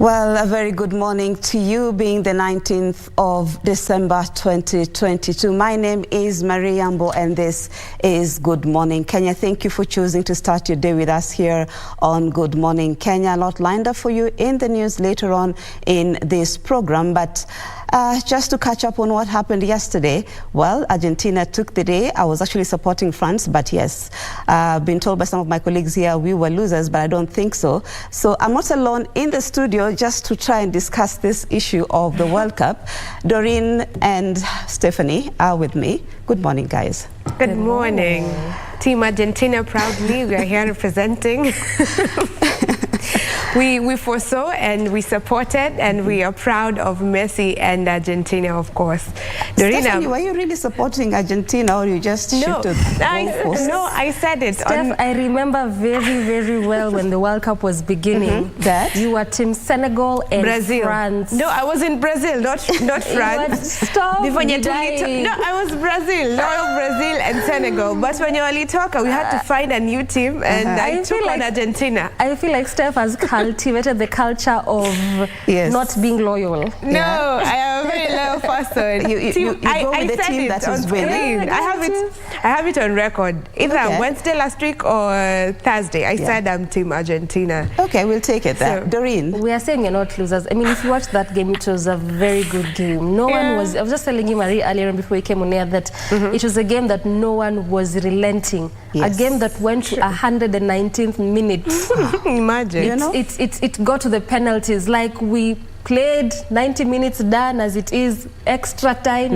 Well, a very good morning to you, being the 19th of December 2022. My name is Marie Yambo and this is Good Morning Kenya. Thank you for choosing to start your day with us here on Good Morning Kenya. A lot lined up for you in the news later on in this program, but just to catch up on what happened yesterday. Well, Argentina took the day. I was actually supporting France, but yes, I've been told by some of my colleagues here we were losers, but I don't think so. So I'm not alone in the studio just to try and discuss this issue of the World Cup. Doreen and Stephanie are with me. Good morning, guys. Good morning. Team Argentina proudly, we are here representing. We foresaw and we supported and we are proud of Messi and Argentina, of course. Stephanie, were you really supporting Argentina or you just shifted? No, I said it. Steph, I remember very, very well when the World Cup was beginning that you were Team Senegal and Brazil. France. No, I was in Brazil, not France. Stop No, I was Brazil, loyal Brazil and Senegal. But when you only talk, we had to find a new team and I took on Argentina. I feel like Steph has cultivated the culture of not being loyal. No, I am a very loyal person. You go with the team that is winning. I have it on record. Either Wednesday last week or Thursday. I said I'm Team Argentina. Okay, we'll take it there. So, Doreen. We are saying you're not losers. I mean, if you watched that game, it was a very good game. No one was, I was just telling you, Marie, earlier before we came on air that it was a game that no one was relenting. Yes. A game that went to 119th minute. Imagine. You know? It got to the penalties. Like we played 90 minutes done as it is, extra time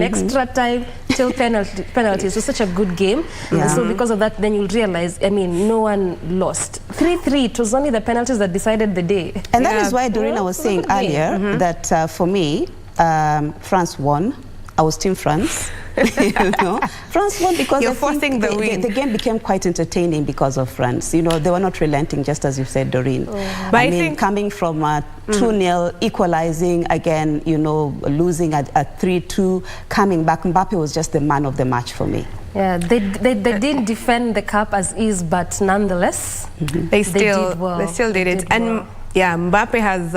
till penalties. It was such a good game. And so because of that, then you'll realize, I mean, no one lost. 3-3, it was only the penalties that decided the day. And that is why Doreen, I was saying earlier that for me, France won. I was Team France. You know, France won because you're forcing the win. The game became quite entertaining because of France. You know, they were not relenting, just as you said, Doreen. But I mean, coming from 2-0, equalizing again, you know, losing at 3-2, coming back. Mbappe was just the man of the match for me. Yeah, they didn't defend the cup as is, but nonetheless, they still did it. And yeah, Mbappe has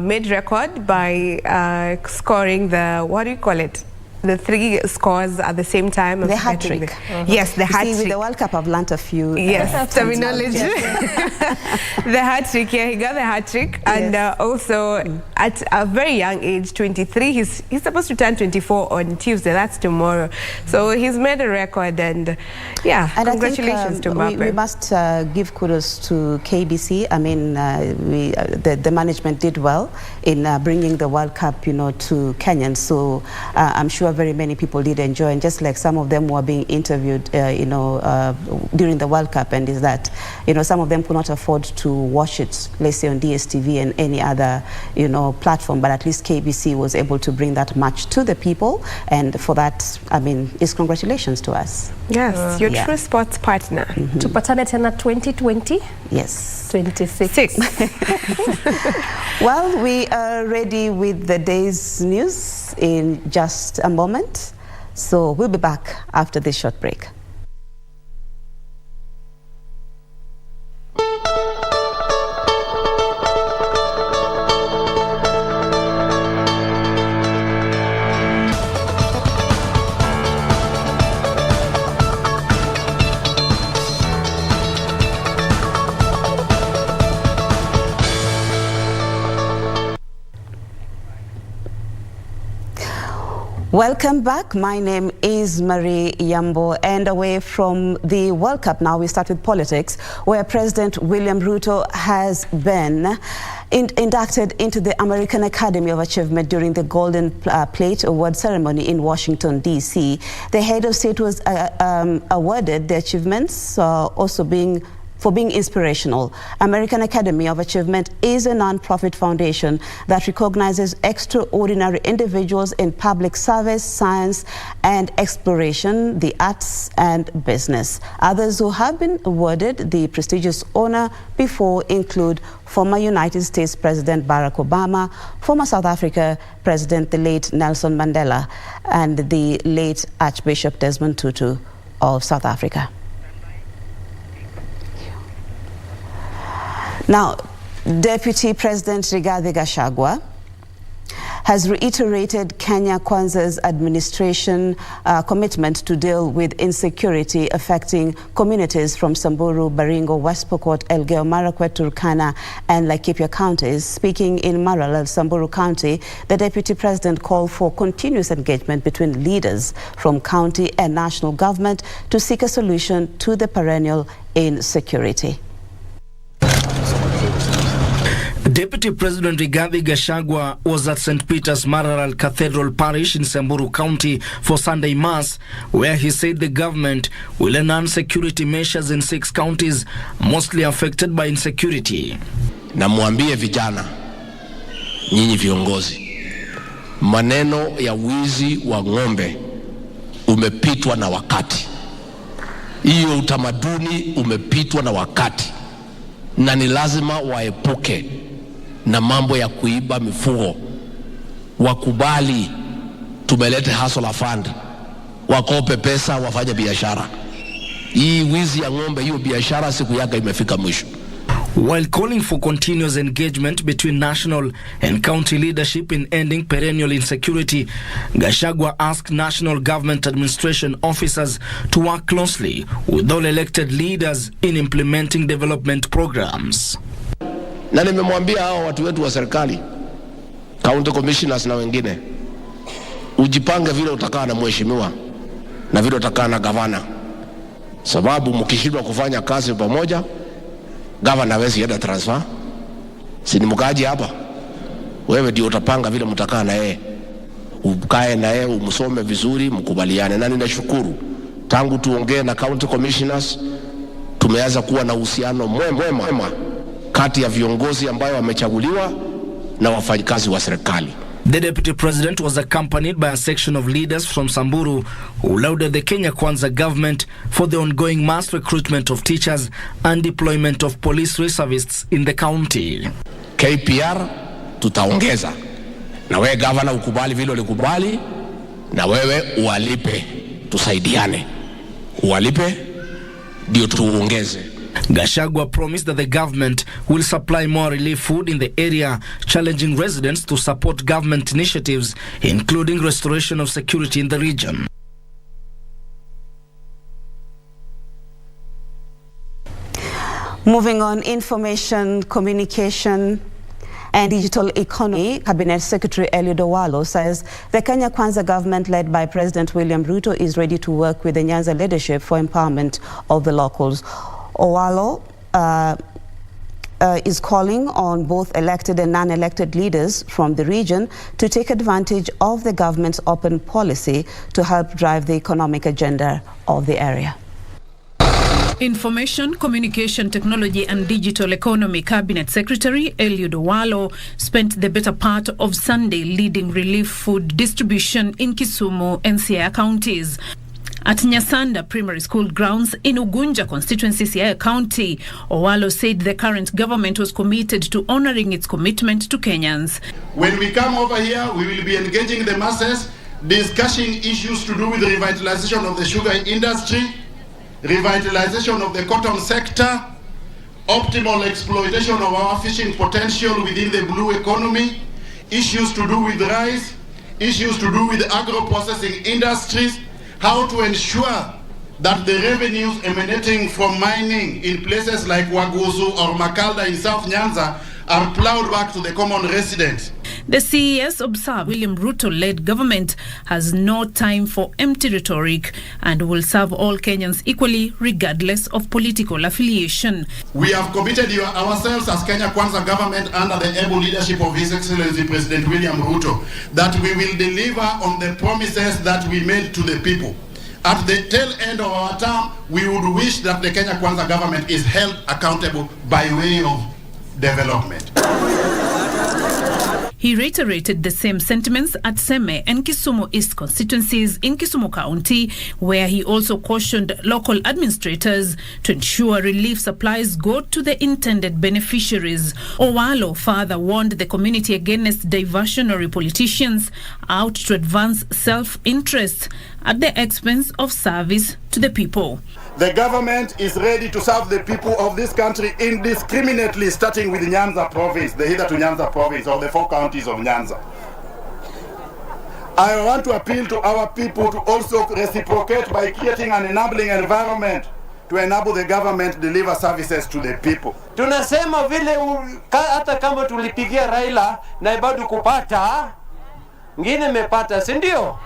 made record by scoring the, what do you call it? The 3 scores at the same time. The hat-trick. Yes, the hat-trick. With the World Cup, I've learnt a few. Yes, terminology. The hat-trick, he got the hat-trick. And also, at a very young age, 23, he's supposed to turn 24 on Tuesday. That's tomorrow. So he's made a record and, congratulations to Mbappe. We must give kudos to KBC. I mean, the management did well in bringing the World Cup, you know, to Kenyans. So I'm sure very many people did enjoy, and just like some of them were being interviewed, during the World Cup, and is that, you know, some of them could not afford to watch it, let's say on DSTV and any other, you know, platform, but at least KBC was able to bring that match to the people, and for that, I mean, it's congratulations to us. Yes, your true sports partner. Tupatane tena 2020? Yes. 26. Well, we are ready with the day's news in just a moment. So we'll be back after this short break. Welcome back. My name is Marie Yambo, and away from the World Cup now, we start with politics, where President William Ruto has been inducted into the American Academy of Achievement during the Golden Plate Award ceremony in Washington, D.C. The head of state was awarded the achievements for being inspirational. American Academy of Achievement is a non-profit foundation that recognizes extraordinary individuals in public service, science and exploration, the arts and business. Others who have been awarded the prestigious honor before include former United States President Barack Obama, former South Africa President the late Nelson Mandela, and the late Archbishop Desmond Tutu of South Africa. Now, Deputy President Rigathi Gachagua has reiterated Kenya Kwanza's administration commitment to deal with insecurity affecting communities from Samburu, Baringo, West Pokot, Elgeyo Marakwet, Turkana and Laikipia counties. Speaking in Maralal, Samburu County, the Deputy President called for continuous engagement between leaders from county and national government to seek a solution to the perennial insecurity. Deputy President Rigathi Gachagua was at St. Peter's Maralal Cathedral Parish in Samburu County for Sunday Mass, where he said the government will enhance security measures in 6 counties mostly affected by insecurity. Na muambie vijana, nyinyi viongozi, maneno ya wizi wa ng'ombe umepitwa na wakati. Hiyo utamaduni umepitwa na wakati, na ni lazima waepuke na mambo ya kuiba mifugo. Wakubali tumelete hustler fund, wakope pesa wafanye biashara. Hii wizi ya ng'ombe, hiyo biashara siku yake imefika mwisho. While calling for continuous engagement between national and county leadership in ending perennial insecurity, Gachagua asked national government administration officers to work closely with all elected leaders in implementing development programs. Na nimemwambia hao watu wetu wa serikali, county commissioners na wengine, ujipange vile utakaa na mheshimiwa na vile utakaa na gavana, sababu mkishindwa kufanya kazi pamoja, gavana hawezi enda transfer. Si ni mkaji hapa, wewe ndio utapanga vile mtakaa na yeye, ukae na yeye, umsome vizuri, mkubaliane. Na ninashukuru tangu tuongee na county commissioners tumeanza kuwa na uhusiano mwema kati ya viongozi ambao wamechaguliwa na wafanyikazi wa serikali. The Deputy President was accompanied by a section of leaders from Samburu who lauded the Kenya Kwanza government for the ongoing mass recruitment of teachers and deployment of police reservists in the county. KPR tutaongeza, na wewe governor ukubali vile ulikubali, na wewe uwalipe, tusaidiane, uwalipe ndio tuongeze. Gachagua promised that the government will supply more relief food in the area, challenging residents to support government initiatives, including restoration of security in the region. Moving on, information, communication and digital economy, Cabinet Secretary Eliud Owalo says the Kenya Kwanza government led by President William Ruto is ready to work with the Nyanza leadership for empowerment of the locals. Owalo is calling on both elected and non-elected leaders from the region to take advantage of the government's open policy to help drive the economic agenda of the area. Information, Communication Technology and Digital Economy Cabinet Secretary Eliud Owalo spent the better part of Sunday leading relief food distribution in Kisumu and Siaya counties. At Nyasanda Primary School grounds in Ugunja constituency, Siaya County, Owalo said the current government was committed to honoring its commitment to Kenyans. When we come over here, we will be engaging the masses, discussing issues to do with the revitalization of the sugar industry, revitalization of the cotton sector, optimal exploitation of our fishing potential within the blue economy, issues to do with rice, issues to do with agro-processing industries, how to ensure that the revenues emanating from mining in places like Waguzu or Makalda in South Nyanza are plowed back to the common residents. The CES observed William Ruto-led government has no time for empty rhetoric and will serve all Kenyans equally regardless of political affiliation. We have committed ourselves as Kenya Kwanza government under the able leadership of His Excellency President William Ruto that we will deliver on the promises that we made to the people. At the tail end of our term, we would wish that the Kenya Kwanza government is held accountable by way of development. He reiterated the same sentiments at Seme and Kisumu East constituencies in Kisumu County, where he also cautioned local administrators to ensure relief supplies go to the intended beneficiaries. Owalo further warned the community against diversionary politicians, out to advance self-interest at the expense of service to the people. The government is ready to serve the people of this country indiscriminately, starting with Nyanza province, the hitherto Nyanza province, or the 4 counties of Nyanza. I want to appeal to our people to also reciprocate by creating an enabling environment to enable the government to deliver services to the people. Tunasema vile hata kama tulipigia Raila na bado kupata ngine mepata, si ndio?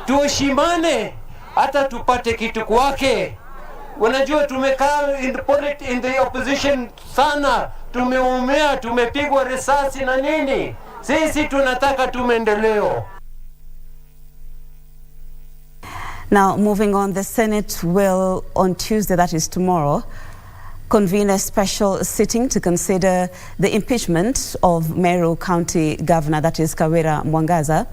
Tuheshimane hata tupate kitu kwake. Unajua tumekaa in the opposition sana, tumeumia, tumepigwa risasi na nini. Sisi tunataka tumendeleo. Now, moving on, the Senate will, on Tuesday, that is tomorrow, convene a special sitting to consider the impeachment of Meru County Governor, that is Kawira Mwangaza.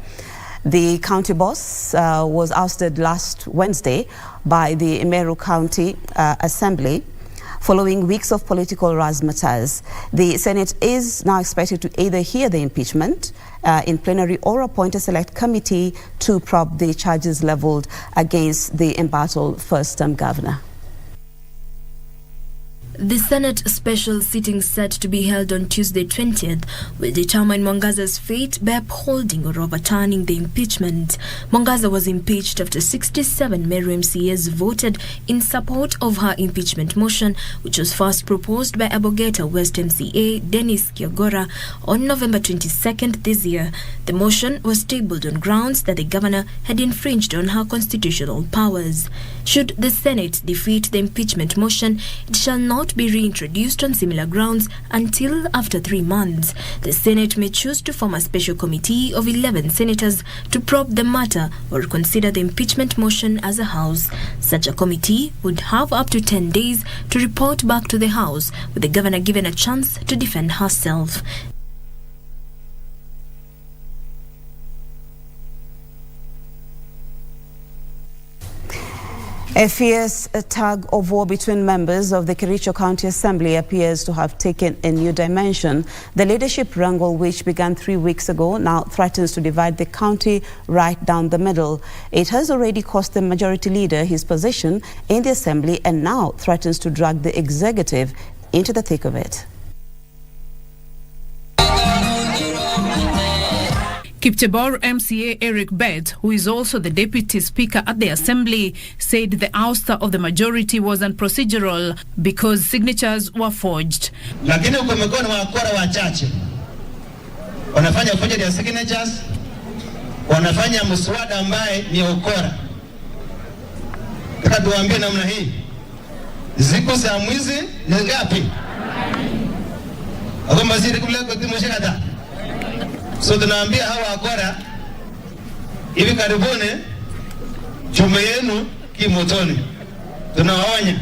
The county boss was ousted last Wednesday by the Meru County Assembly following weeks of political razzmatazz. The Senate is now expected to either hear the impeachment in plenary or appoint a select committee to probe the charges leveled against the embattled first-term governor. The Senate special sitting set to be held on Tuesday 20th will determine Mwangaza's fate by upholding or overturning the impeachment. Mwangaza was impeached after 67 Meru MCAs voted in support of her impeachment motion, which was first proposed by Abogeta West MCA Dennis Kiogora on November 22nd this year. The motion was tabled on grounds that the governor had infringed on her constitutional powers. Should the Senate defeat the impeachment motion, it shall not be reintroduced on similar grounds until after 3 months. The Senate may choose to form a special committee of 11 senators to probe the matter or consider the impeachment motion as a House. Such a committee would have up to 10 days to report back to the House, with the governor given a chance to defend herself. A fierce tug of war between members of the Kericho County Assembly appears to have taken a new dimension. The leadership wrangle, which began 3 weeks ago, now threatens to divide the county right down the middle. It has already cost the majority leader his position in the Assembly and now threatens to drag the executive into the thick of it. Kipchebor MCA Eric Bett, who is also the Deputy Speaker at the Assembly, said the ouster of the majority was unprocedural because signatures were forged. Lakini kumekuwa na wakora wachache wanafanya forgery ya signatures, wanafanya mswada ambaye ni ukora. Nataka tuwaambie namna hii, ziko za mwizi ni ngapi? Agomba zile kule kwa timshikata. So tunaambia hawa wakora hivi karibuni chuma yenu kimotoni. Tunawaonya.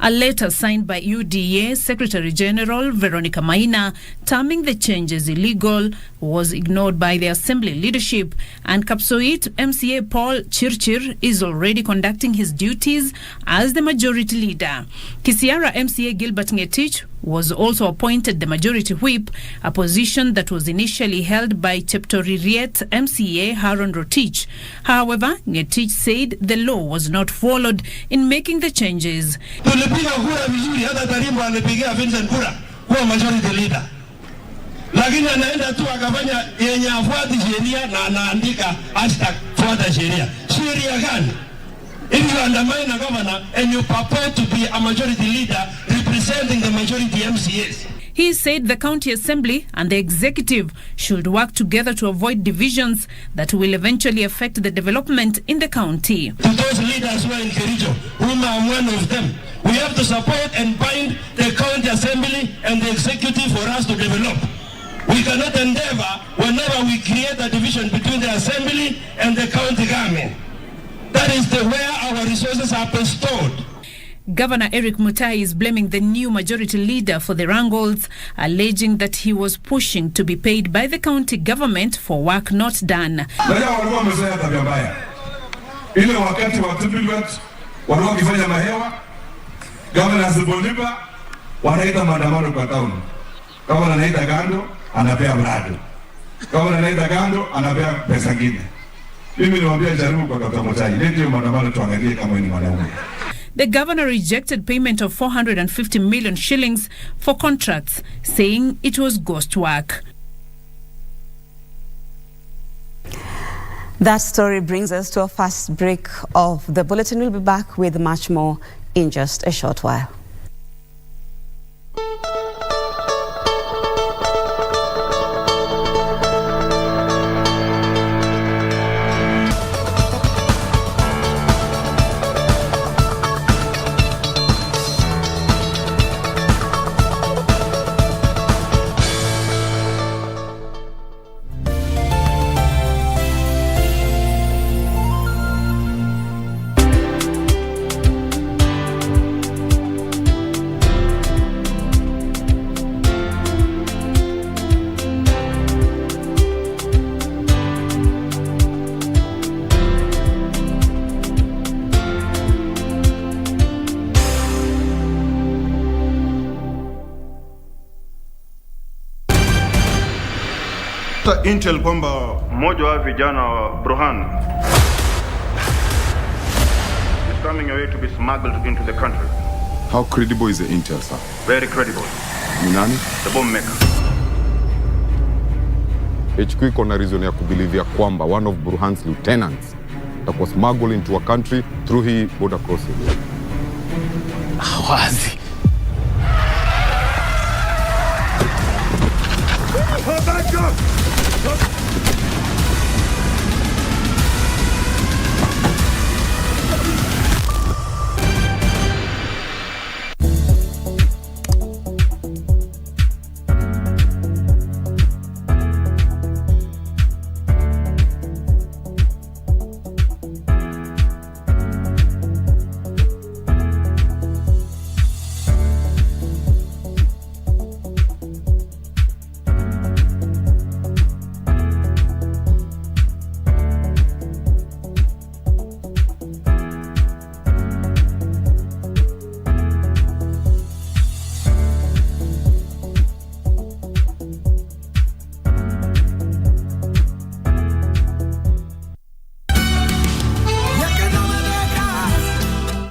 A letter signed by UDA Secretary General Veronica Maina terming the changes illegal was ignored by the Assembly leadership, and Kapsoit MCA Paul Chirchir is already conducting his duties as the majority leader. Kisiara MCA Gilbert Ngetich was also appointed the majority whip, a position that was initially held by Cheptoririet MCA Haron Rotich. However, Ngetich said the law was not followed in making the changes. Tulipiga kura vizuri, hata Tarimbo alipigia Vincent kura kuwa majority leader. Lakini anaenda tu akafanya yenye afuati sheria na anaandika hashtag fuata sheria. Sheria gani? If you undermine a governor and you purport to be a majority leader representing the majority MCAs. He said the county assembly and the executive should work together to avoid divisions that will eventually affect the development in the county. To those leaders who are in Kericho, whom I am one of them, we have to support and bind the county assembly and the executive for us to develop. We cannot endeavor whenever we create a division between the assembly and the county government. That is where our resources are bestowed. Governor Eric Mutai is blaming the new majority leader for the wrangles, alleging that he was pushing to be paid by the county government for work not done. Ile wakati wa Tupilwet walikuwa wakifanya mahewa, governor asipolipa wanaita maandamano kwa town. Governor anaita kando, anapea mradi. Governor anaita kando, anapea pesa nyingine. Mimi niwaambia jaribu kwa kutafuta ile ndio maandamano tuangalie kama ni mwanaume. The governor rejected payment of 450 million shillings for contracts, saying it was ghost work. That story brings us to a fast break of the bulletin. We'll be back with much more in just a short while. Intel kwamba mmoja wa vijana wa Burhan is coming away to be smuggled into the country. How credible is the intel, sir? Very credible. Ni nani? The bomb maker. HQ iko na reason ya kubilivia kwamba one of Burhan's lieutenants atakuwa smuggled into a country through his border crossing. Wazi.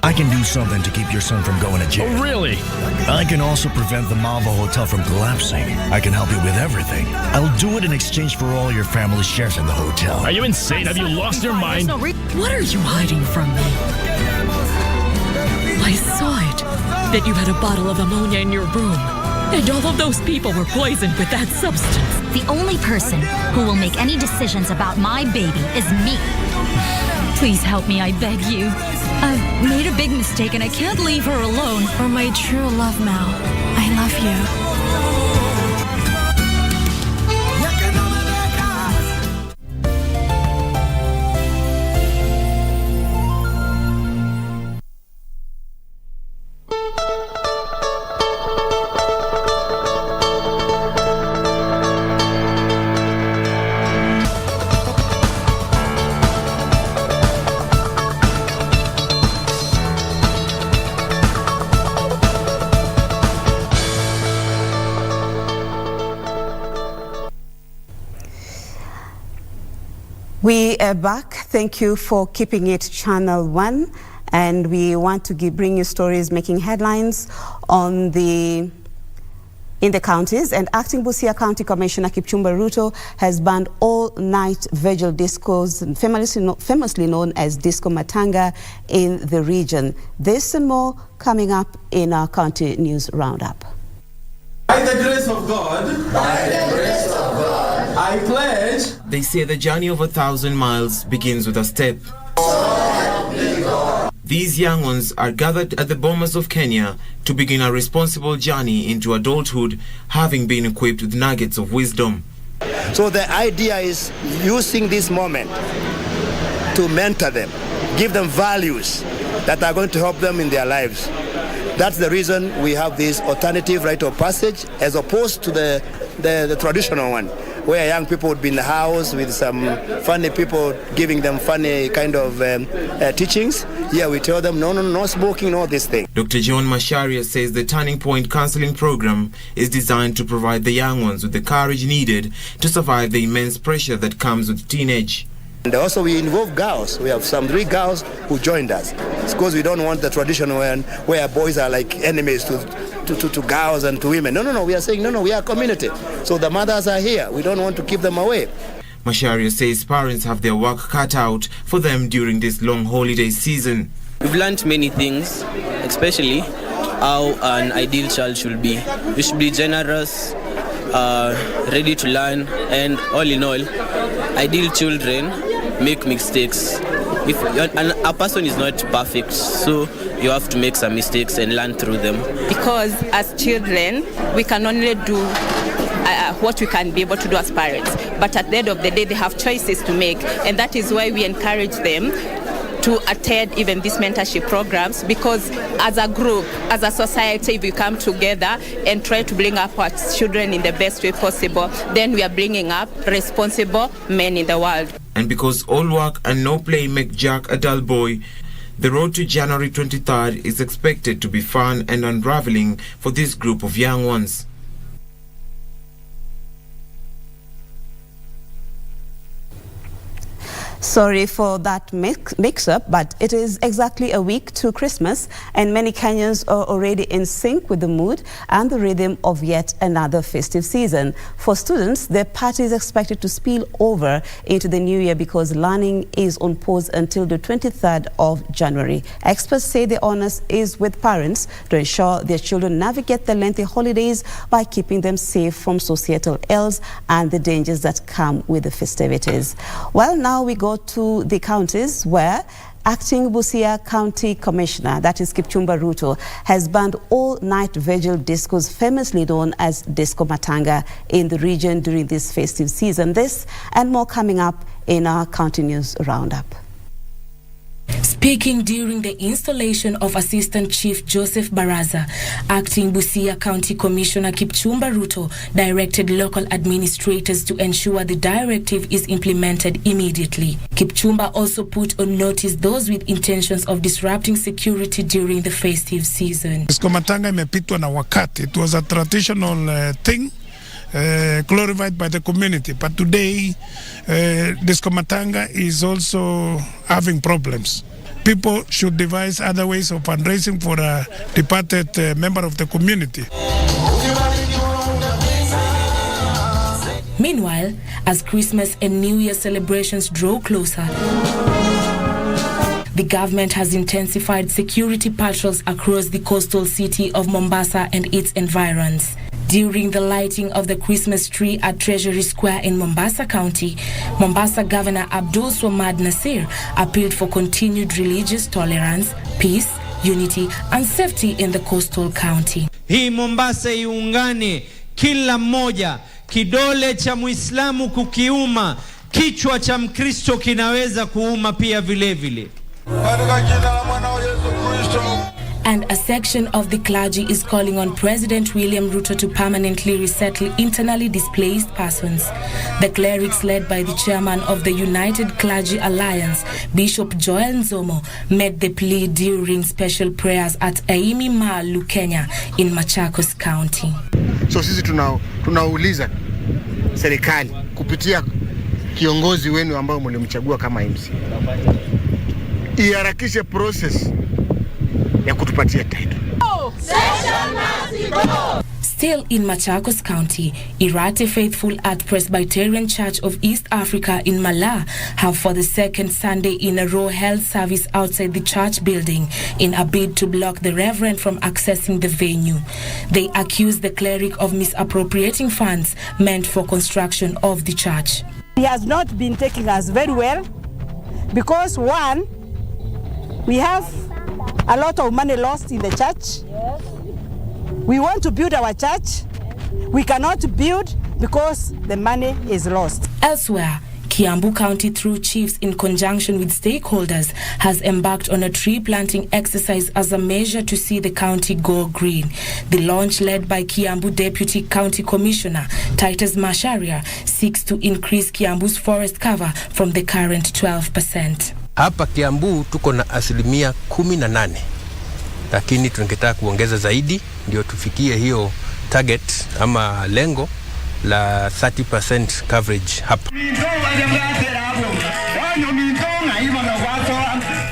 I can do something to keep your son from going to jail. Oh, really? I can also prevent the Malvo Hotel from collapsing. I can help you with everything. I'll do it in exchange for all your family's shares in the hotel. Are you insane? Have you lost your mind? What are you hiding from me? I saw it, that you had a bottle of ammonia in your room. And all of those people were poisoned with that substance. The only person who will make any decisions about my baby is me. Please help me, I beg you. I've made a big mistake and I can't leave her alone. For my true love, Mal, I love you. We are back. Thank you for keeping it Channel 1. And we want to bring you stories making headlines in the counties. And Acting Busia County Commissioner Kipchumba Ruto has banned all-night vigil discos, famously known as Disco Matanga, in the region. This and more coming up in our county news roundup. By the grace of God, I pledge. They say the journey of 1,000 miles begins with a step. These young ones are gathered at the Bomas of Kenya to begin a responsible journey into adulthood, having been equipped with nuggets of wisdom. So the idea is using this moment to mentor them, give them values that are going to help them in their lives. That's the reason we have this alternative rite of passage as opposed to the traditional one, where young people would be in the house with some funny people giving them funny kind of teachings. Here we tell them, no smoking, no this thing. Dr. John Masharia says the Turning Point counseling program is designed to provide the young ones with the courage needed to survive the immense pressure that comes with teenage. And also we involve girls. We have some 3 girls who joined us. It's because we don't want the traditional where boys are like enemies to girls and to women. No. We are saying, no, we are a community. So the mothers are here. We don't want to keep them away. Macharia says parents have their work cut out for them during this long holiday season. We've learned many things, especially how an ideal child should be. You should be generous, ready to learn, and all in all, ideal children make mistakes. If a person is not perfect, so you have to make some mistakes and learn through them. Because as children, we can only do what we can be able to do as parents. But at the end of the day, they have choices to make. And that is why we encourage them to attend even these mentorship programs, because as a group, as a society, if we come together and try to bring up our children in the best way possible, then we are bringing up responsible men in the world. And because all work and no play make Jack a dull boy, the road to January 23rd is expected to be fun and unraveling for this group of young ones. Sorry for that mix-up, but it is exactly a week to Christmas, and many Kenyans are already in sync with the mood and the rhythm of yet another festive season. For students, their party is expected to spill over into the new year because learning is on pause until the 23rd of January. Experts say the onus is with parents to ensure their children navigate the lengthy holidays by keeping them safe from societal ills and the dangers that come with the festivities. Well, now we go to the counties where Acting Busia County Commissioner, that is Kipchumba Ruto, has banned all-night vigil discos famously known as Disco Matanga in the region during this festive season. This and more coming up in our County News Roundup. Speaking during the installation of Assistant Chief Joseph Baraza, Acting Busia County Commissioner Kipchumba Ruto directed local administrators to ensure the directive is implemented immediately. Kipchumba also put on notice those with intentions of disrupting security during the festive season. Disco Matanga imepitwa na wakati. It was a traditional thing. Glorified by the community, but today Disco Matanga is also having problems. People should devise other ways of fundraising for a departed member of the community. Meanwhile, as Christmas and New Year celebrations draw closer, the government has intensified security patrols across the coastal city of Mombasa and its environs. During the lighting of the Christmas tree at Treasury Square in Mombasa County, Mombasa Governor Abdul Swamad Nasir appealed for continued religious tolerance, peace, unity and safety in the coastal county. Hii Mombasa iungane, kila mmoja, kidole cha Muislamu kukiuma, kichwa cha Mkristo kinaweza kuuma pia vile vile. And a section of the clergy is calling on President William Ruto to permanently resettle internally displaced persons. The clerics, led by the chairman of the United Clergy Alliance, Bishop Joel Nzomo, made the plea during special prayers at Aimi Malu, Kenya, in Machakos County. So sisi tunauliza serikali kupitia kiongozi wenu ambao mlimchagua kama MC, iharakishe process ya kutupatia title. Still in Machakos County, Irate Faithful at Presbyterian Church of East Africa in Mala have for the second Sunday in a row held service outside the church building in a bid to block the reverend from accessing the venue. They accuse the cleric of misappropriating funds meant for construction of the church. He has not been taking us very well because, one, we have a lot of money lost in the church. Yes. We want to build our church. We cannot build because the money is lost. Elsewhere, Kiambu County, through chiefs in conjunction with stakeholders, has embarked on a tree planting exercise as a measure to see the county go green. The launch, led by Kiambu Deputy County Commissioner Titus Macharia, seeks to increase Kiambu's forest cover from the current 12%. Hapa Kiambu tuko na 18%, lakini tungetaka kuongeza zaidi ndio tufikie hiyo target ama lengo la 30% coverage hapa.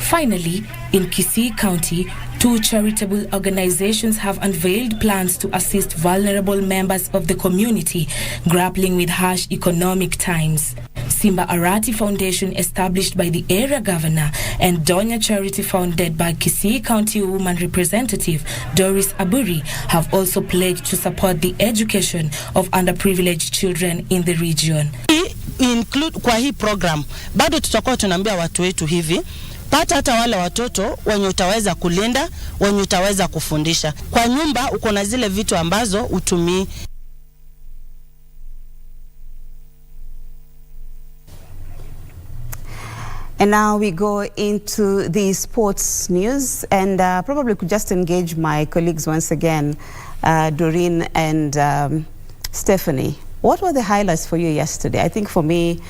Finally, in Kisii County, 2 charitable organizations have unveiled plans to assist vulnerable members of the community grappling with harsh economic times. Simba Arati Foundation, established by the area governor, and Donya Charity, founded by Kisii County Woman Representative Doris Aburi, have also pledged to support the education of underprivileged children in the region. Include kwa hii program, bado tutakuwa tunaambia watu wetu hivi, pata hata wale watoto wenye utaweza kulinda, wenye utaweza kufundisha. Kwa nyumba uko na zile vitu ambazo utumii. And now we go into the sports news, and probably could just engage my colleagues once again, Doreen and Stephanie. What were the highlights for you yesterday? I think for me,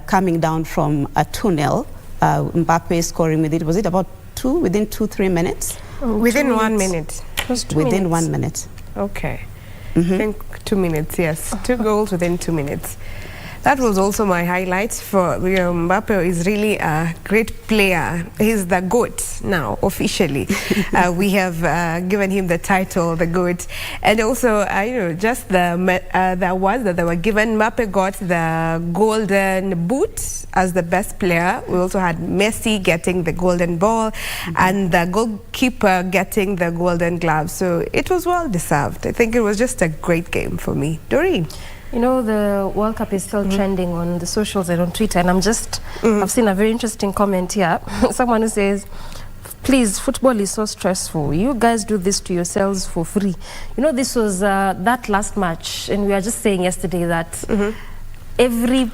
coming down from a 2-0, Mbappe scoring was it about within 2-3 minutes? Within 1 minute. It was 2 within minutes. 1 minute. Okay. I think 2 minutes, yes. 2 goals within 2 minutes. That was also my highlight. For Mbappe is really a great player. He's the GOAT now, officially. We have given him the title, the GOAT. And also, just the awards that they were given. Mbappe got the golden boot as the best player. We also had Messi getting the golden ball and the goalkeeper getting the golden glove. So it was well deserved. I think it was just a great game for me. Doreen? You know, the World Cup is still trending on the socials and on Twitter, and I've seen a very interesting comment here. Someone who says, please, football is so stressful. You guys do this to yourselves for free. You know, this was that last match, and we were just saying yesterday that every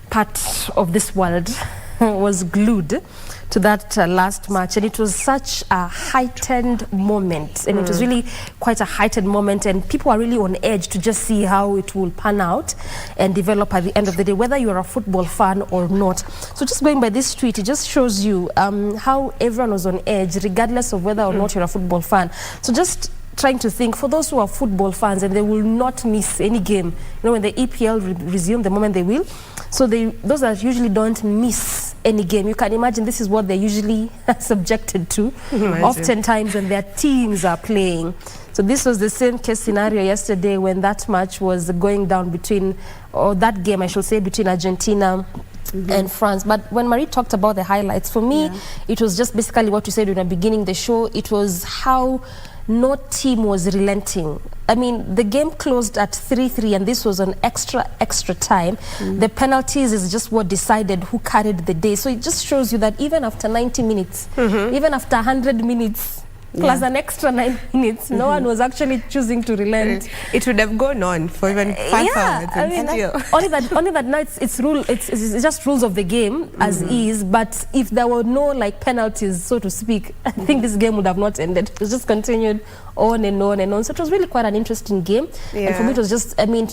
part of this world was glued to that last match, and it was such a heightened moment, and it was really quite a heightened moment, and people are really on edge to just see how it will pan out and develop at the end of the day, whether you're a football fan or not. So just going by this tweet, it just shows you how everyone was on edge, regardless of whether or not you're a football fan. So just trying to think, for those who are football fans, and they will not miss any game, you know, when the EPL resume, the moment they will, so those that usually don't miss any game, you can imagine this is what they're usually subjected to, oftentimes when their teams are playing. So this was the same case scenario yesterday when that match was going down between, or that game I should say, between Argentina and France. But when Marie talked about the highlights, for me, it was just basically what you said in the beginning of the show. It was how no team was relenting. I mean, the game closed at 3-3, and this was an extra time. The penalties is just what decided who carried the day. So it just shows you that even after 90 minutes, even after 100 minutes, plus an extra 9 minutes, no one was actually choosing to relent. It would have gone on for even 5 hours. I mean, only that now it's just rules of the game as is. But if there were no penalties, so to speak, I think this game would have not ended. It was just continued on and on and on. So it was really quite an interesting game. And for me, it was just, I mean,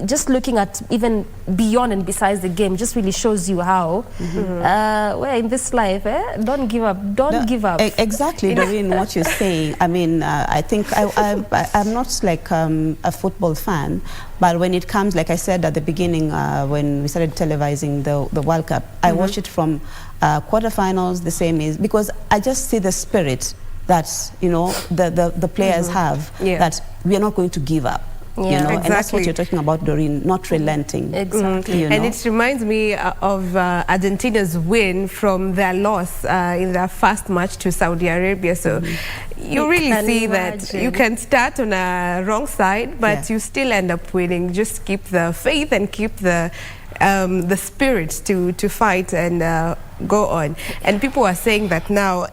just looking at even beyond and besides the game, just really shows you how, well, in this life, don't give up. Don't give up. Exactly, Doreen, what you're saying. I mean, I think I'm not like a football fan, but when it comes, like I said at the beginning, when we started televising the World Cup, I watched it from quarterfinals, the same is, because I just see the spirit that, you know, the players have, that we are not going to give up. You know, and that's what you're talking about, Doreen, not relenting. Exactly. You know? And it reminds me of Argentina's win from their loss in their first match to Saudi Arabia. So you really see that you can start on a wrong side, but you still end up winning. Just keep the faith and keep the spirit to fight and go on. And people are saying that now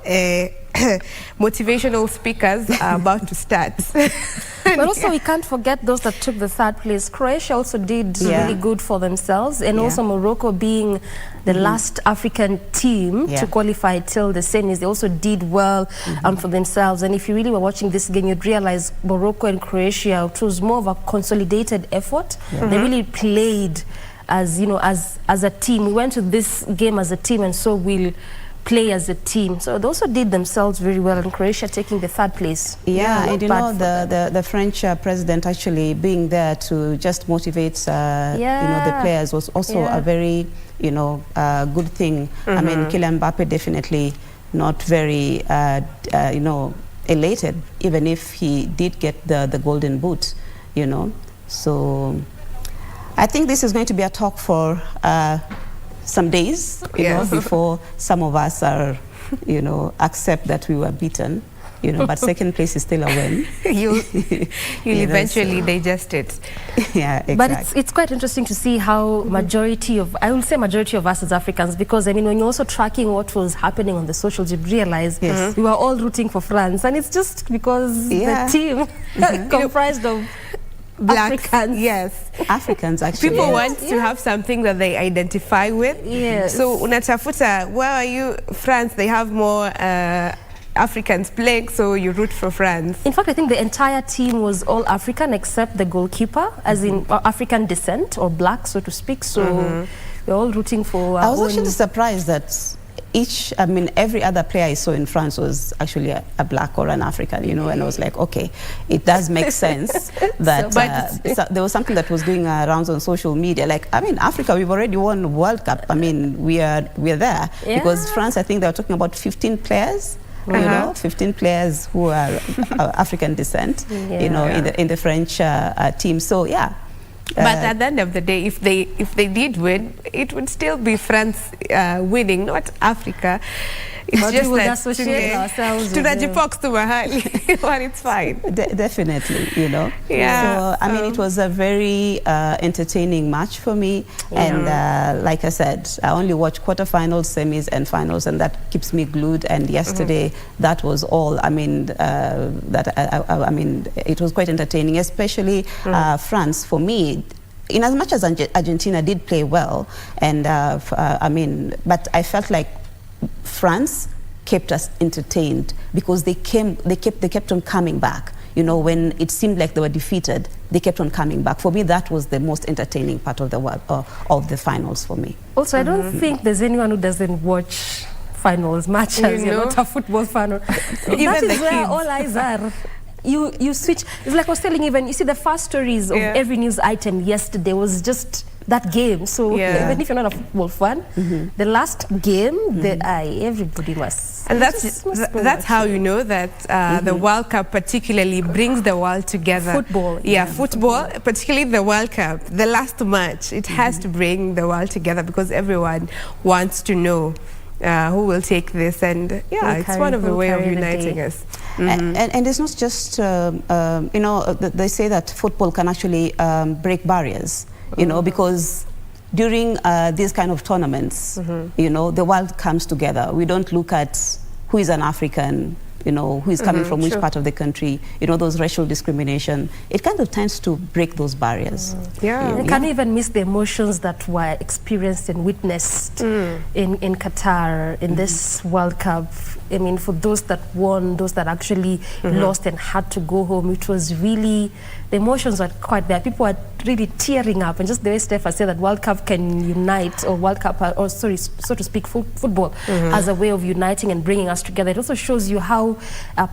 motivational speakers are about to start. But also we can't forget those that took the third place. Croatia also did really good for themselves, and also Morocco being the last African team to qualify till the semis, they also did well for themselves. And if you really were watching this game, you'd realize Morocco and Croatia, it was more of a consolidated effort. They really played as, you know, as a team. We went to this game as a team, and so we'll play as a team. So they also did themselves very well, and Croatia taking the 3rd place. Yeah, not and you bad know, the French president actually being there to just motivate you know, the players was also a very, you know, good thing. I mean, Kylian Mbappe definitely not very, you know, elated, even if he did get the golden boot, you know. So I think this is going to be a talk for some days, you know, before some of us are, you know, accept that we were beaten, you know, but 2nd place is still a win. You'll eventually so. digest it. Yeah, exactly. But it's quite interesting to see how majority of, I will say majority of us as Africans, because I mean, when you're also tracking what was happening on the socials, you'd realize we were all rooting for France, and it's just because the team comprised of Black Africans. Yes. Africans, actually. People want to have something that they identify with. Yes. So unatafuta, where are you? France, they have more Africans playing, so you root for France. In fact, I think the entire team was all African except the goalkeeper, as in African descent or black, so to speak. So we're all rooting for our I was own. actually surprised that I mean, every other player I saw in France was actually a black or an African, you know, and I was like, okay, it does make sense that so there was something that was doing rounds on social media. Like, I mean, Africa, we've already won World Cup. I mean, we're there because France, I think they were talking about 15 players. You know, 15 players who are African descent, you know, in the French team. So yeah. But at the end of the day, if they did win, it would still be France winning, not Africa. It's but just we would that associate ourselves tunajipox tu mahali, but it's fine. Definitely, you know. Yeah. So I mean, it was a very entertaining match for me, and like I said, I only watched quarterfinals, semis, and finals, and that keeps me glued. And yesterday, that was all. I mean, I mean, it was quite entertaining, especially France for me. In as much as Argentina did play well, and I mean, but I felt like France kept us entertained because they kept on coming back. You know, when it seemed like they were defeated, they kept on coming back. For me, that was the most entertaining part of the finals for me. Also, I don't think there's anyone who doesn't watch finals matches. You're not a football fan. That is where all eyes are. You switch. It's like I was telling you see the first stories of every news item yesterday was just that game. So even if you're not a football fan, the last game, everybody must. And that's how you know that the World Cup particularly brings the world together. Football. Yeah, football, particularly the World Cup, the last match, it has to bring the world together because everyone wants to know who will take this, and it's one of the way of uniting us. And it's not just you know, they say that football can actually break barriers, you know, because during these kind of tournaments, you know, the world comes together. We don't look at who is an African, you know, who is coming from which part of the country, you know, those racial discrimination. It kind of tends to break those barriers. You can't even miss the emotions that were experienced and witnessed in Qatar, in this World Cup. I mean, for those that won, those that actually lost and had to go home, it was really, the emotions were quite there. People were really tearing up, and just the way Steph said that World Cup can unite, or World Cup, or sorry, so to speak, football as a way of uniting and bringing us together. It also shows you how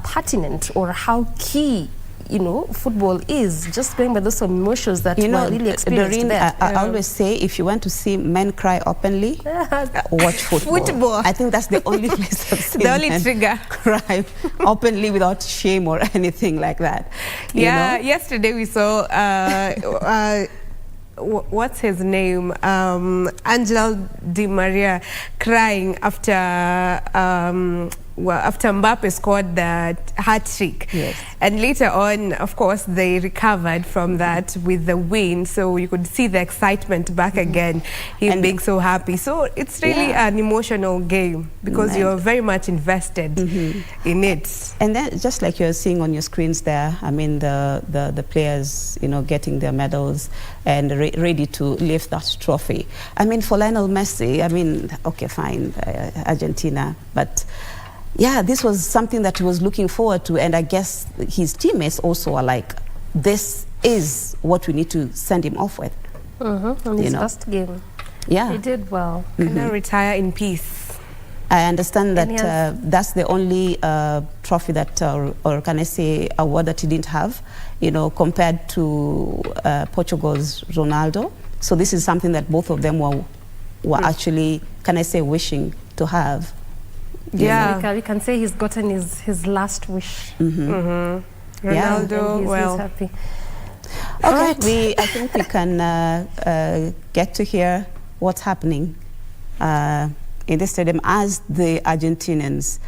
pertinent or how key, you know, football is, just going by those emotions that were really experienced Doreen, there. I always say, if you want to see men cry openly, watch football. I think that's the only place I've seen the only men trigger. Cry openly without shame or anything like that. You know? Yesterday we saw what's his name, Angel Di Maria, crying after after Mbappe scored that hat-trick. And later on, of course, they recovered from that with the win, so you could see the excitement back again, him being so happy. So it's really an emotional game because you're very much invested in it. And then, just like you're seeing on your screens there, I mean, the players, you know, getting their medals and ready to lift that trophy. I mean, for Lionel Messi, I mean, okay, fine, Argentina, but yeah, this was something that he was looking forward to, and I guess his teammates also are like, this is what we need to send him off with. On his first game. Yeah. He did well. Can I retire in peace? I understand that that's the only trophy that, or can I say, award that he didn't have, you know, compared to Portugal's Ronaldo. So this is something that both of them were actually, can I say, wishing to have. Yeah, we can say he's gotten his last wish. Ronaldo, he's happy. All right, I think we can get to hear what's happening in the stadium as the Argentinians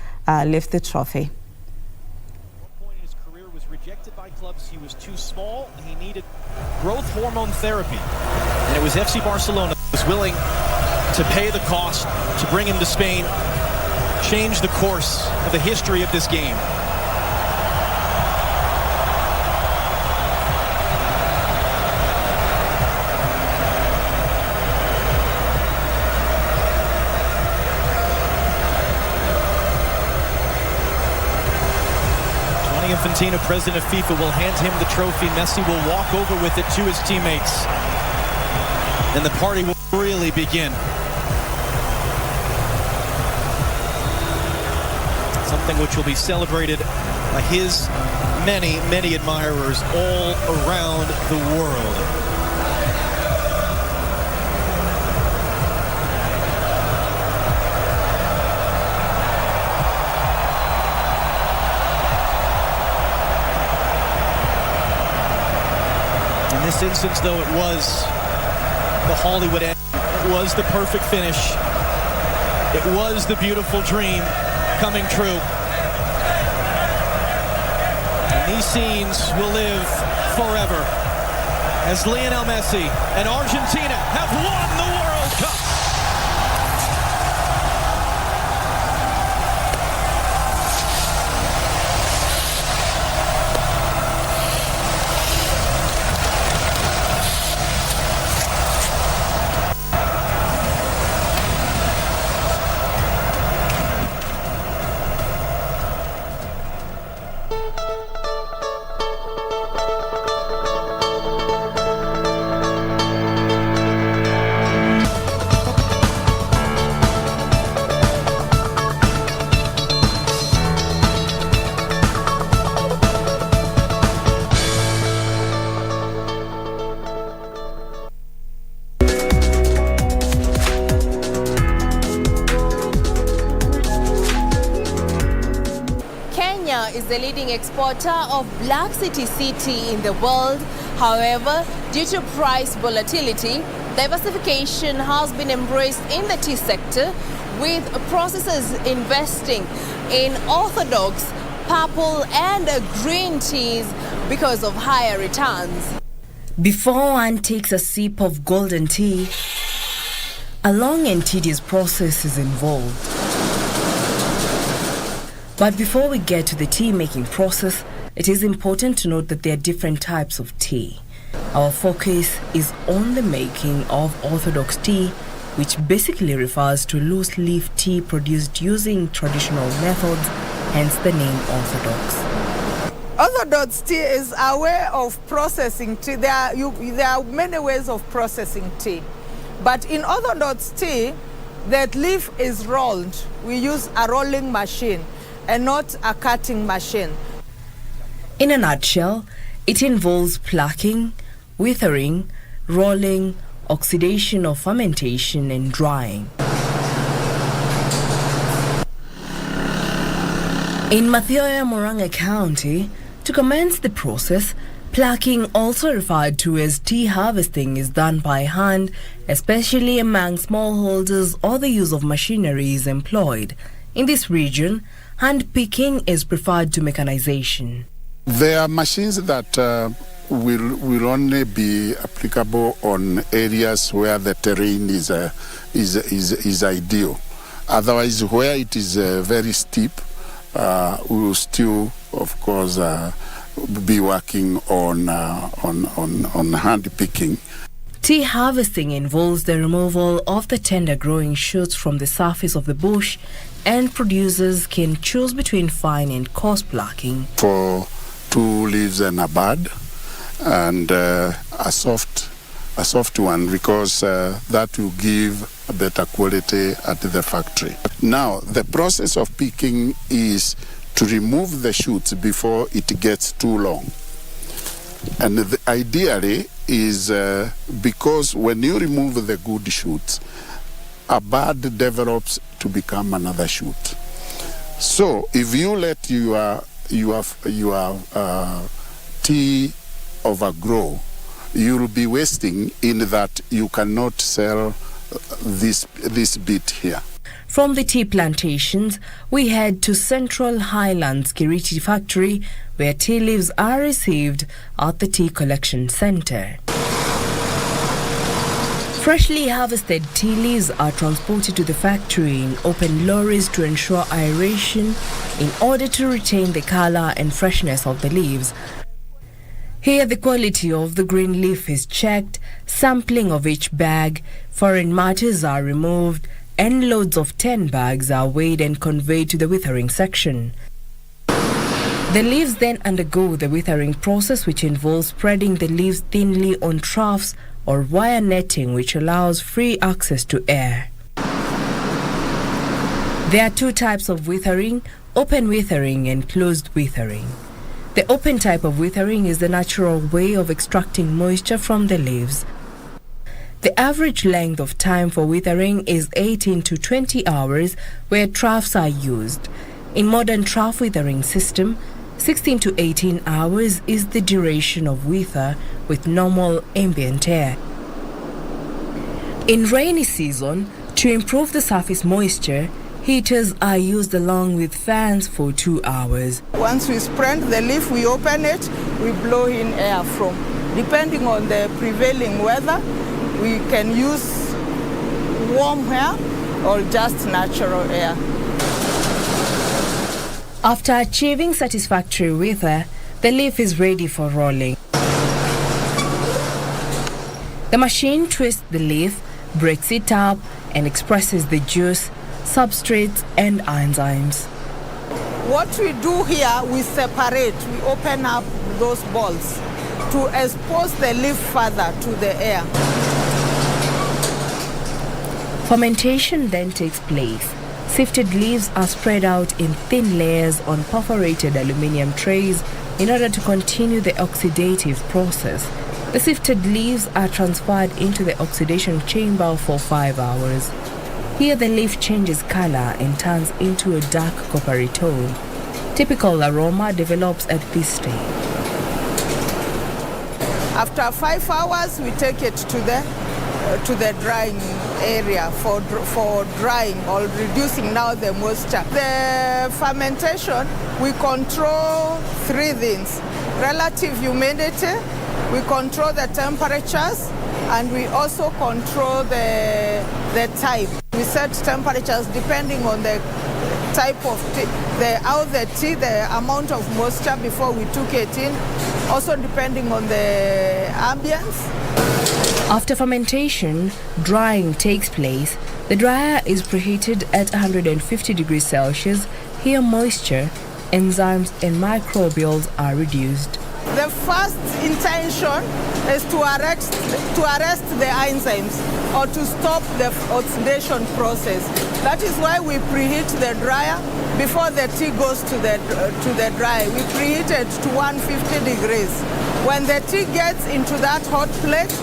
lift the trophy. At one point in his career was rejected by clubs. He was too small. He needed growth hormone therapy, and it was FC Barcelona that was willing to pay the cost to bring him to Spain, change the course of the history of this game. Infantino, president of FIFA, will hand him the trophy. Messi will walk over with it to his teammates. And the party will really begin. Something which will be celebrated by his many, many admirers all around the world. In this instance, though, it was the Hollywood end. It was the perfect finish. It was the beautiful dream coming true. And these scenes will live forever as Lionel Messi and Argentina have won the World Cup. is the leading exporter of Black City tea in the world. However, due to price volatility, diversification has been embraced in the tea sector, with processors investing in orthodox, purple and green teas because of higher returns. Before one takes a sip of golden tea, a long and tedious process is involved. But before we get to the tea making process, it is important to note that there are different types of tea. Our focus is on the making of orthodox tea, which basically refers to loose leaf tea produced using traditional methods, hence the name orthodox. Orthodox tea is a way of processing tea. There are many ways of processing tea. But in orthodox tea, that leaf is rolled. We use a rolling machine and not a cutting machine. In a nutshell, it involves plucking, withering, rolling, oxidation or fermentation, and drying. In Mathioya, Murang'a County, to commence the process, plucking, also referred to as tea harvesting, is done by hand, especially among smallholders, or the use of machinery is employed. In this region, hand picking is preferred to mechanization. There are machines that will only be applicable on areas where the terrain is ideal. Otherwise, where it is very steep, we will still, of course, be working on hand picking. Tea harvesting involves the removal of the tender growing shoots from the surface of the bush, and producers can choose between fine and coarse plucking. For 2 leaves and a bud, and a soft one, because that will give better quality at the factory. Now, the process of picking is to remove the shoots before it gets too long. And ideally is because when you remove the good shoots, a bud develops to become another shoot. So if you let your tea overgrow, you'll be wasting in that you cannot sell this bit here. From the tea plantations, we head to Central Highlands Kiriti factory, where tea leaves are received at the tea collection center. Freshly harvested tea leaves are transported to the factory in open lorries to ensure aeration in order to retain the color and freshness of the leaves. Here the quality of the green leaf is checked, sampling of each bag, foreign matters are removed, and loads of 10 bags are weighed and conveyed to the withering section. The leaves then undergo the withering process, which involves spreading the leaves thinly on troughs or wire netting, which allows free access to air. There are two types of withering: open withering and closed withering. The open type of withering is the natural way of extracting moisture from the leaves. The average length of time for withering is 18 to 20 hours, where troughs are used. In modern trough withering system, 16 to 18 hours is the duration of wither with normal ambient air. In rainy season, to improve the surface moisture, heaters are used along with fans for 2 hours. Once we spread the leaf, we open it, we blow in air from. Depending on the prevailing weather, we can use warm air or just natural air. After achieving satisfactory wither, the leaf is ready for rolling. The machine twists the leaf, breaks it up, and expresses the juice, substrates, and enzymes. What we do here, we separate, we open up those balls to expose the leaf further to the air. Fermentation then takes place. Sifted leaves are spread out in thin layers on perforated aluminium trays in order to continue the oxidative process. The sifted leaves are transferred into the oxidation chamber for 5 hours. Here the leaf changes color and turns into a dark coppery tone. Typical aroma develops at this stage. After 5 hours, we take it to the drying area for drying or reducing now the moisture. The fermentation, we control 3 things: relative humidity, we control the temperatures, and we also control the type. We set temperatures depending on the type of tea, the amount of moisture before we took it in, also depending on the ambience. After fermentation, drying takes place. The dryer is preheated at 150 degrees Celsius. Here moisture, enzymes, and microbials are reduced. The first intention is to arrest the enzymes or to stop the oxidation process. That is why we preheat the dryer before the tea goes to the dryer. We preheat it to 150 degrees. When the tea gets into that hot plate,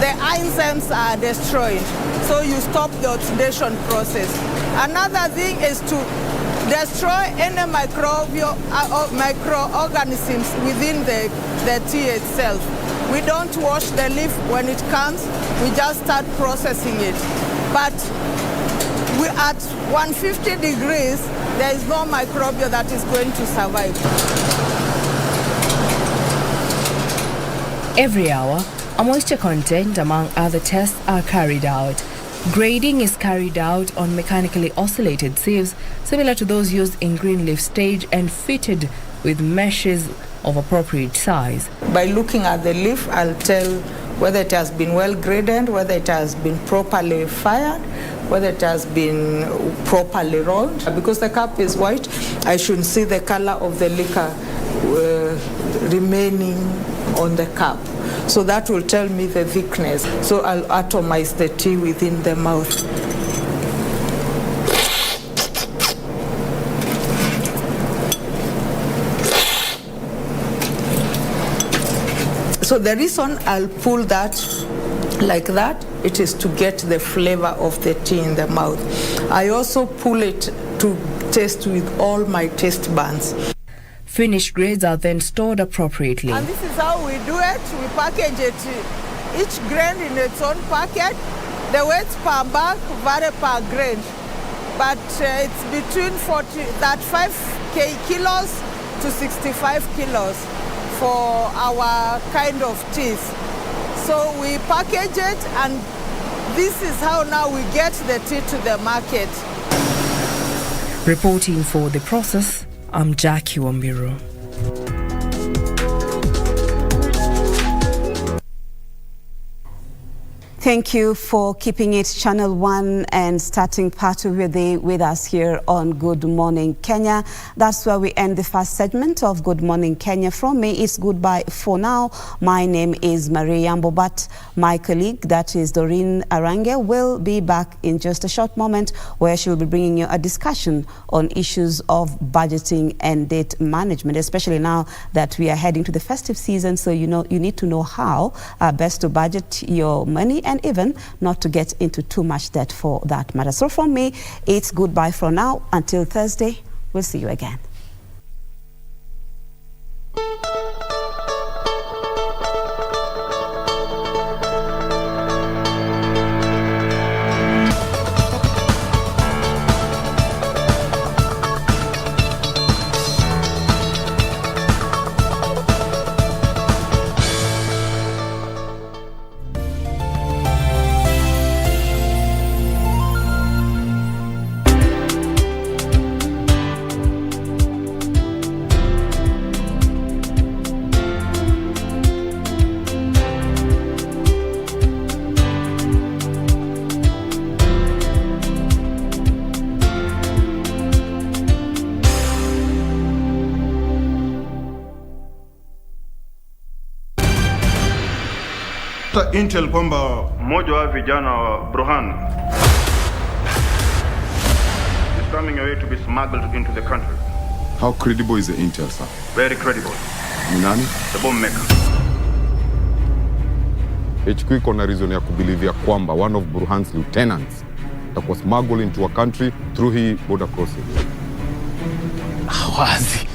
the enzymes are destroyed, so you stop the oxidation process. Another thing is to destroy any microorganisms within the tea itself. We don't wash the leaf when it comes, we just start processing it. But at 150 degrees, there is no microbial that is going to survive. Every hour, a moisture content, among other tests, are carried out. Grading is carried out on mechanically oscillated sieves, similar to those used in green leaf stage and fitted with meshes of appropriate size. By looking at the leaf, I'll tell whether it has been well graded, whether it has been properly fired, whether it has been properly rolled. Because the cup is white, I should see the color of the liquor remaining on the cup. So that will tell me the thickness. So I'll atomize the tea within the mouth. So the reason I'll pull that like that, it is to get the flavor of the tea in the mouth. I also pull it to taste with all my taste buds. Finished grades are then stored appropriately. And this is how we do it. We package it, each grain in its own packet. The weight per bag vary per grain, but it's between 35 kilos to 65 kilos for our kind of teas. So we package it, and this is how now we get the tea to the market. Reporting for The Process, I'm Jackie Wambiru. Thank you for keeping it Channel 1 and starting part of your day with us here on Good Morning Kenya. That's where we end the first segment of Good Morning Kenya. From me, it's goodbye for now. My name is Marie Yambo, but my colleague, that is Doreen Arange, will be back in just a short moment, where she will be bringing you a discussion on issues of budgeting and debt management, especially now that we are heading to the festive season. So you need to know how best to budget your money and even not to get into too much debt for that matter. So from me, it's goodbye for now. Until Thursday, we'll see you again. Intel kwamba mmoja wa vijana wa Burhan is coming away to be smuggled into the country. How credible is the intel, sir? Very credible. Nani? The bomb maker. HQ iko na reason ya kubilivia kwamba one of Burhan's lieutenants was smuggled into a country through his border crossing. Wazi.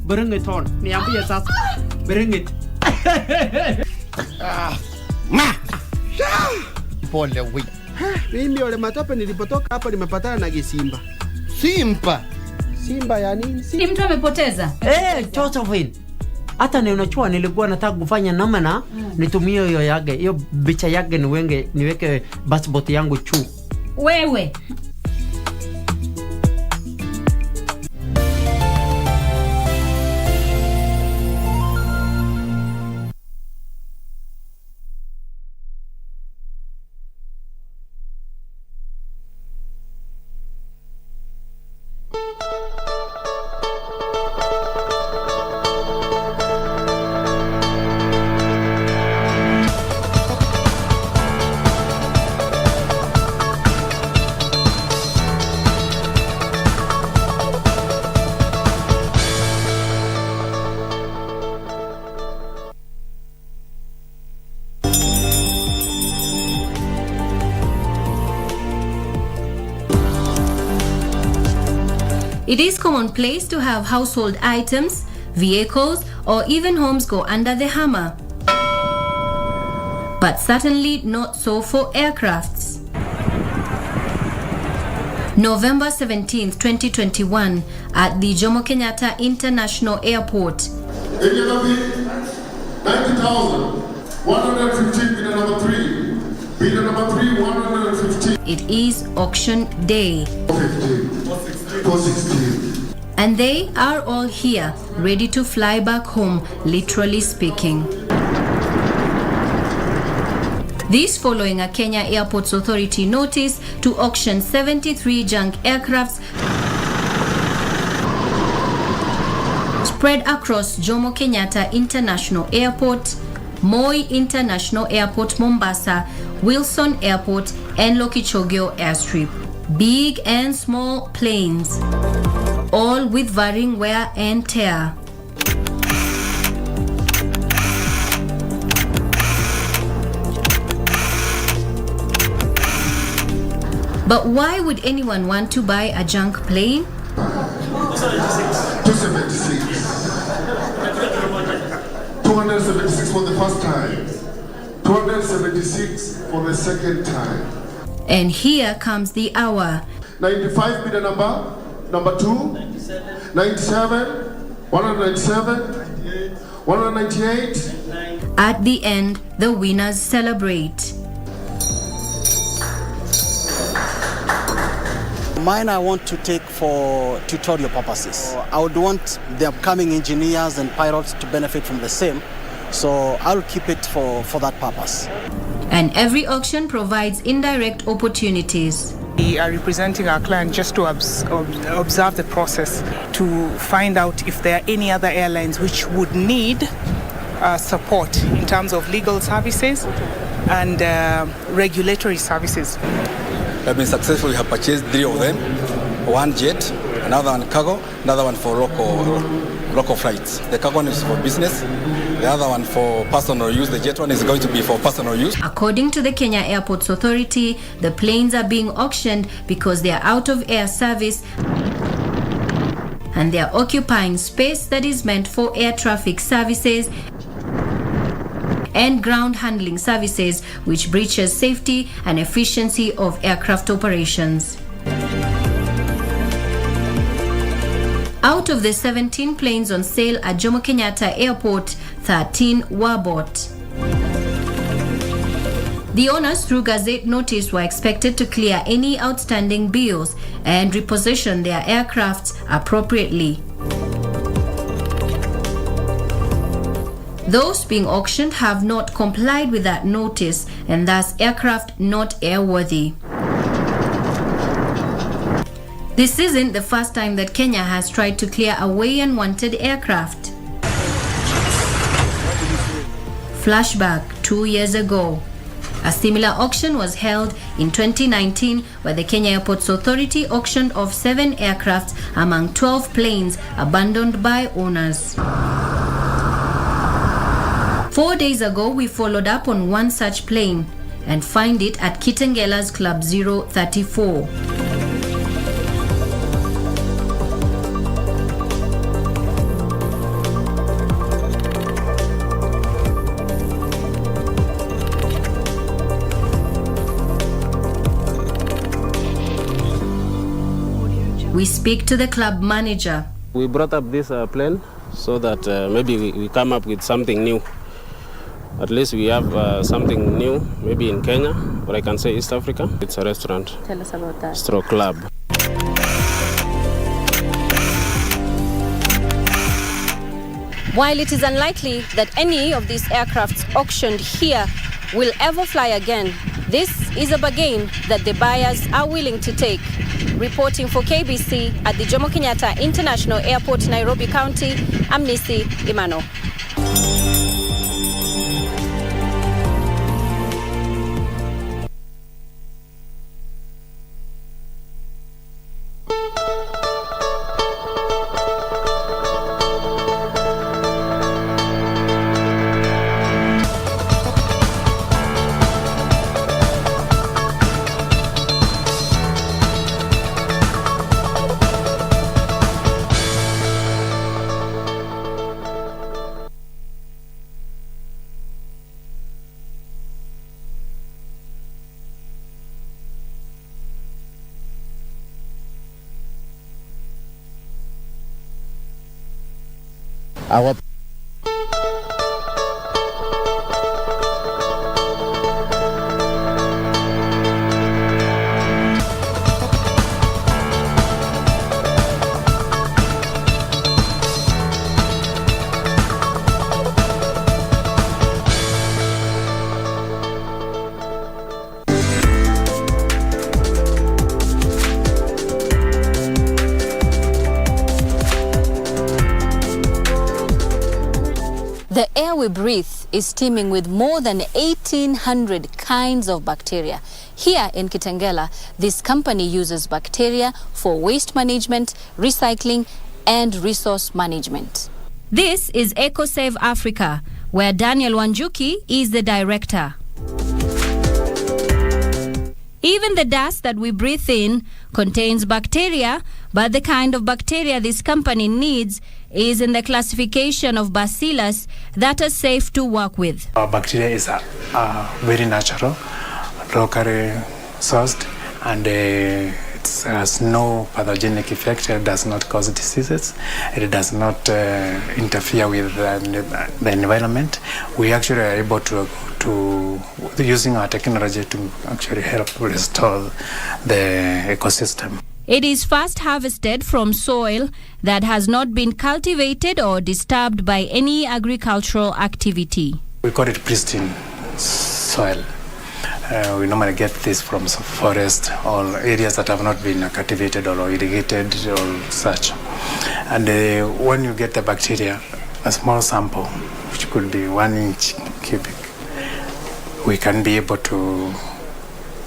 Berengit hon, niambie sasa. Berengit. Pole wi. Mimi ole matope nilipotoka hapa nimepatana na kisimba. Simba. Simba ya nini? Ni mtu amepoteza. Josephine. Hata unachua nilikuwa nataka kufanya namna nitumie hiyo yage. Hiyo bicha yage niweke passport yangu chu. Wewe. It is commonplace to have household items, vehicles, or even homes go under the hammer. But certainly not so for aircrafts. November 17, 2021, at the Jomo Kenyatta International Airport. 90,115 bidder number 3. Bidder number 3, 115. It is auction day. 416. And they are all here, ready to fly back home, literally speaking. This following a Kenya Airports Authority notice to auction 73 junk aircrafts spread across Jomo Kenyatta International Airport, Moi International Airport Mombasa, Wilson Airport, and Lokichogio Airstrip. Big and small planes, all with varying wear and tear. But why would anyone want to buy a junk plane? 276. 276 for the first time. 276 for the second time. And here comes the hour. 95 bidder number 2. 97. 197. 198. At the end, the winners celebrate. Mine I want to take for tutorial purposes. I would want the upcoming engineers and pilots to benefit from the same, so I'll keep it for that purpose. And every auction provides indirect opportunities. We are representing our client just to observe the process, to find out if there are any other airlines which would need support in terms of legal services and regulatory services. I've been successful. We have purchased 3 of them. One jet, another one cargo, another one for local flights. The cargo one is for business, the other one for personal use. The jet one is going to be for personal use. According to the Kenya Airports Authority, the planes are being auctioned because they are out of air service and they are occupying space that is meant for air traffic services and ground handling services, which breaches safety and efficiency of aircraft operations. Out of the 17 planes on sale at Jomo Kenyatta Airport, 13 were bought. The owners, through Gazette notice, were expected to clear any outstanding bills and reposition their aircrafts appropriately. Those being auctioned have not complied with that notice, and thus aircraft not airworthy. This isn't the first time that Kenya has tried to clear away unwanted aircraft. Flashback 2 years ago. A similar auction was held in 2019 where the Kenya Airports Authority auctioned off 7 aircraft among 12 planes abandoned by owners. 4 days ago, we followed up on one such plane and find it at Kitengela's Club 034. We speak to the club manager. We brought up this plane so that maybe we come up with something new. At least we have something new, maybe in Kenya, or I can say East Africa. It's a restaurant. Tell us about that. Stroke club. While it is unlikely that any of these aircrafts auctioned here will ever fly again, this is a bargain that the buyers are willing to take. Reporting for KBC at the Jomo Kenyatta International Airport, Nairobi County, I'm Nisi Imano. Our The air we breathe is teeming with more than 1,800 kinds of bacteria. Here in Kitengela, this company uses bacteria for waste management, recycling, and resource management. This is EcoSave Africa, where Daniel Wanjuki is the director. Even the dust that we breathe in contains bacteria, but the kind of bacteria this company needs is in the classification of bacillus that are safe to work with. Our bacteria is very natural, locally sourced, and it has no pathogenic effect. It does not cause diseases. It does not interfere with the environment. We actually are able to using our technology to actually help restore the ecosystem. It is first harvested from soil that has not been cultivated or disturbed by any agricultural activity. We call it pristine soil. We normally get this from forest or areas that have not been cultivated or irrigated or such. And when you get the bacteria, a small sample, which could be 1 inch cubic, we can be able to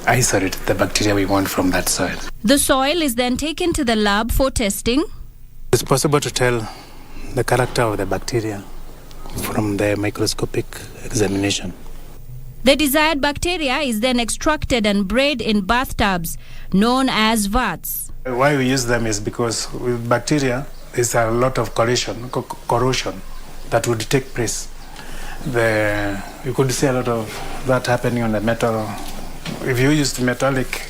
isolate the bacteria we want from that soil. The soil is then taken to the lab for testing. It's possible to tell the character of the bacteria from the microscopic examination. The desired bacteria is then extracted and bred in bathtubs, known as vats. Why we use them is because with bacteria, there's a lot of corrosion that would take place. You could see a lot of that happening on the metal. If you used metallic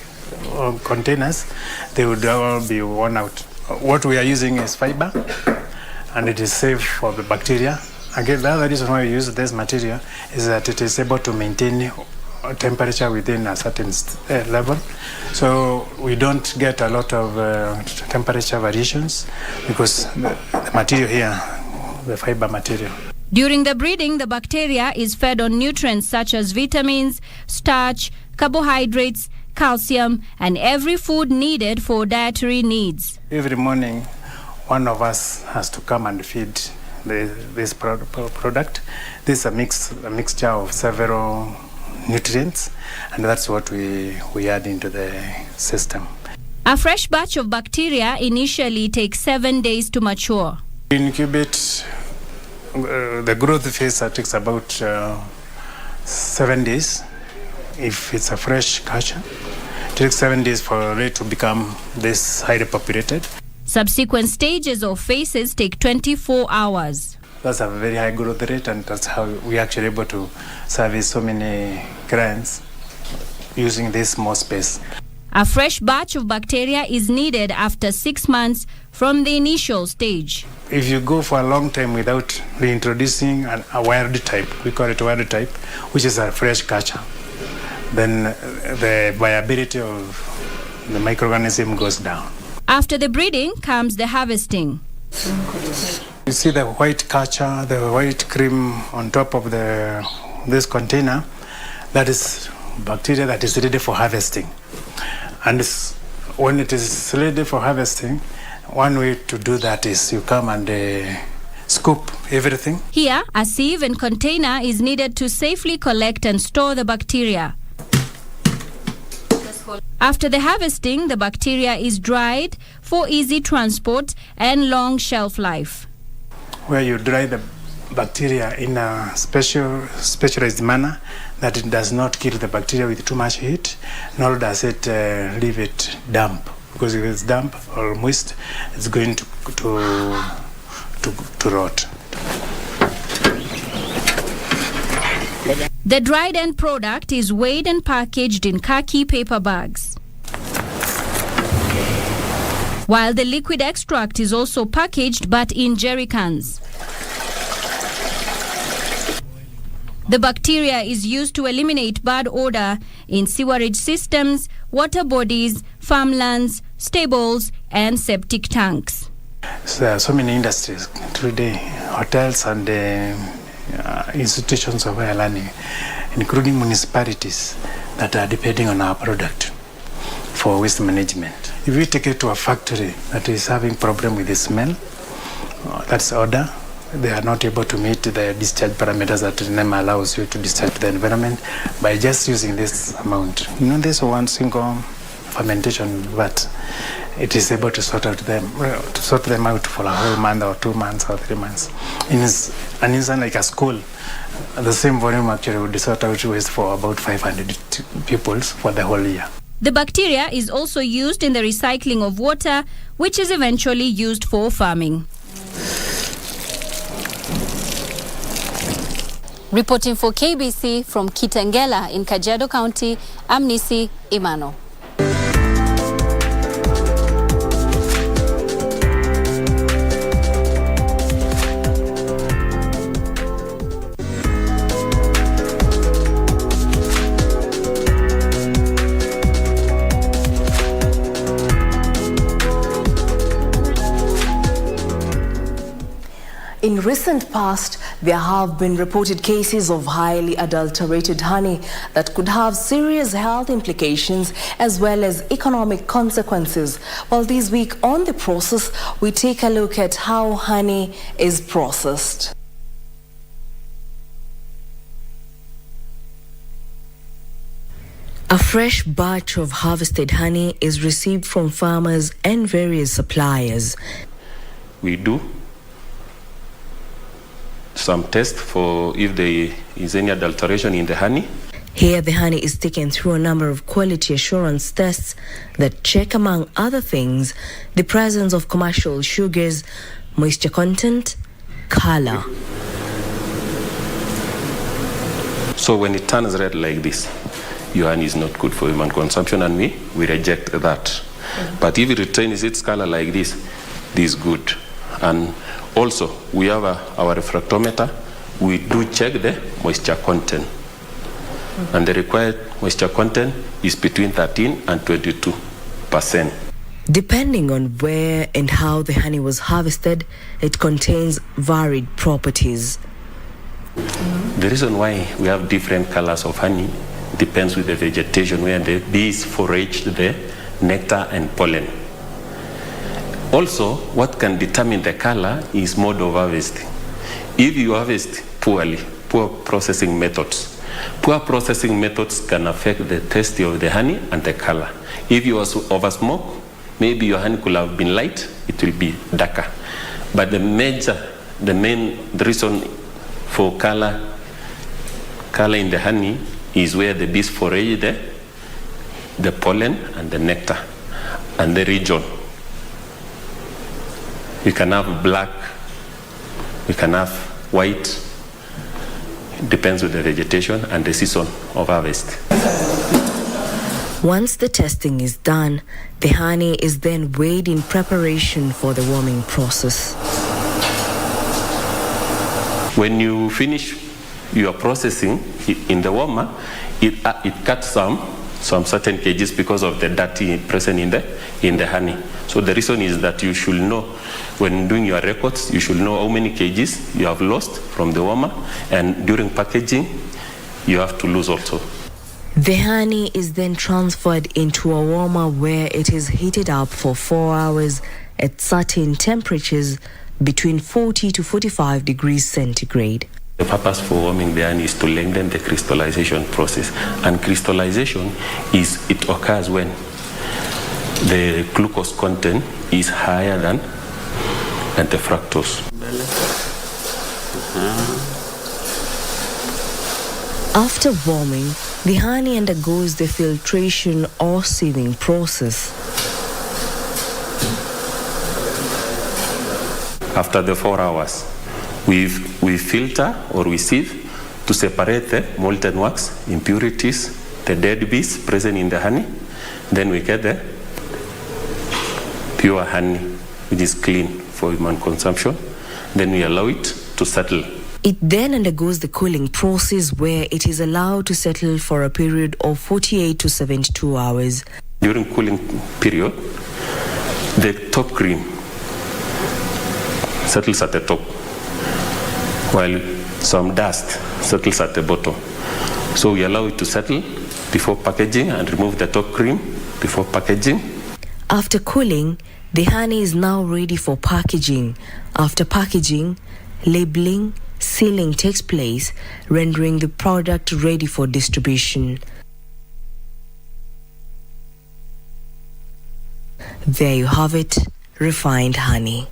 containers, they would all be worn out. What we are using is fiber, and it is safe for the bacteria. Again, the other reason why we use this material is that it is able to maintain a temperature within a certain level. So we don't get a lot of temperature variations because the material here, the fiber material. During the breeding, the bacteria is fed on nutrients such as vitamins, starch, carbohydrates, calcium, and every food needed for dietary needs. Every morning, one of us has to come and feed this product. This is a mixture of several nutrients, and that's what we add into the system. A fresh batch of bacteria initially takes 7 days to mature. We incubate the growth phase that takes about 7 days. If it's a fresh catch, it takes 7 days for it to become this highly populated. Subsequent stages or phases take 24 hours. That's a very high growth rate, and that's how we actually able to service so many clients using this small space. A fresh batch of bacteria is needed after 6 months from the initial stage. If you go for a long time without reintroducing a wild type, we call it wild type, which is a fresh catcher, then the viability of the microorganism goes down. After the breeding comes the harvesting. You see the white catcher, the white cream on top of this container, that is bacteria that is ready for harvesting. And when it is ready for harvesting, one way to do that is you come and scoop everything. Here, a sieve and container is needed to safely collect and store the bacteria. After the harvesting, the bacteria is dried for easy transport and long shelf life. Where you dry the bacteria in a specialized manner that it does not kill the bacteria with too much heat, nor does it leave it damp. Because if it's damp or moist, it's going to rot. The dried end product is weighed and packaged in khaki paper bags, while the liquid extract is also packaged but in jerry cans. The bacteria is used to eliminate bad odor in sewerage systems, water bodies, farmlands, stables, and septic tanks. So there are so many industries today, hotels and institutions of higher learning, including municipalities that are depending on our product for waste management. If you take it to a factory that is having problem with the smell, that's odor, they are not able to meet the discharge parameters that the NEMA allows you to discharge to the environment by just using this amount. You know, this one single fermentation, but it is able to sort them out for a whole month or 2 months or 3 months. In an instance like a school, the same volume actually would sort out waste for about 500 pupils for the whole year. The bacteria is also used in the recycling of water, which is eventually used for farming. Reporting for KBC from Kitengela in Kajiado County, I'm Nisi Imano. In recent past, there have been reported cases of highly adulterated honey that could have serious health implications as well as economic consequences. Well, this week on The Process, we take a look at how honey is processed. A fresh batch of harvested honey is received from farmers and various suppliers. We do some tests for if there is any adulteration in the honey. Here, the honey is taken through a number of quality assurance tests that check, among other things, the presence of commercial sugars, moisture content, color. So when it turns red like this, your honey is not good for human consumption, and we reject that. But if it retains its color like this is good. And also, we have our refractometer. We do check the moisture content. And the required moisture content is between 13 and 22%. Depending on where and how the honey was harvested, it contains varied properties. The reason why we have different colors of honey depends with the vegetation where the bees forage the nectar and pollen. Also, what can determine the color is mode of harvesting. If you harvest poorly, poor processing methods can affect the taste of the honey and the color. If you over smoke, maybe your honey could have been light, it will be darker. But the main reason for color in the honey is where the bees forage the pollen and the nectar and the region. We can have black, we can have white. It depends on the vegetation and the season of harvest. Once the testing is done, the honey is then weighed in preparation for the warming process. When you finish your processing in the warmer, it cuts some certain kgs because of the dirty present in the honey. So the reason is that you should know, when doing your records, you should know how many kgs you have lost from the warmer, and during packaging, you have to lose also. The honey is then transferred into a warmer where it is heated up for 4 hours at certain temperatures between 40 to 45 degrees centigrade. The purpose for warming the honey is to lengthen the crystallization process. And crystallization it occurs when the glucose content is higher than the fructose. After warming, the honey undergoes the filtration or sieving process. After the 4 hours, we filter or we sieve to separate the molten wax, impurities, the dead bees present in the honey. Then we get the pure honey, which is clean for human consumption. Then we allow it to settle. It then undergoes the cooling process where it is allowed to settle for a period of 48 to 72 hours. During cooling period, the top cream settles at the top, while some dust settles at the bottom. So we allow it to settle before packaging and remove the top cream before packaging. After cooling, the honey is now ready for packaging. After packaging, labeling, sealing takes place, rendering the product ready for distribution. There you have it, refined honey.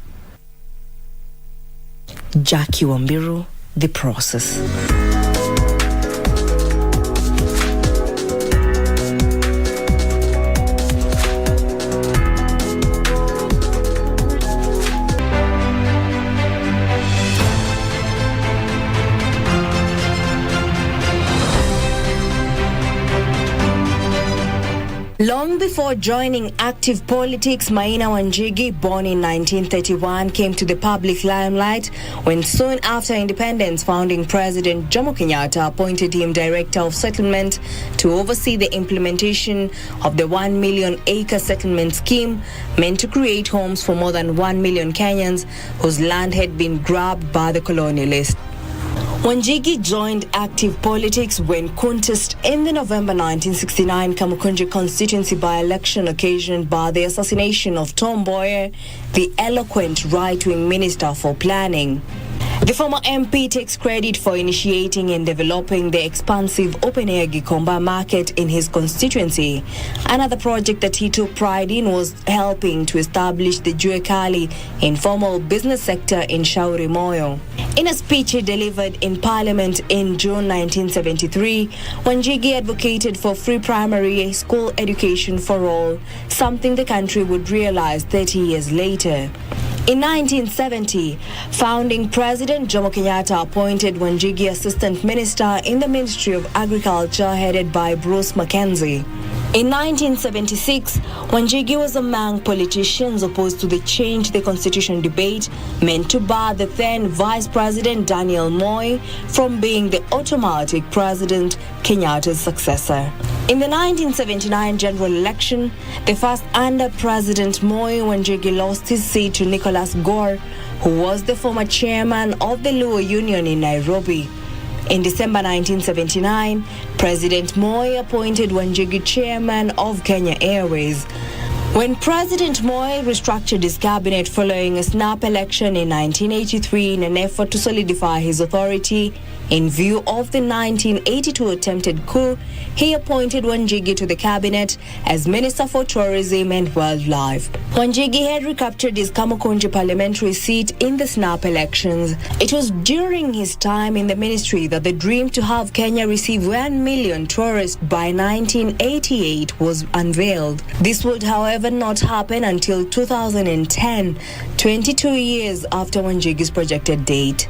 Jackie Wambiru, The Process. Long before joining active politics, Maina Wanjigi, born in 1931, came to the public limelight when soon after independence, founding President Jomo Kenyatta appointed him Director of Settlement to oversee the implementation of the 1 million acre settlement scheme meant to create homes for more than 1 million Kenyans whose land had been grabbed by the colonialists. Wanjigi joined active politics when contest in the November 1969 Kamukunji constituency by-election occasioned by the assassination of Tom Mboya, the eloquent right-wing minister for planning. The former MP takes credit for initiating and developing the expansive open-air Gikomba market in his constituency. Another project that he took pride in was helping to establish the Juekali informal business sector in Shauri Moyo. In a speech he delivered in Parliament in June 1973, Wanjigi advocated for free primary school education for all, something the country would realize 30 years later. In 1970, founding President Jomo Kenyatta appointed Wanjigi Assistant Minister in the Ministry of Agriculture headed by Bruce Mackenzie. In 1976, Wanjigi was among politicians opposed to the change the constitution debate meant to bar the then Vice President Daniel Moi from being the automatic President Kenyatta's successor. In the 1979 general election, the first under President Moi, Wanjigi lost his seat to Nicholas Gore, who was the former chairman of the Luo Union in Nairobi. In December 1979, President Moi appointed Wanjigi chairman of Kenya Airways. When President Moi restructured his cabinet following a snap election in 1983 in an effort to solidify his authority, in view of the 1982 attempted coup, he appointed Wanjigi to the cabinet as Minister for Tourism and Wildlife. Wanjigi had recaptured his Kamukunji parliamentary seat in the snap elections. It was during his time in the ministry that the dream to have Kenya receive 1 million tourists by 1988 was unveiled. This would, however, not happen until 2010, 22 years after Wanjigi's projected date.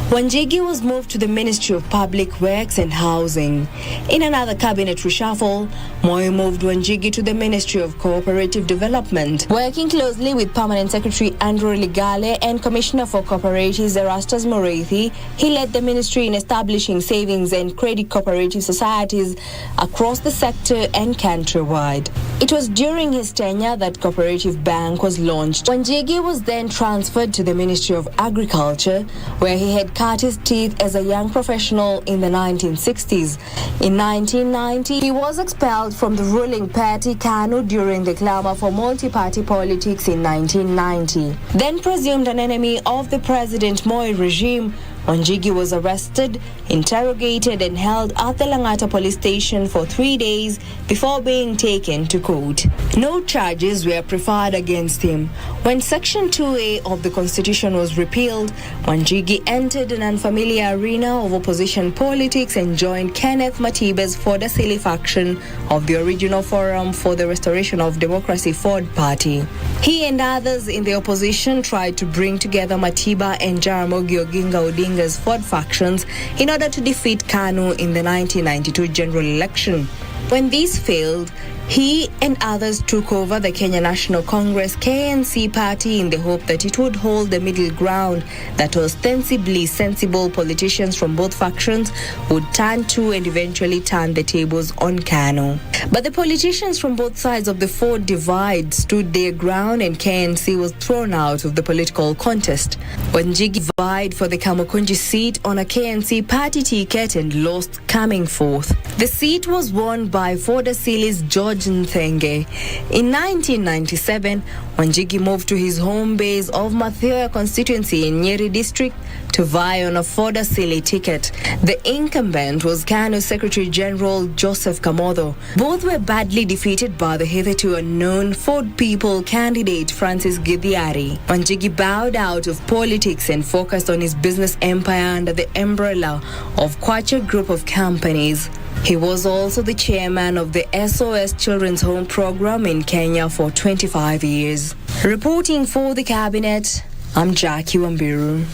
Wanjigi was moved to the Ministry of Public Works and Housing. In another cabinet reshuffle, Moi moved Wanjigi to the Ministry of Cooperative Development. Working closely with Permanent Secretary Andrew Ligale and Commissioner for Cooperatives Erastus Moreithi, he led the ministry in establishing savings and credit cooperative societies across the sector and countrywide. It was during his tenure that Cooperative Bank was launched. Wanjigi was then transferred to the Ministry of Agriculture, where he had cut his teeth as a young professional in the 1960s. In 1990, he was expelled from the ruling party KANU during the clamor for multi-party politics in 1990. Then presumed an enemy of the President Moi regime, Wanjigi was arrested, interrogated and held at the Langata police station for 3 days before being taken to court. No charges were preferred against him. When Section 2A of the Constitution was repealed, Wanjigi entered an unfamiliar arena of opposition politics and joined Kenneth Matiba's Ford Asili faction of the original Forum for the Restoration of Democracy Ford Party. He and others in the opposition tried to bring together Matiba and Jaramogi Oginga Odinga's Ford factions in order to defeat KANU in the 1992 general election. When these failed, He and others took over the Kenya National Congress KNC party in the hope that it would hold the middle ground that ostensibly sensible politicians from both factions would turn to and eventually turn the tables on KANU. But the politicians from both sides of the Ford divide stood their ground and KNC was thrown out of the political contest. Wanjigi vied for the Kamukunji seat on a KNC party ticket and lost coming fourth. The seat was won by Ford Asili's George Nthenge. In 1997, Wanjigi moved to his home base of Mathioya constituency in Nyeri district to vie on a Ford Asili ticket. The incumbent was KANU Secretary General Joseph Kamotho. Both were badly defeated by the hitherto unknown Ford People candidate Francis Githiari. Wanjigi bowed out of politics and focused on his business empire under the umbrella of Kwacha Group of Companies. He was also the chairman of the SOS Children's Home Program in Kenya for 25 years. Reporting for the Cabinet, I'm Jackie Wambiru.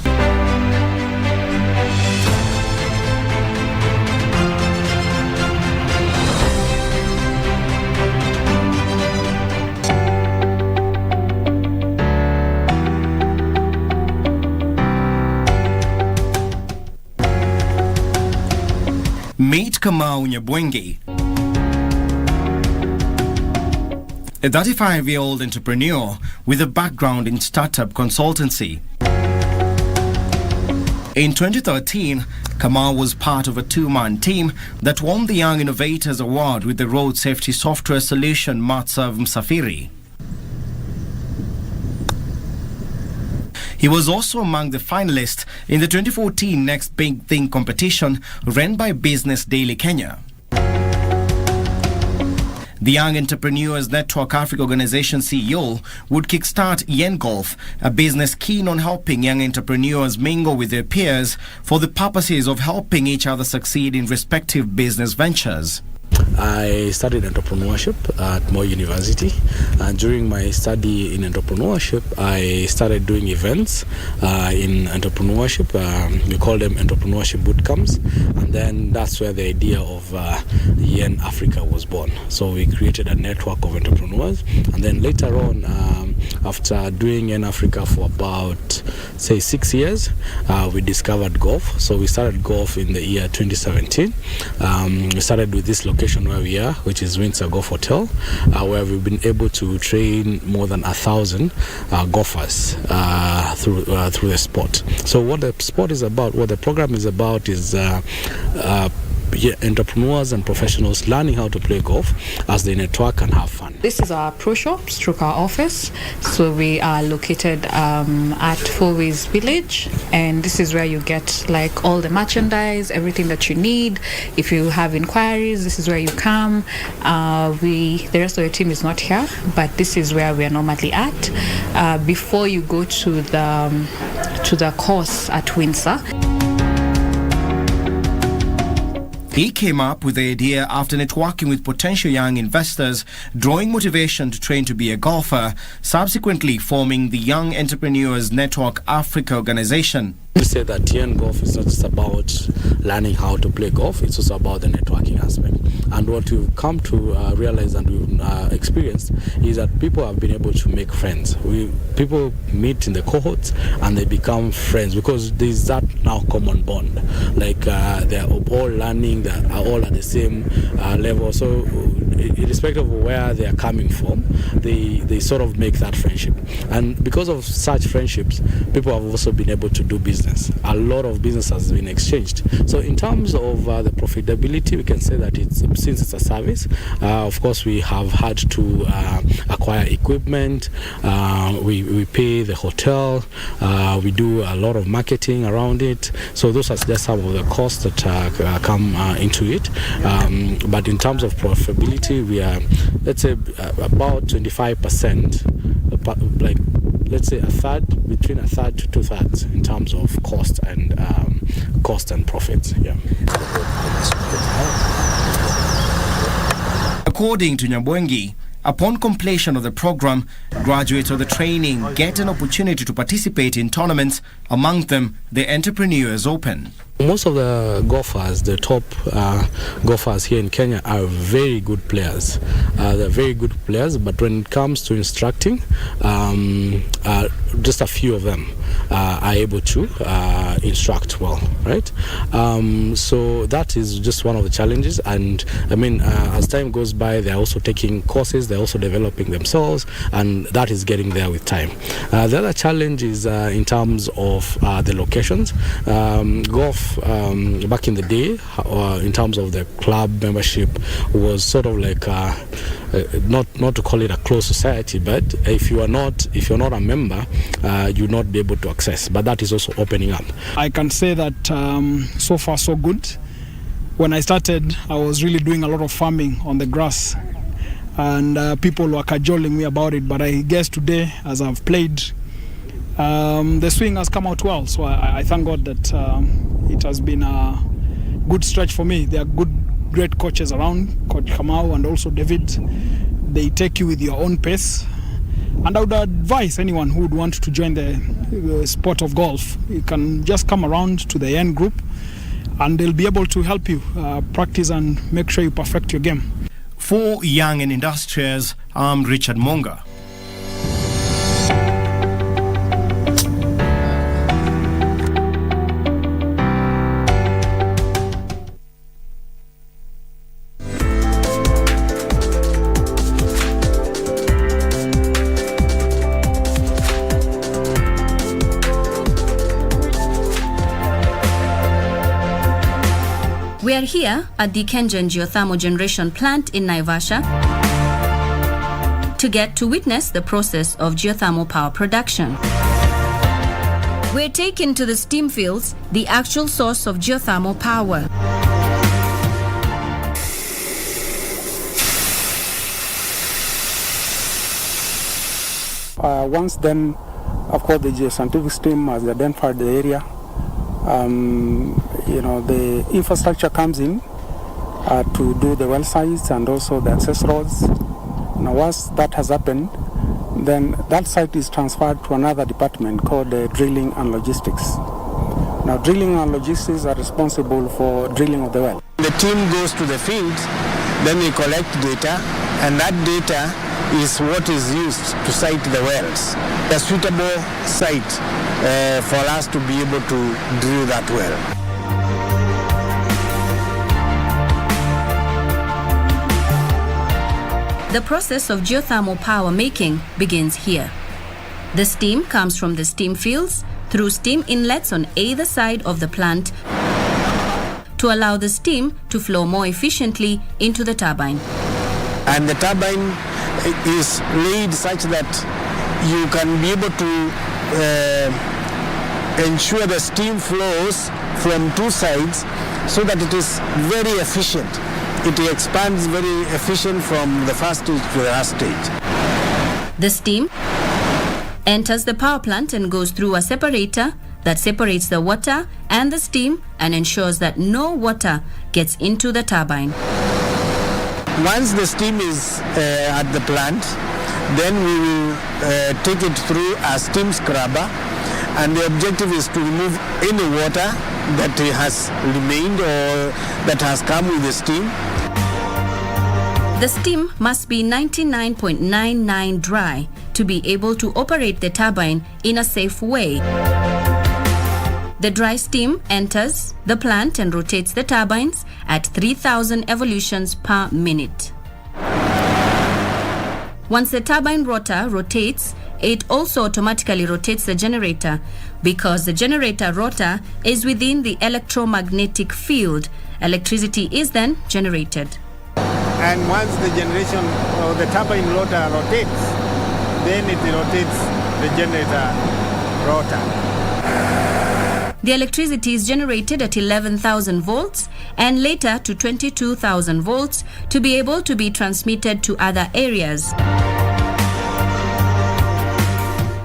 Meet Kamau Nyabwenge, a 35-year-old entrepreneur with a background in startup consultancy. In 2013, Kamau was part of a two-man team that won the Young Innovators Award with the road safety software solution Matsav Msafiri. He was also among the finalists in the 2014 Next Big Thing competition run by Business Daily Kenya. The Young Entrepreneurs Network Africa Organization CEO would kickstart Yen Golf, a business keen on helping young entrepreneurs mingle with their peers for the purposes of helping each other succeed in respective business ventures. I studied entrepreneurship at Moi University, and during my study in entrepreneurship, I started doing events in entrepreneurship. We call them entrepreneurship bootcamps, and then that's where the idea of Yen Africa was born. So we created a network of entrepreneurs, and then later on, after doing Yen Africa for about, say, 6 years, we discovered golf. So we started golf in the year 2017. We started with this location where we are, which is Windsor Golf Hotel, where we've been able to train more than 1,000 golfers through the sport. So what the sport is about, what the program is about is entrepreneurs and professionals learning how to play golf as they network and have fun. This is our pro shop stroke our office. So we are located at Fourways Village, and this is where you get like all the merchandise, everything that you need. If you have inquiries, this is where you come. The rest of the team is not here, but this is where we are normally at before you go to the course at Windsor. He came up with the idea after networking with potential young investors, drawing motivation to train to be a golfer, subsequently forming the Young Entrepreneurs Network Africa organization. We say that Yen Golf is not just about learning how to play golf, it's also about the networking aspect. And what we've come to realize and we've experienced is that people have been able to make friends. People meet in the cohorts and they become friends because there's that now common bond. Like they're all learning, they are all at the same level. So irrespective of where they are coming from, they sort of make that friendship. And because of such friendships, people have also been able to do business. A lot of business has been exchanged. So in terms of the profitability, we can say that since it's a service, of course we have had to acquire equipment, we pay the hotel, we do a lot of marketing around it. So those are just some of the costs that come into it. But in terms of profitability, we are, let's say, about 25%, like let's say between a third to 2/3 in terms of cost and profits. Yeah. According to Nyabwenge, upon completion of the program, graduates of the training get an opportunity to participate in tournaments, among them the Entrepreneurs Open. Most of the golfers, the top golfers here in Kenya, are very good players. They're very good players, but when it comes to instructing, just a few of them are able to instruct well, right? So that is just one of the challenges. And I mean, as time goes by, they're also taking courses, they're also developing themselves, and that is getting there with time. The other challenge is in terms of the locations. Golf back in the day, in terms of the club membership, was sort of like not to call it a closed society, but if you're not a member, you'll not be able to access. But that is also opening up. I can say that so far so good. When I started, I was really doing a lot of farming on the grass, and people were cajoling me about it. But I guess today, as I've played, the swing has come out well. So I thank God that it has been a good stretch for me. There are great coaches around, Coach Kamau and also David. They take you with your own pace. And I would advise anyone who would want to join the sport of golf, you can just come around to the N group and they'll be able to help you practice and make sure you perfect your game. For Young and Industrious, I'm Richard Monga. We are here at the Kengen Geothermal Generation Plant in Naivasha to get to witness the process of geothermal power production. We're taken to the steam fields, the actual source of geothermal power. Once then, of course, the geoscientific team has identified the area. The infrastructure comes in to do the well sites and also the access roads. Now, once that has happened, then that site is transferred to another department called drilling and logistics. Now, drilling and logistics are responsible for drilling of the well. The team goes to the field, then we collect data, and that data is what is used to site the wells. A suitable site for us to be able to drill that well. The process of geothermal power making begins here. The steam comes from the steam fields through steam inlets on either side of the plant to allow the steam to flow more efficiently into the turbine. And the turbine is laid such that you can be able to ensure the steam flows from two sides so that it is very efficient. It expands very efficient from the first stage to the last stage. The steam enters the power plant and goes through a separator that separates the water and the steam and ensures that no water gets into the turbine. Once the steam is at the plant, then we will take it through a steam scrubber, and the objective is to remove any water that has remained or that has come with the steam. The steam must be 99.99 dry to be able to operate the turbine in a safe way. The dry steam enters the plant and rotates the turbines at 3,000 evolutions per minute. Once the turbine rotor rotates, it also automatically rotates the generator because the generator rotor is within the electromagnetic field. Electricity is then generated. And once the generation or the turbine rotor rotates, then it rotates the generator rotor. The electricity is generated at 11,000 volts and later to 22,000 volts to be able to be transmitted to other areas.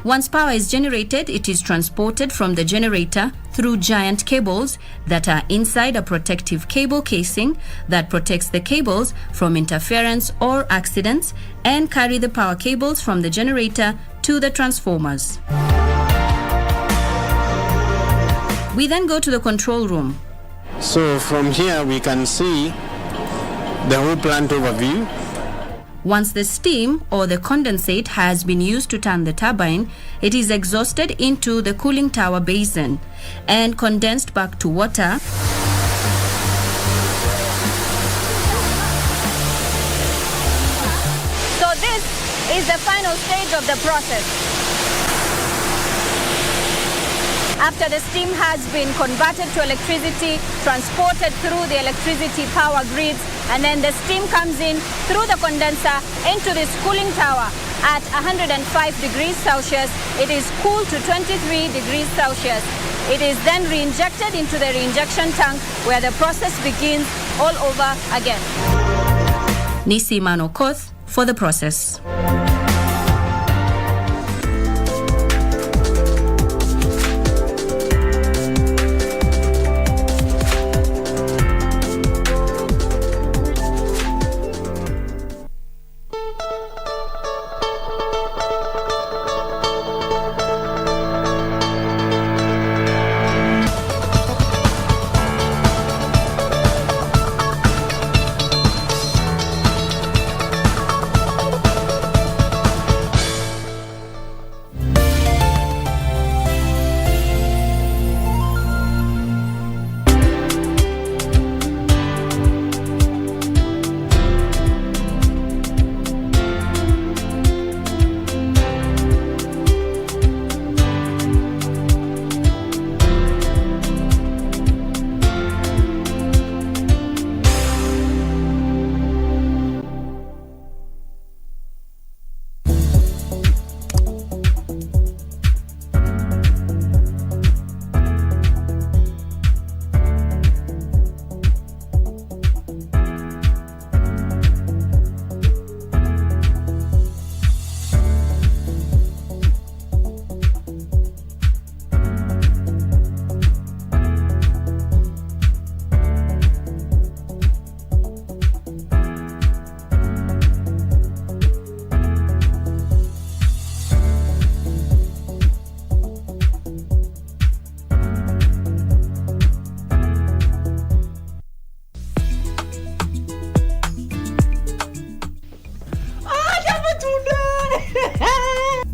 Once power is generated, it is transported from the generator through giant cables that are inside a protective cable casing that protects the cables from interference or accidents and carry the power cables from the generator to the transformers. We then go to the control room. So from here we can see the whole plant overview. Once the steam or the condensate has been used to turn the turbine, it is exhausted into the cooling tower basin and condensed back to water. So this is the final stage of the process. After the steam has been converted to electricity, transported through the electricity power grids, and then the steam comes in through the condenser into this cooling tower at 105 degrees Celsius. It is cooled to 23 degrees Celsius. It is then re-injected into the reinjection tank where the process begins all over again. Nisi Manokoth for the process.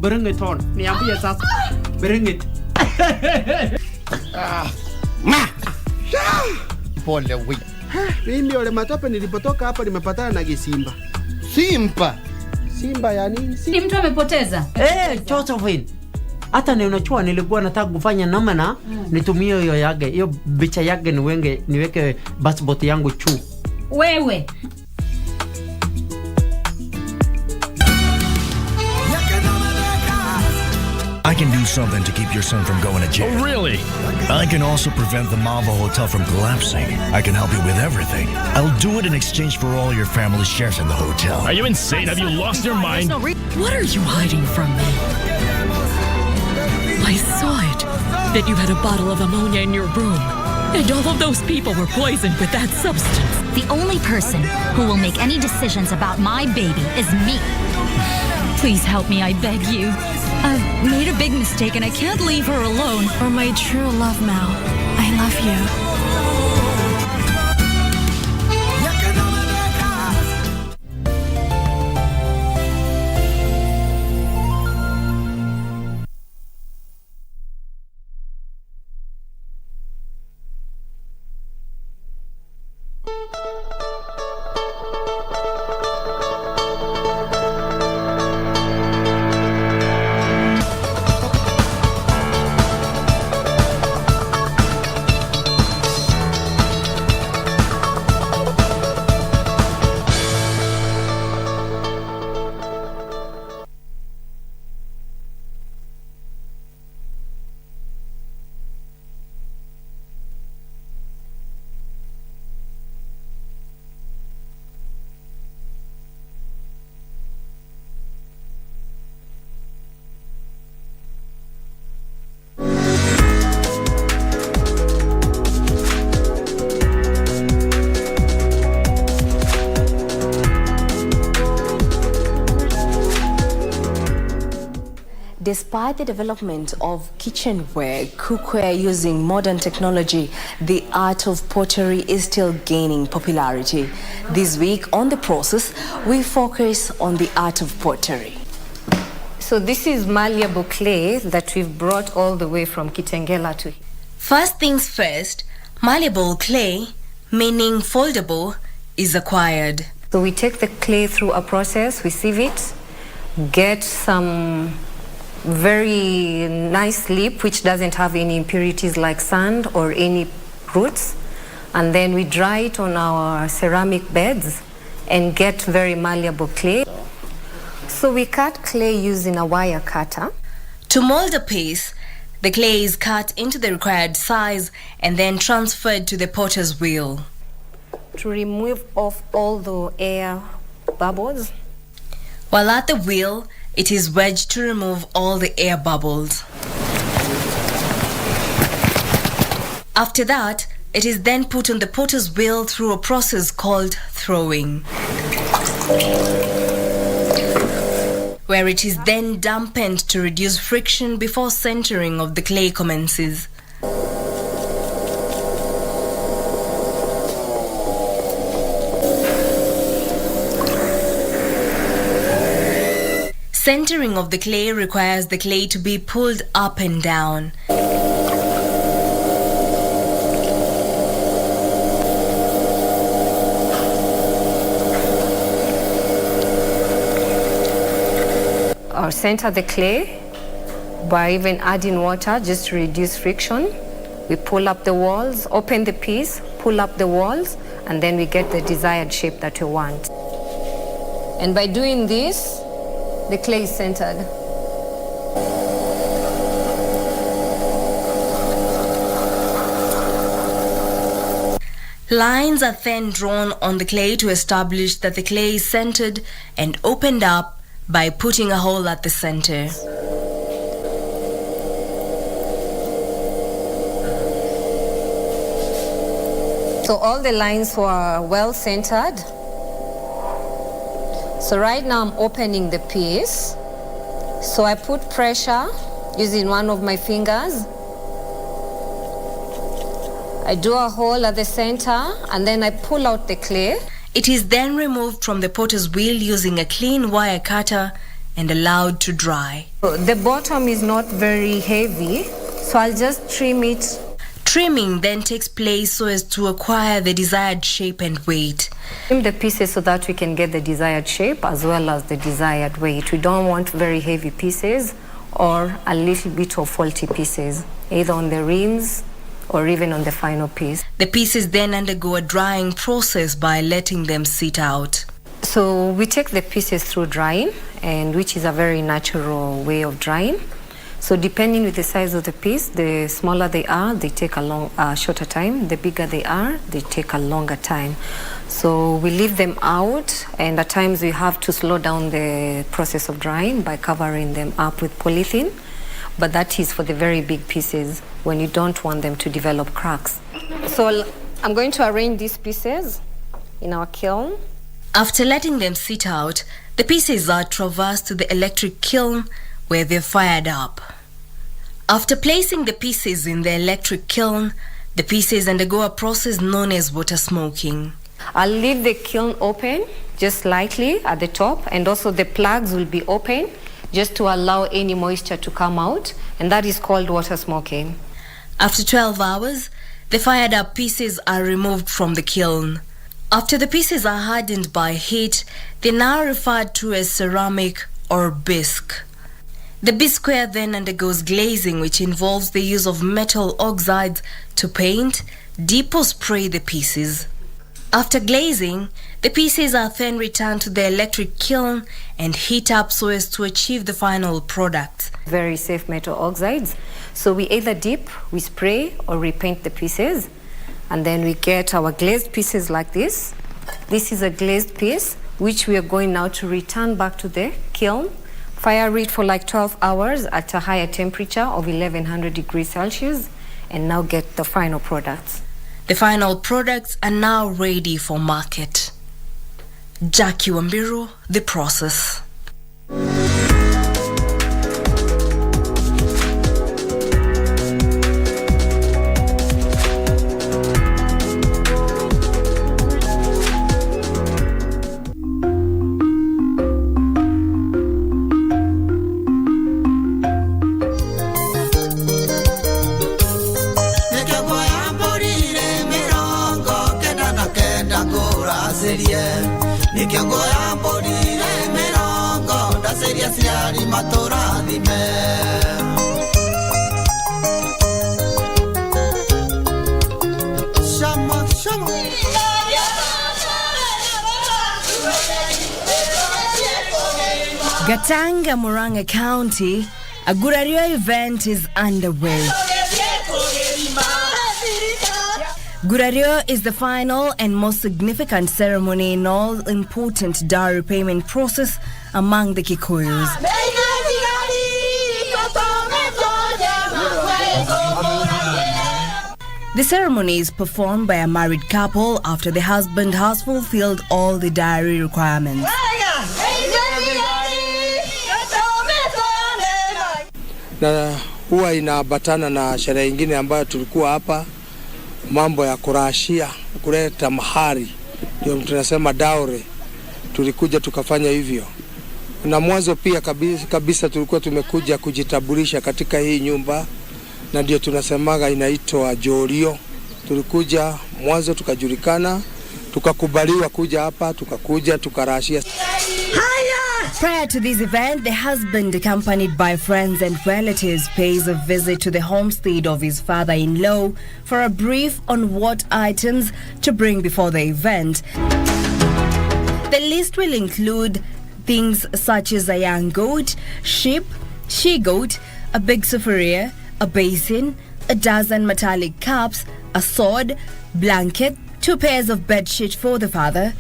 Bring it on. Niambie sasa. Bring it. Pole wewe. Mimi ole matope nilipotoka hapa nimepatana na kisimba. Simba ya nini? Ni mtu amepoteza. Josephine. Hata unachua nilikuwa nataka kufanya namna nitumie hiyo yage. Hiyo bicha yage niweke passport yangu chu. Wewe. I can do something to keep your son from going to jail. Oh, really? I can also prevent the Malva Hotel from collapsing. I can help you with everything. I'll do it in exchange for all your family's shares in the hotel. Are you insane? Have you lost your mind? What are you hiding from me? I saw it, that you had a bottle of ammonia in your room. And all of those people were poisoned with that substance. The only person who will make any decisions about my baby is me. Please help me, I beg you. I've made a big mistake and I can't leave her alone. For my true love, Mal, I love you. Despite the development of kitchenware, cookware using modern technology, the art of pottery is still gaining popularity. This week on The Process, we focus on the art of pottery. So this is malleable clay that we've brought all the way from Kitengela to here. First things first, malleable clay, meaning foldable, is acquired. So we take the clay through a process, we sieve it, get some very nice lip which doesn't have any impurities like sand or any roots, and then we dry it on our ceramic beds and get very malleable clay. So we cut clay using a wire cutter. To mold a piece, the clay is cut into the required size and then transferred to the potter's wheel. To remove off all the air bubbles. While at the wheel, it is wedged to remove all the air bubbles. After that, it is then put on the potter's wheel through a process called throwing, where it is then dampened to reduce friction before centering of the clay commences. Centering of the clay requires the clay to be pulled up and down. Or center the clay by even adding water just to reduce friction. We pull up the walls, open the piece, pull up the walls, and then we get the desired shape that we want. And by doing this, the clay is centered. Lines are then drawn on the clay to establish that the clay is centered and opened up by putting a hole at the center. So all the lines were well centered. So right now I'm opening the piece. So I put pressure using one of my fingers. I do a hole at the center and then I pull out the clay. It is then removed from the potter's wheel using a clean wire cutter and allowed to dry. The bottom is not very heavy, so I'll just trim it. Trimming then takes place so as to acquire the desired shape and weight. Trim the pieces so that we can get the desired shape as well as the desired weight. We don't want very heavy pieces or a little bit of faulty pieces, either on the rims or even on the final piece. The pieces then undergo a drying process by letting them sit out. So we take the pieces through drying, and which is a very natural way of drying. So depending with the size of the piece, the smaller they are, they take a shorter time. The bigger they are, they take a longer time. So we leave them out, and at times we have to slow down the process of drying by covering them up with polythene. But that is for the very big pieces when you don't want them to develop cracks. So I'm going to arrange these pieces in our kiln. After letting them sit out, the pieces are traversed to the electric kiln where they're fired up. After placing the pieces in the electric kiln, the pieces undergo a process known as water smoking. I'll leave the kiln open just slightly at the top, and also the plugs will be open just to allow any moisture to come out, and that is called water smoking. After 12 hours, the fired up pieces are removed from the kiln. After the pieces are hardened by heat, they're now referred to as ceramic or bisque. The bisqueware then undergoes glazing, which involves the use of metal oxides to paint, dip or spray the pieces. After glazing, the pieces are then returned to the electric kiln and heat up so as to achieve the final product. Very safe metal oxides. So we either dip, we spray, or repaint the pieces. And then we get our glazed pieces like this. This is a glazed piece, which we are going now to return back to the kiln. Fire it for like 12 hours at a higher temperature of 1100 degrees Celsius, and now get the final products. The final products are now ready for market. Jackie Wambiru, The Process. ndaserie nikiongo ya mbodire mirongo ndaserie ciari maturathime shama shama Gatanga, Murang'a County, a Gurario event is underway. Gurario is the final and most significant ceremony in all important dowry payment process among the Kikuyus. The ceremony is performed by a married couple after the husband has fulfilled all the dowry requirements. Na huwa inaambatana na sherehe nyingine ambayo tulikuwa hapa, mambo ya kurashia, kuleta mahari, ndio tunasema dowry. Tulikuja tukafanya hivyo. Na mwanzo pia kabisa tulikuwa tumekuja kujitambulisha katika hii nyumba, na ndio tunasemaga inaitwa Jorio. Tulikuja mwanzo tukajulikana, tukakubaliwa kuja hapa, tukakuja tukarashia. Prior to this event, the husband, accompanied by friends and relatives, pays a visit to the homestead of his father-in-law for a brief on what items to bring before the event. The list will include things such as a young goat, sheep, she-goat, a big sufuria, a basin, a dozen metallic cups, a sword, blanket, 2 pairs of bedsheet for the father,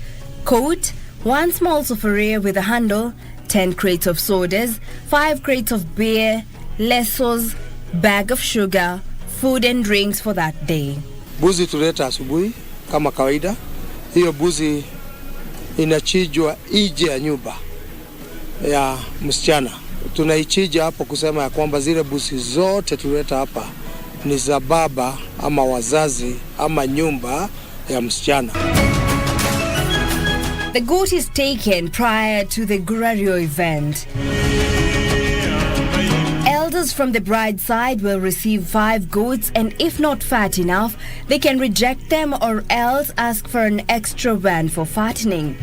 coat, 1 small sufuria with a handle, 10 crates of sodas, 5 crates of beer, lassos, bag of sugar, food and drinks for that day. Buzi tuleta asubuhi kama kawaida. Hiyo buzi inachijwa ije ya nyumba ya msichana. Tunaichija hapo kusema ya kwamba zile buzi zote tuleta hapa ni za baba ama wazazi ama nyumba ya msichana. The goat is taken prior to the Gurario event. Elders from the bride's side will receive 5 goats, and if not fat enough, they can reject them or else ask for an extra van for fattening.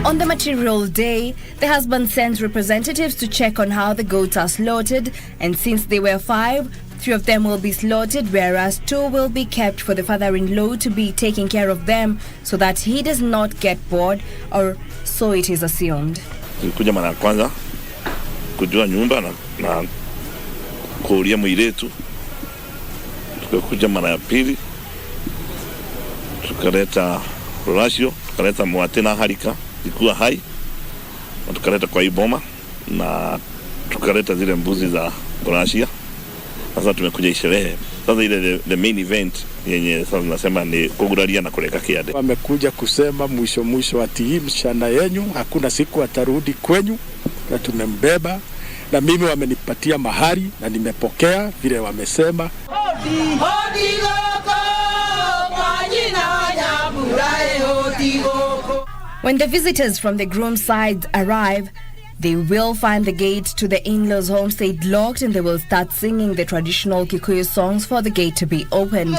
On the material day, the husband sends representatives to check on how the goats are slaughtered, and since they were 5, 3 of them will be slaughtered, whereas 2 will be kept for the father-in-law to be taking care of them so that he does not get bored, or so it is assumed. Tulikuja mara ya kwanza kujua nyumba na kuulia mwiletu. Tukakuja mara ya pili tukaleta rasio, tukaleta mwatena harika ikuwa hai, na tukaleta kwa iboma na tukaleta zile mbuzi za rasio. Sasa tumekuja sherehe. Sasa ile the main event yenye sasa nasema ni kuguraria na kuleka kiade. Wamekuja kusema mwisho ati hii mshana yenyu hakuna siku atarudi kwenyu, na tumembeba, na mimi wamenipatia mahari na nimepokea vile wamesema. When the visitors from the groom's side arrive, they will find the gate to the in-laws' homestead locked, and they will start singing the traditional Kikuyu songs for the gate to be opened.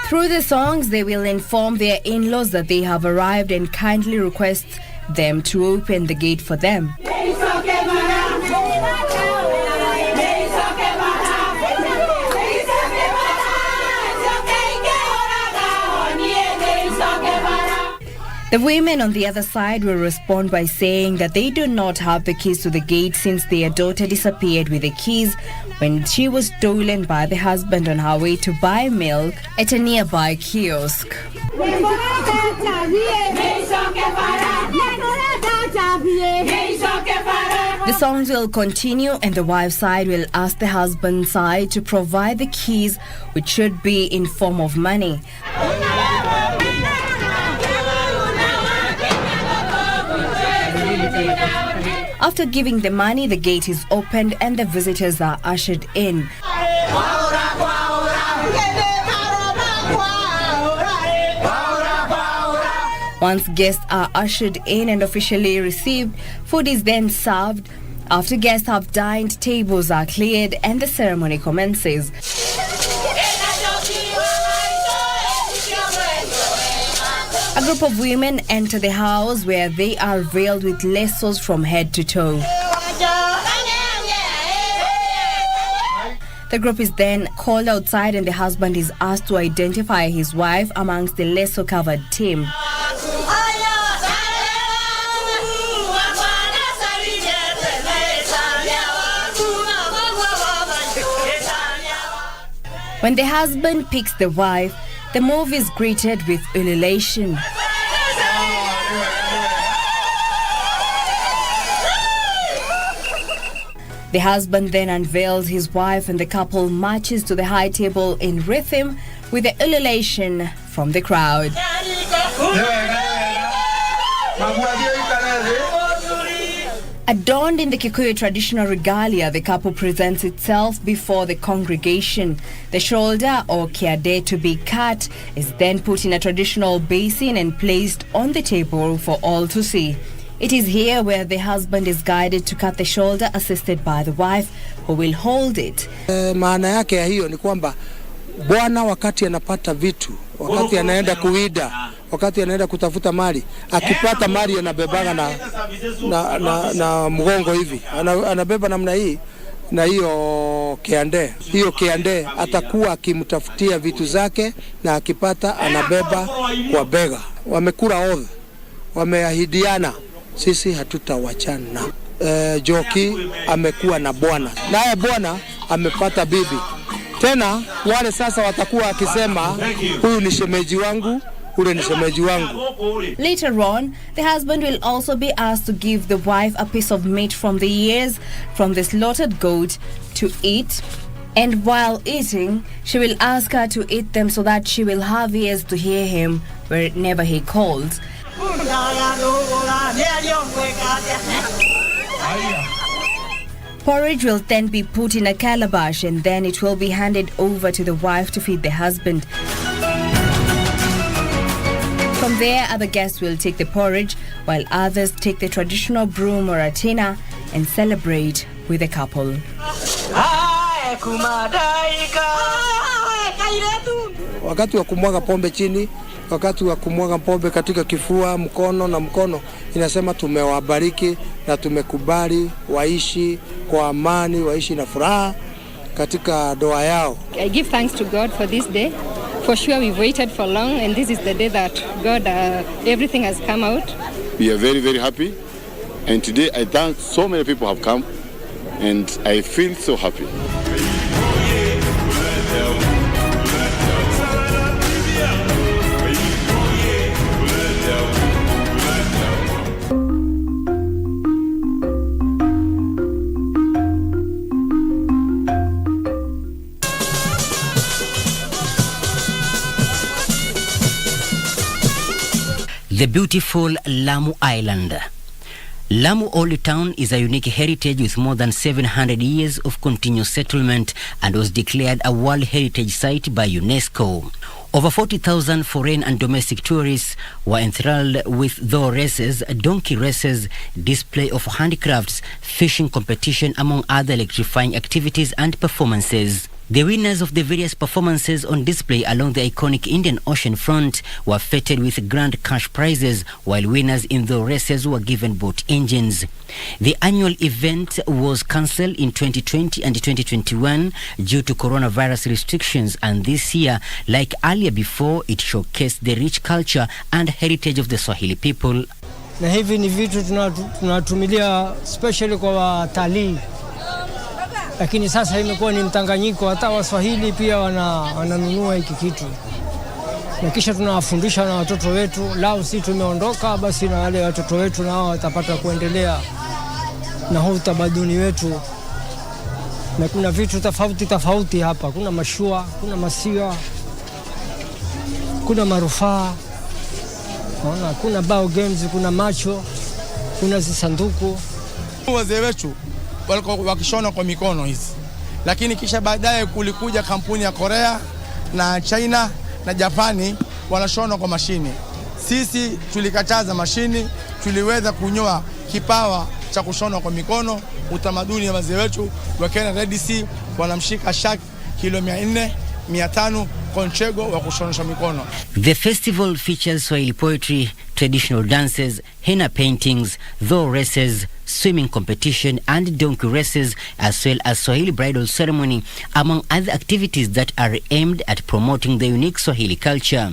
Through the songs, they will inform their in-laws that they have arrived and kindly request them to open the gate for them. The women on the other side will respond by saying that they do not have the keys to the gate since their daughter disappeared with the keys when she was stolen by the husband on her way to buy milk at a nearby kiosk. The songs will continue, and the wife's side will ask the husband's side to provide the keys, which should be in form of money. After giving the money, the gate is opened and the visitors are ushered in. Once guests are ushered in and officially received, food is then served, After guests have dined, tables are cleared and the ceremony commences. A group of women enter the house where they are veiled with lassos from head to toe. The group is then called outside and the husband is asked to identify his wife amongst the lasso-covered team. When the husband picks the wife, the move is greeted with ululation. The husband then unveils his wife and the couple marches to the high table in rhythm with the ululation from the crowd. Adorned in the Kikuyu traditional regalia, the couple presents itself before the congregation. The shoulder or kiade to be cut is then put in a traditional basin and placed on the table for all to see. It is here where the husband is guided to cut the shoulder, assisted by the wife who will hold it. Maana yake ya hiyo ni kwamba bwana wakati anapata vitu, wakati anaenda kuwida, wakati anaenda kutafuta mali, akipata mali anabebaga na mgongo hivi, anabeba namna hii na hiyo kiande atakuwa akimtafutia vitu zake, na akipata anabeba kwa bega. Wamekula oath, wameahidiana, sisi hatutawachana. Joki amekuwa na bwana, naye bwana amepata bibi. Tena wale sasa watakuwa akisema huyu ni shemeji wangu, ule ni shemeji wangu. Later on, the husband will also be asked to give the wife a piece of meat from the ears from the slaughtered goat to eat. And while eating, she will ask her to eat them so that she will have ears to hear him whenever he calls. Porridge will then be put in a calabash and then it will be handed over to the wife to feed the husband. From there, other guests will take the porridge, while others take the traditional broom or a tina and celebrate with the couple. Wakati wa kumwaga pombe chini, wakati wa kumwaga pombe katika kifua, mkono na mkono, inasema tumewabariki na tumekubali waishi kwa amani, waishi na furaha katika ndoa yao. I give thanks to God for this day. For sure we've waited for long and this is the day that God, everything has come out. We are very, very happy. And today I thank so many people have come and I feel so happy. The beautiful Lamu Island. Lamu Old Town is a unique heritage with more than 700 years of continuous settlement and was declared a World Heritage Site by UNESCO. Over 40,000 foreign and domestic tourists were enthralled with though races, donkey races, display of handicrafts, fishing competition, among other electrifying activities and performances. The winners of the various performances on display along the iconic Indian Ocean front were feted with grand cash prizes, while winners in the races were given boat engines. The annual event was cancelled in 2020 and 2021 due to coronavirus restrictions, and this year, like earlier before, it showcased the rich culture and heritage of the Swahili people. Na hivi ni vitu tunatumilia especially kwa watalii. Lakini sasa imekuwa ni mtanganyiko, hata Waswahili pia wananunua hiki kitu. Na kisha tunawafundisha na watoto wetu, lao si tumeondoka basi na wale watoto wetu nao watapata kuendelea na huu utamaduni wetu. Na kuna vitu tofauti hapa, kuna mashua, kuna masiwa, kuna marufaa, kuna bao games, kuna macho, kuna zisanduku. Wazee wetu walikuwa wakishona kwa mikono hizi, lakini kisha baadaye kulikuja kampuni ya Korea na China na Japani wanashona kwa mashini. Sisi tulikataza mashini, tuliweza kunyoa kipawa cha kushona kwa mikono, utamaduni wa wazee wetu. Wakienda Red Sea wanamshika shark kilo 400, 500 konchego wa kushonesha mikono. The festival features Swahili poetry, traditional dances, henna paintings, dhow races, swimming competition and donkey races, as well as Swahili bridal ceremony, among other activities that are aimed at promoting the unique Swahili culture.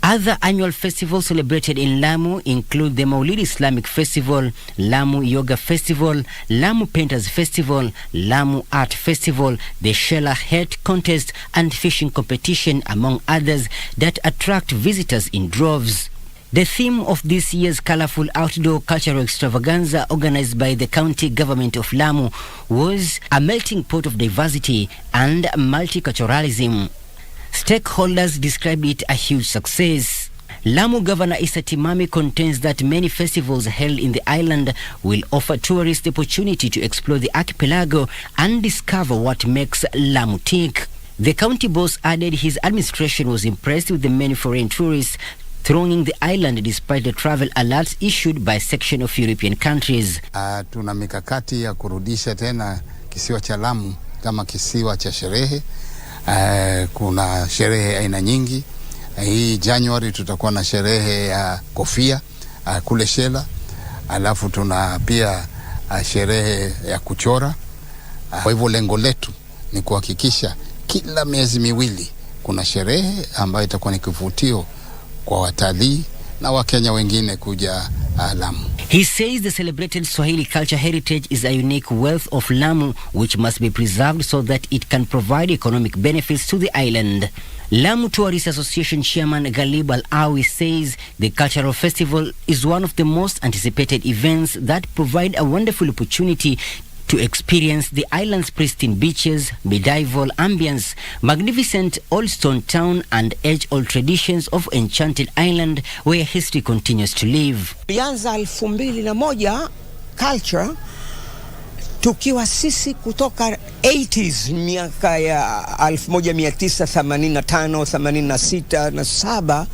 Other annual festivals celebrated in Lamu include the Maulid Islamic Festival, Lamu Yoga Festival, Lamu Painters Festival, Lamu Art Festival, the Shella Hat Contest and fishing competition, among others that attract visitors in droves. The theme of this year's colorful outdoor cultural extravaganza, organized by the county government of Lamu, was a melting pot of diversity and multiculturalism. Stakeholders described it a huge success. Lamu Governor Issa Timami contends that many festivals held in the island will offer tourists the opportunity to explore the archipelago and discover what makes Lamu tick. The county boss added his administration was impressed with the many foreign tourists thronging the island despite the travel alerts issued by section of European countries. Tuna mikakati ya kurudisha tena kisiwa cha Lamu kama kisiwa cha sherehe. Kuna sherehe aina nyingi. Hii January tutakuwa na sherehe ya kofia kule Shela. Alafu tuna pia sherehe ya kuchora. Kwa hivyo lengo letu ni kuhakikisha kila miezi miwili kuna sherehe ambayo itakuwa ni kivutio kwa watalii na Wakenya wengine kuja Lamu. He says the celebrated Swahili culture heritage is a unique wealth of Lamu which must be preserved so that it can provide economic benefits to the island. Lamu Tourist Association Chairman Galib Al-Awi says the cultural festival is one of the most anticipated events that provide a wonderful opportunity to experience the island's pristine beaches, medieval ambience, magnificent old stone town and age-old traditions of enchanted island where history continues to live. Tulianza 2001 culture tukiwa sisi kutoka 80s, miaka ya 1985, 86 na 7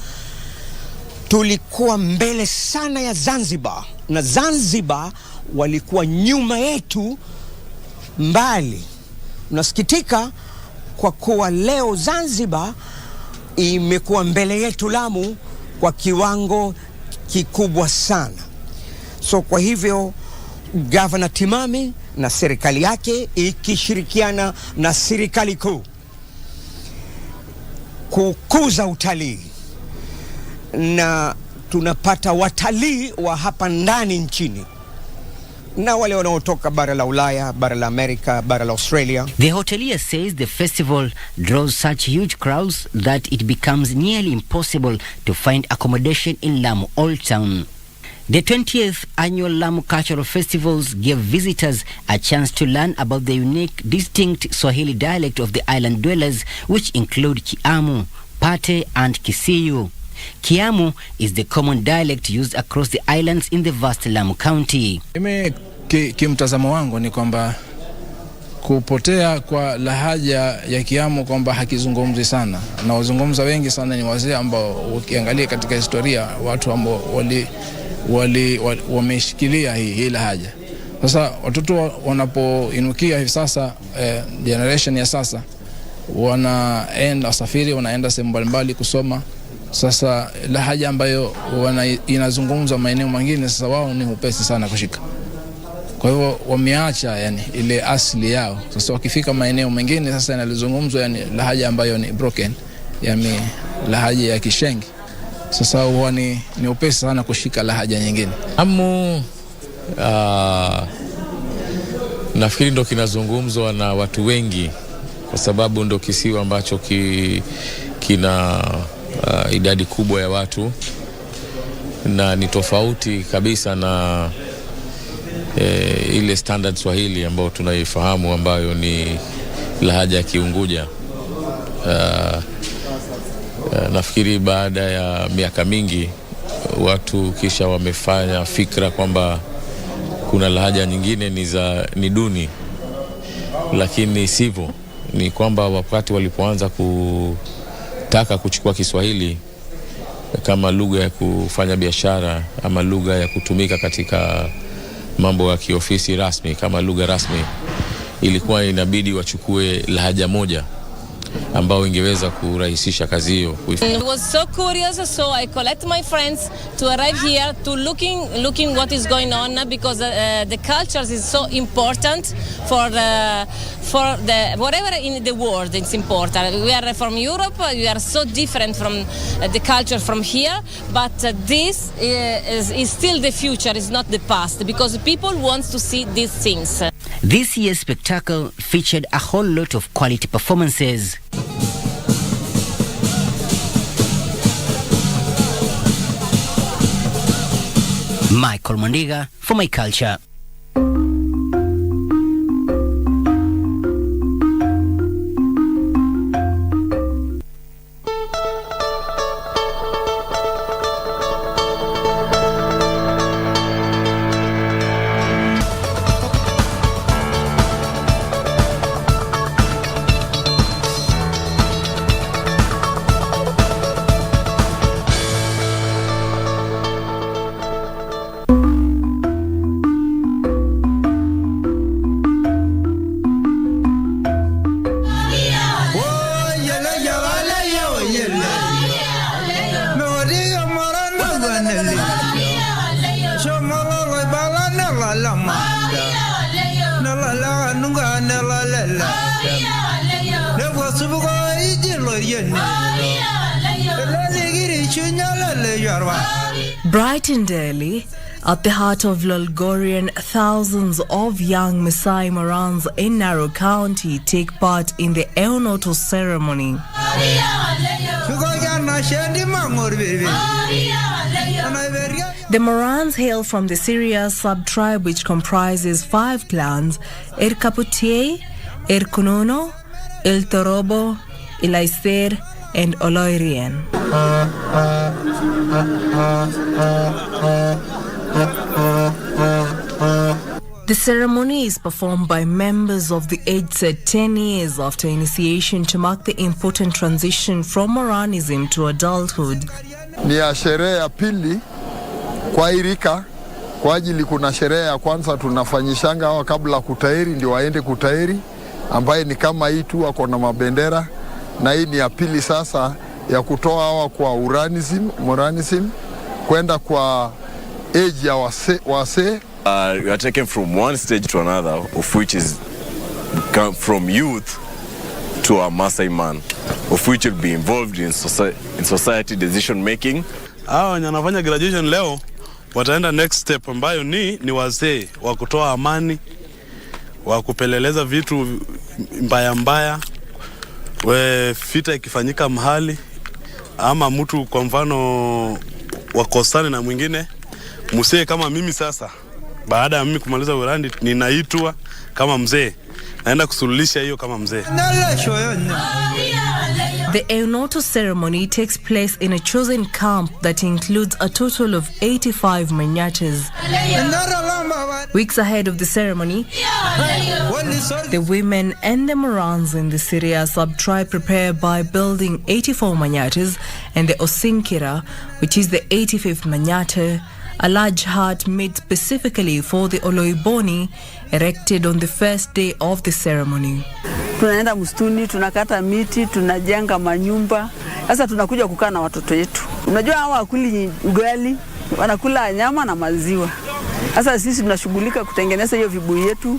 tulikuwa mbele sana ya Zanzibar, na Zanzibar walikuwa nyuma yetu mbali. Nasikitika kwa kuwa leo Zanzibar imekuwa mbele yetu Lamu kwa kiwango kikubwa sana. So kwa hivyo Governor Timami na serikali yake ikishirikiana na serikali kuu kukuza utalii, na tunapata watalii wa hapa ndani nchini na wale wanaotoka bara la Ulaya, bara la Amerika, bara la Australia. The hotelier says the festival draws such huge crowds that it becomes nearly impossible to find accommodation in Lamu Old Town. The 20th annual Lamu Cultural Festivals gave visitors a chance to learn about the unique, distinct Swahili dialect of the island dwellers, which include Kiamu, Pate and Kisiyu. Kiamu is the common dialect used across the islands in the vast Lamu County. Kimtazamo wangu ni kwamba kupotea kwa lahaja ya Kiamu kwamba hakizungumzi sana, na wazungumza wengi sana ni wazee ambao ukiangalia katika historia watu ambao wameshikilia hii lahaja. Sasa watoto wanapoinukia hivi sasa, generation ya sasa wanaenda safiri, wanaenda sehemu mbalimbali kusoma. Sasa lahaja ambayo inazungumzwa maeneo mengine sasa wao ni upesi sana kushika. Kwa hivyo wameacha yani ile asili yao. Sasa wakifika maeneo mengine sasa inalizungumzwa yani lahaja ambayo ni broken, yani lahaja ya Kishengi. Sasa huwa ni upesi sana kushika lahaja nyingine. Nafikiri ndo kinazungumzwa na watu wengi kwa sababu ndo kisiwa ambacho kina idadi kubwa ya watu, na ni tofauti kabisa na ile standard Swahili ambayo tunaifahamu ambayo ni lahaja ya Kiunguja. Nafikiri baada ya miaka mingi watu kisha wamefanya fikra kwamba kuna lahaja nyingine ni duni, lakini sivyo. Ni kwamba wakati walipoanza kutaka kuchukua Kiswahili kama lugha ya kufanya biashara ama lugha ya kutumika katika mambo ya kiofisi rasmi kama lugha rasmi, ilikuwa inabidi wachukue lahaja moja ambao ingeweza kurahisisha kazi hiyo. I was so curious, so I collect my friends to arrive here to looking what is going on, because the cultures is so important for the whatever in the world. It's important. We are from Europe. We are so different from the culture from here, but this is still the future. It's not the past, because people want to see these things. This year's spectacle featured a whole lot of quality performances. Michael Mondiga for My Culture. Bright and early, at the heart of Lolgorian, thousands of young Maasai Marans in Narok County take part in the Eunoto ceremony. The Marans hail from the Syria sub-tribe, which comprises 5 clans: Erkaputie, Erkunono, Iltorobo, Ilaiser, and Oloirian. The ceremony is performed by members of the age set 10 years after initiation to mark the important transition from Moranism to adulthood. Ni ya sherehe ya pili kwa irika, kwa ajili kuna sherehe ya kwanza tunafanyishanga hawa kabla kutairi, ndio waende kutairi, ambaye ni kama hii tu wako na mabendera, na hii ni ya pili sasa ya kutoa hawa kwa Moranism kwenda kwa age ya wase. We are taken from one stage to another, of which is from youth to a Maasai man, of which will be involved in society decision making. Hao wanafanya graduation leo wataenda next step, ambayo ni wazee wa kutoa amani, wa kupeleleza vitu mbaya, vita ikifanyika mahali ama mtu kwa mfano wakosane na mwingine, mzee kama mimi sasa, baada ya mimi kumaliza urandi, ninaitwa kama mzee, naenda kusuluhisha hiyo kama mzee. The Eunoto ceremony takes place in a chosen camp that includes a total of 85 manyatas. Weeks ahead of the ceremony, the women and the Marans in the Syria sub-tribe prepare by building 84 manyatas and the Osinkira, which is the 85th manyata, a large hut made specifically for the Oloiboni, erected on the first day of the ceremony. Tunaenda msituni, tunakata miti, tunajenga manyumba. Sasa tunakuja kukaa na watoto wetu. Unajua hawa wakuli ugali, wanakula nyama na maziwa. Sasa sisi tunashughulika kutengeneza hiyo vibuyu yetu.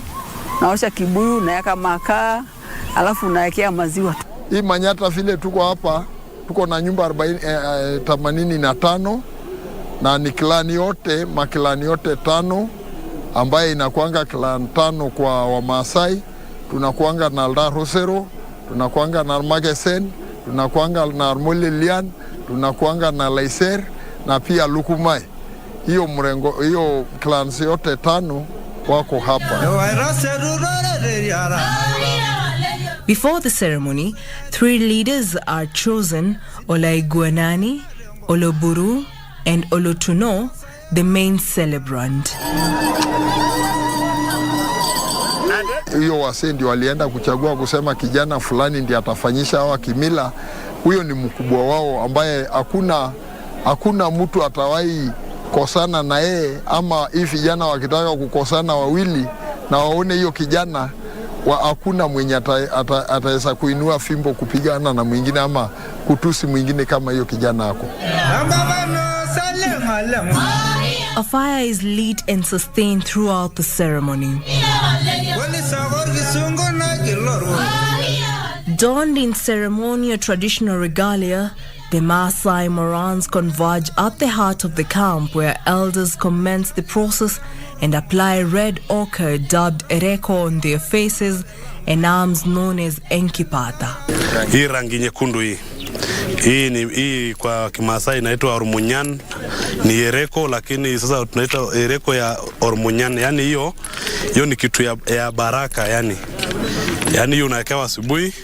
Naosha kibuyu, naweka makaa, alafu nawekea maziwa. Hii manyata vile tuko hapa, tuko na nyumba 85 na ni klani yote, makilani yote 5 ambaye inakuanga clan 5 kwa Wamaasai. Tunakuanga na Aldarosero, tunakuanga na Magesen, tunakuanga na Molelian, tunakuanga na Laiser na pia Lukumai. Hiyo mrengo, hiyo clans yote 5 wako hapa. Before the ceremony, 3 leaders are chosen: Olaiguanani, Oloburu, and Olotuno, the main celebrant. Hiyo wase ndio walienda kuchagua kusema kijana fulani ndiye atafanyisha hawa kimila. Huyo ni mkubwa wao ambaye hakuna mtu atawahi kukosana na yeye, ama hii vijana wakitaka kukosana wawili na waone hiyo kijana hakuna mwenye ataweza kuinua fimbo kupigana na mwingine ama kutusi mwingine kama hiyo kijana ako. A fire is lit and sustained throughout the ceremony. Donned in ceremonial traditional regalia, the Maasai Morans converge at the heart of the camp where elders commence the process and apply red ochre dubbed ereko on their faces and arms known as enkipata. Hii rangi nyekundu hii kwa Kimasai inaitwa ormunyan, ni ereko, lakini sasa tunaita ereko ya ormunyan. Yani hiyo ni kitu ya baraka, yani hiyo unawekewa asubuhi,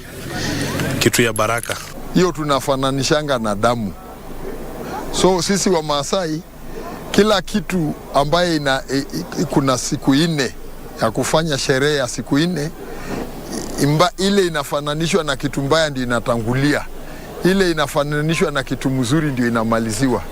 kitu ya baraka. Hiyo tunafananishanga na damu. So sisi wa Maasai, kila kitu ambaye kuna siku 4 ya kufanya sherehe ya siku 4, ile inafananishwa na kitu mbaya ndio inatangulia. Ile inafananishwa na kitu mzuri ndio inamaliziwa.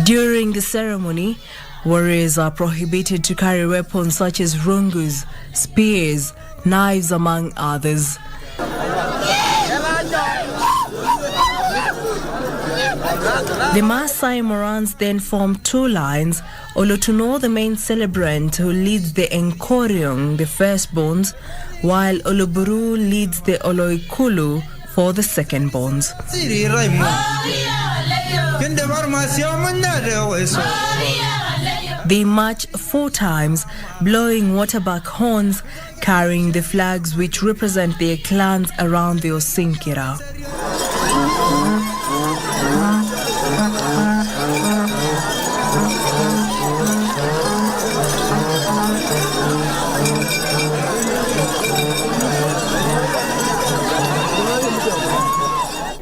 During the ceremony, warriors are prohibited to carry weapons such as rungus, spears, knives, among others. The Maasai Morans then form 2 lines. Olotuno, the main celebrant, who leads the Enkoriong, the firstborns, while Oloburu leads the Oloikulu for the secondborns. They march 4 times, blowing waterbuck horns, carrying the flags which represent their clans around the Osinkira.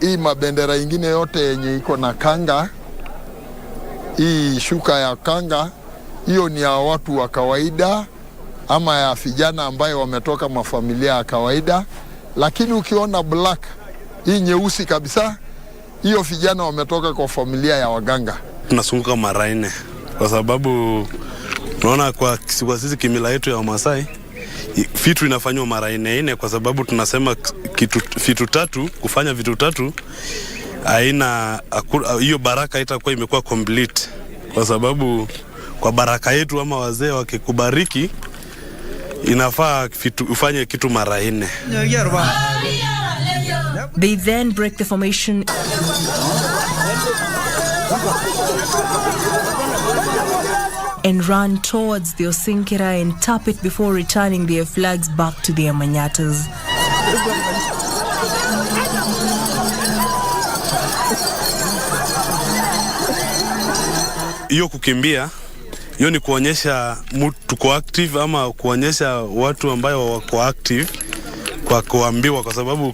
Hii mabendera ingine yote yenye iko na kanga, hii shuka ya kanga, hiyo ni ya watu wa kawaida ama ya vijana ambayo wametoka mafamilia ya kawaida. Lakini ukiona black, hii nyeusi kabisa, hiyo vijana wametoka kwa familia ya waganga. Tunasunguka mara 4 kwa sababu unaona kwa sisi kimila yetu ya Wamasai vitu inafanywa mara 4 kwa sababu tunasema vitu 3, kufanya vitu 3 hiyo baraka itakuwa imekuwa complete, kwa sababu kwa baraka yetu ama wazee wakikubariki inafaa ufanye kitu mara 4. They then break the formation and run towards the Osinkira and tap it before returning their flags back to their manyatas. Hiyo kukimbia, hiyo ni kuonyesha tuko active ama kuonyesha watu ambao wako active kwa kuambiwa, kwa sababu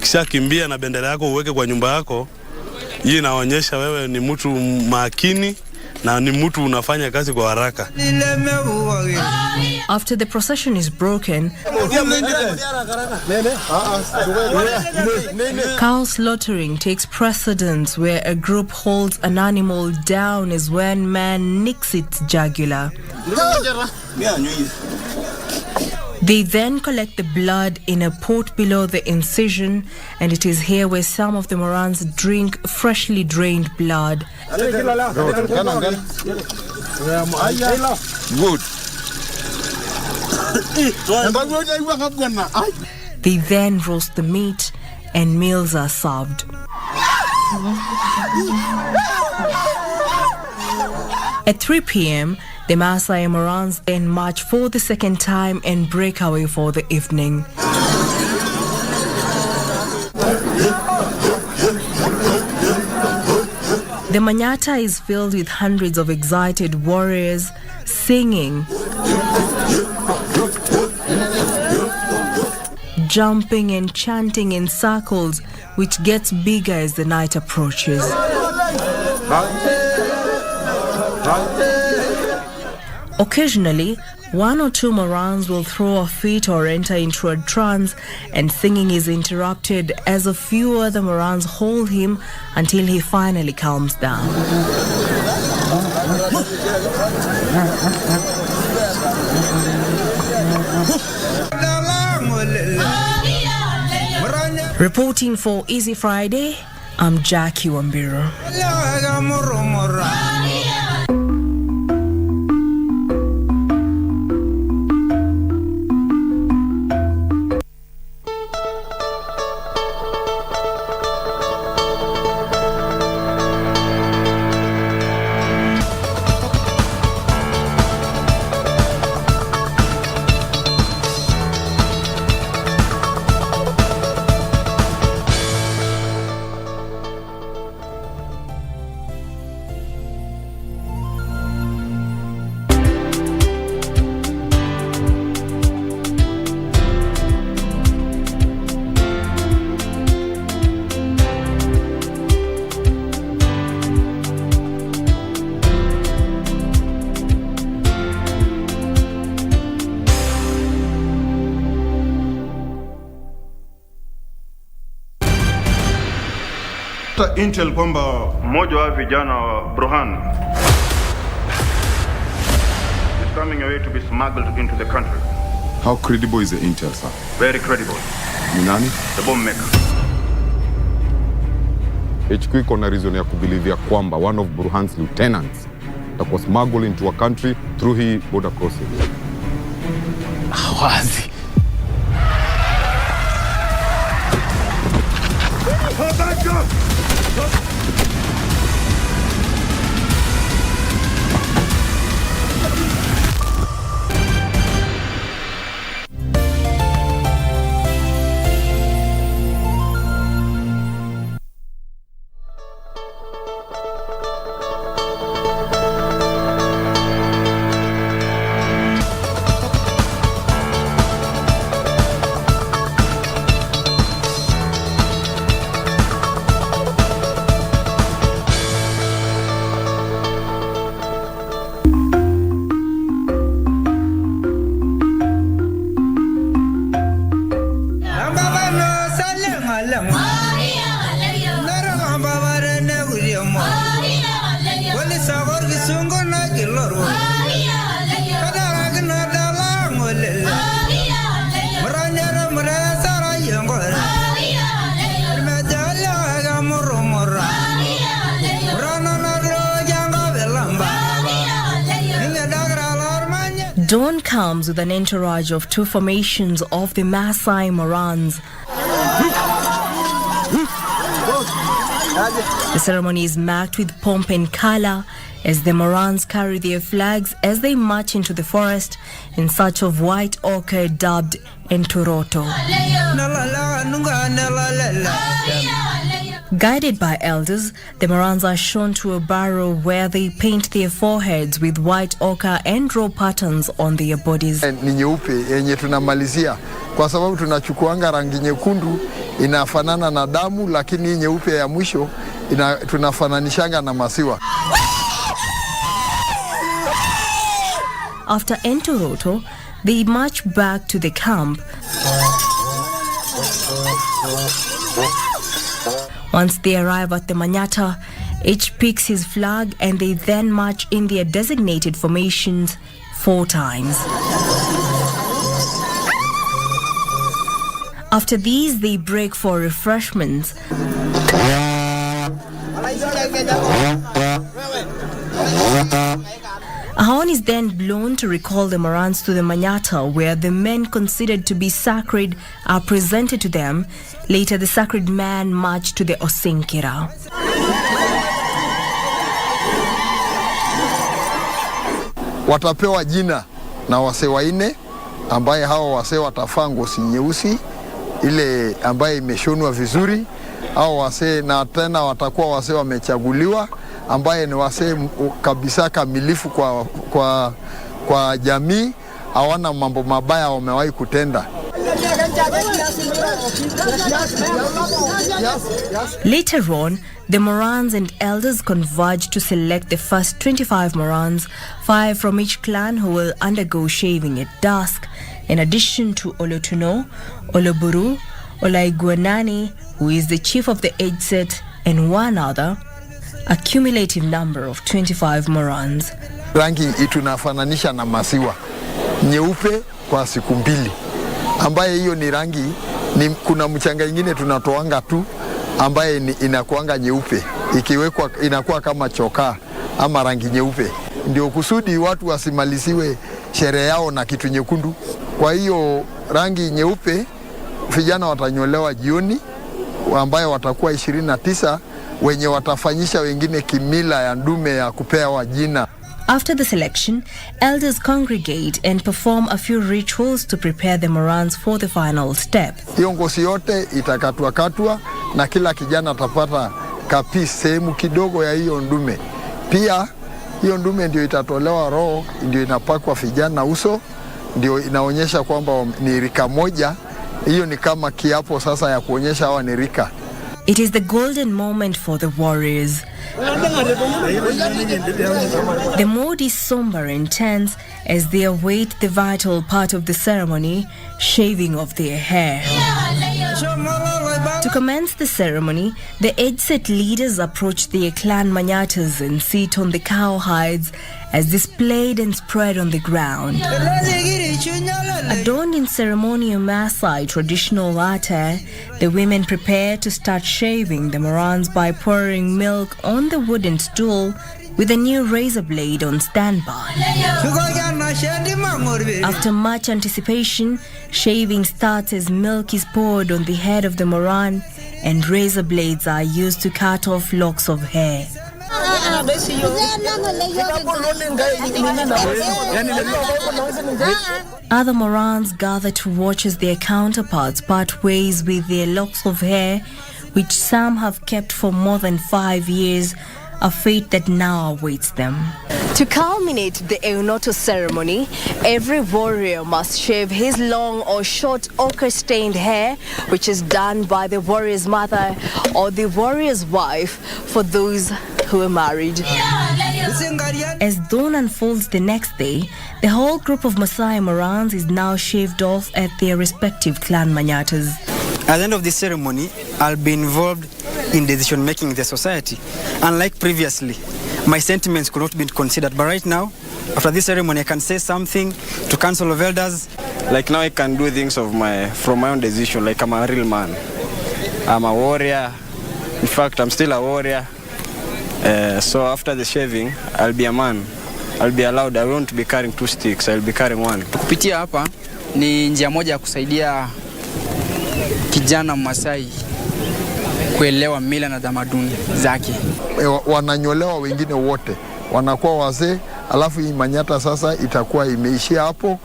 kisha kimbia na bendera yako uweke kwa nyumba yako, hii inaonyesha wewe ni mtu makini na ni mtu unafanya kazi kwa haraka. After the procession is broken, cow slaughtering takes precedence, where a group holds an animal down as one man nicks its jugular. They then collect the blood in a pot below the incision, and it is here where some of the Morans drink freshly drained blood. Good. They then roast the meat and meals are served. At 3 p.m., the Maasai Morans then march for the second time and break away for the evening. The Manyata is filled with hundreds of excited warriors singing, jumping and chanting in circles, which gets bigger as the night approaches. Occasionally, one or two Morans will throw a fit or enter into a trance, and singing is interrupted as a few other Morans hold him until he finally calms down. Reporting for Easy Friday, I'm Jackie Wambiro. Intel kwamba mmoja wa vijana wa Burhan is coming away to be smuggled into the country. How credible is the intel, sir? Very credible. Ni nani? The bomb maker. HQ iko na reason ya kubilivia kwamba one of Burhan's lieutenants atakuwa smuggled into a country through his border crossing. Wazi. Dawn comes with an entourage of two formations of the Maasai Morans. The ceremony is marked with pomp and color as the Morans carry their flags as they march into the forest in search of white ochre dubbed Entoroto. Guided by elders, the Morans are shown to a barrow where they paint their foreheads with white ochre and draw patterns on their bodies. Ni nyeupe yenye tunamalizia kwa sababu tunachukuanga rangi nyekundu inafanana na damu, lakini nyeupe ya mwisho tunafananishanga na maziwa. After Entoroto, they march back to the camp. Once they arrive at the Manyata, each picks his flag and they then march in their designated formations 4 times. After these, they break for refreshments. A horn is then blown to recall the Morans to the Manyata, where the men considered to be sacred are presented to them. Later, the sacred man marched to the Osinkira. Watapewa jina na wase waine ambaye hao wase watafaa ngozi nyeusi ile ambaye imeshonwa vizuri. Hao wase na tena watakuwa wase wamechaguliwa ambaye ni wase kabisa kamilifu kwa jamii, hawana mambo mabaya wamewahi kutenda. Later on, the Morans and elders converged to select the first 25 Morans, 5 from each clan who will undergo shaving at dusk, in addition to Olotuno, Oloburu, Olaiguanani, who is the chief of the age set, and one other, a cumulative number of 25 Morans. Rangi itunafananisha na maziwa nyeupe kwa siku mbili, ambaye hiyo ni rangi kuna mchanga ingine tunatoanga tu ambaye inakuanga nyeupe, ikiwekwa inakuwa kama chokaa ama rangi nyeupe, ndio kusudi watu wasimaliziwe sherehe yao na kitu nyekundu. Kwa hiyo rangi nyeupe vijana watanyolewa jioni, ambaye watakuwa 29 wenye watafanyisha wengine kimila ya ndume ya kupewa jina. After the selection, elders congregate and perform a few rituals to prepare the Morans for the final step. Hiyo ngozi yote itakatwa na kila kijana atapata kapi sehemu kidogo ya hiyo ndume. Pia hiyo ndume ndio itatolewa roho, ndio inapakwa vijana uso, ndio inaonyesha kwamba ni rika moja. Hiyo ni kama kiapo sasa ya kuonyesha hawa ni rika. It is the golden moment for the warriors. The mood is somber and tense as they await the vital part of the ceremony, shaving of their hair. To commence the ceremony, the age-set leaders approach their clan manyatas and sit on the cow hides as displayed and spread on the ground. Adorned in ceremonial Maasai traditional attire, the women prepare to start shaving the Morans by pouring milk on the wooden stool with a new razor blade on standby. After much anticipation, shaving starts as milk is poured on the head of the Moran and razor blades are used to cut off locks of hair. Other Morans gather to watch as their counterparts part ways with their locks of hair, which some have kept for more than 5 years, a fate that now awaits them. To culminate the Eunoto ceremony, every warrior must shave his long or short ochre-stained hair, which is done by the warrior's mother or the warrior's wife for those who are married. As dawn unfolds the next day, the whole group of Maasai Morans is now shaved off at their respective clan manyatas. At the end of this ceremony, I'll be involved in decision-making in the society. Unlike previously, my sentiments could not be considered. But right now, after this ceremony, I can say something to Council of Elders. Like now I can do things from my own decision, like I'm a real man. I'm a warrior. In fact, I'm still a warrior. So after the shaving, I'll be a man. I'll be allowed. I won't be carrying 2 sticks. I'll be carrying 1. Kupitia hapa ni njia moja ya kusaidia kijana Masai kuelewa mila na tamaduni zake. Wananyolewa wengine wote, wanakuwa wazee, alafu hii manyata sasa itakuwa imeishia hapo.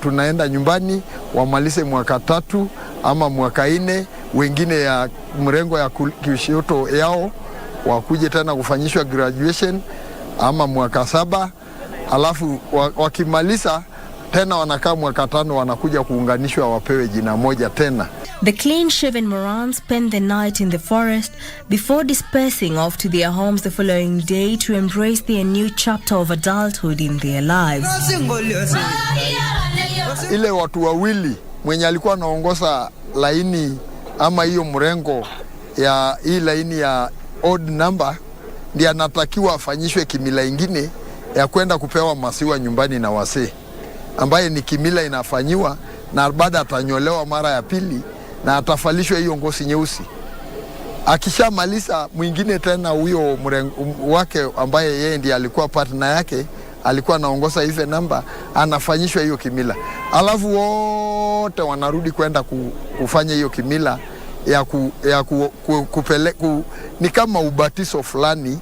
Tunaenda nyumbani, wamalize mwaka 3 ama mwaka 4, wengine ya mrengo ya kushoto yao wakuje tena kufanyishwa graduation ama mwaka 7, alafu wakimaliza tena wanakaa mwaka 5 wanakuja kuunganishwa wapewe jina moja tena. The clean-shaven Morans spend the night in the forest before dispersing off to their homes the following day to embrace their new chapter of adulthood in their lives. Ile watu wawili mwenye alikuwa anaongoza laini ama hiyo mrengo ya hii laini ya odd number ndiye anatakiwa afanyishwe kimila ingine ya kwenda kupewa masiwa nyumbani na wasee, ambaye ni kimila inafanyiwa na baada atanyolewa mara ya pili na atafalishwa hiyo ngozi nyeusi. Akishamaliza mwingine tena huyo wake ambaye yeye ndiye alikuwa partner yake, alikuwa anaongoza hivi namba, anafanyishwa hiyo kimila. Alafu wote wanarudi kwenda kufanya hiyo kimila ni kama ubatizo fulani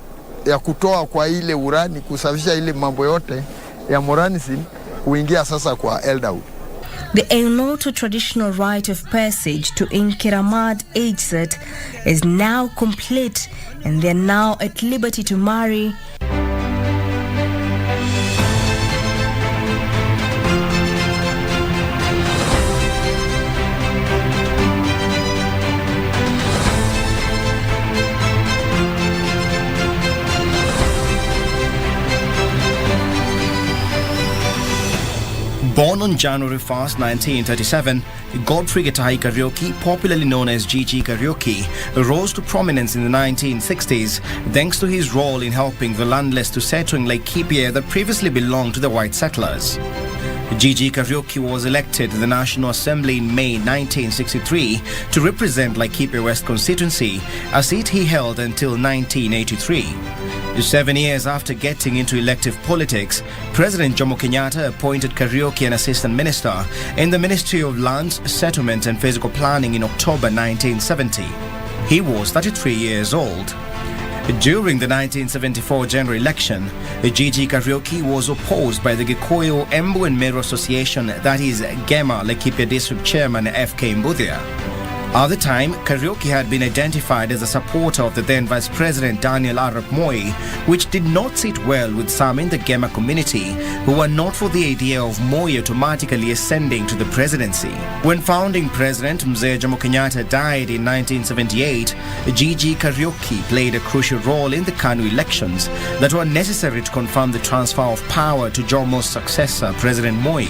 ya kutoa kwa ile urani, kusafisha ile mambo yote ya Moranism, kuingia sasa kwa elderhood. The Eunoto traditional rite of passage to Inkiramad age set is now complete and they are now at liberty to marry. Born on January 1st, 1937, Godfrey Gitahi Kariuki, popularly known as Gigi Kariuki, rose to prominence in the 1960s thanks to his role in helping the landless to settle in Laikipia that previously belonged to the white settlers. Gigi Kariuki was elected to the National Assembly in May 1963 to represent Laikipia West constituency, a seat he held until 1983. 7 years after getting into elective politics, President Jomo Kenyatta appointed Kariuki an assistant minister in the Ministry of Lands, Settlement and Physical Planning in October 1970. He was 33 years old. During the 1974 general election, Gigi Kariuki was opposed by the Gikuyu Embu and Meru Association, that is Gema Laikipia District Chairman F.K. Mbuthia. At the time, Kariuki had been identified as a supporter of the then Vice President Daniel Arap Moi, which did not sit well with some in the Gema community who were not for the idea of Moi automatically ascending to the presidency. When founding President Mzee Jomo Kenyatta died in 1978, Gigi Kariuki played a crucial role in the KANU elections that were necessary to confirm the transfer of power to Jomo's successor, President Moi.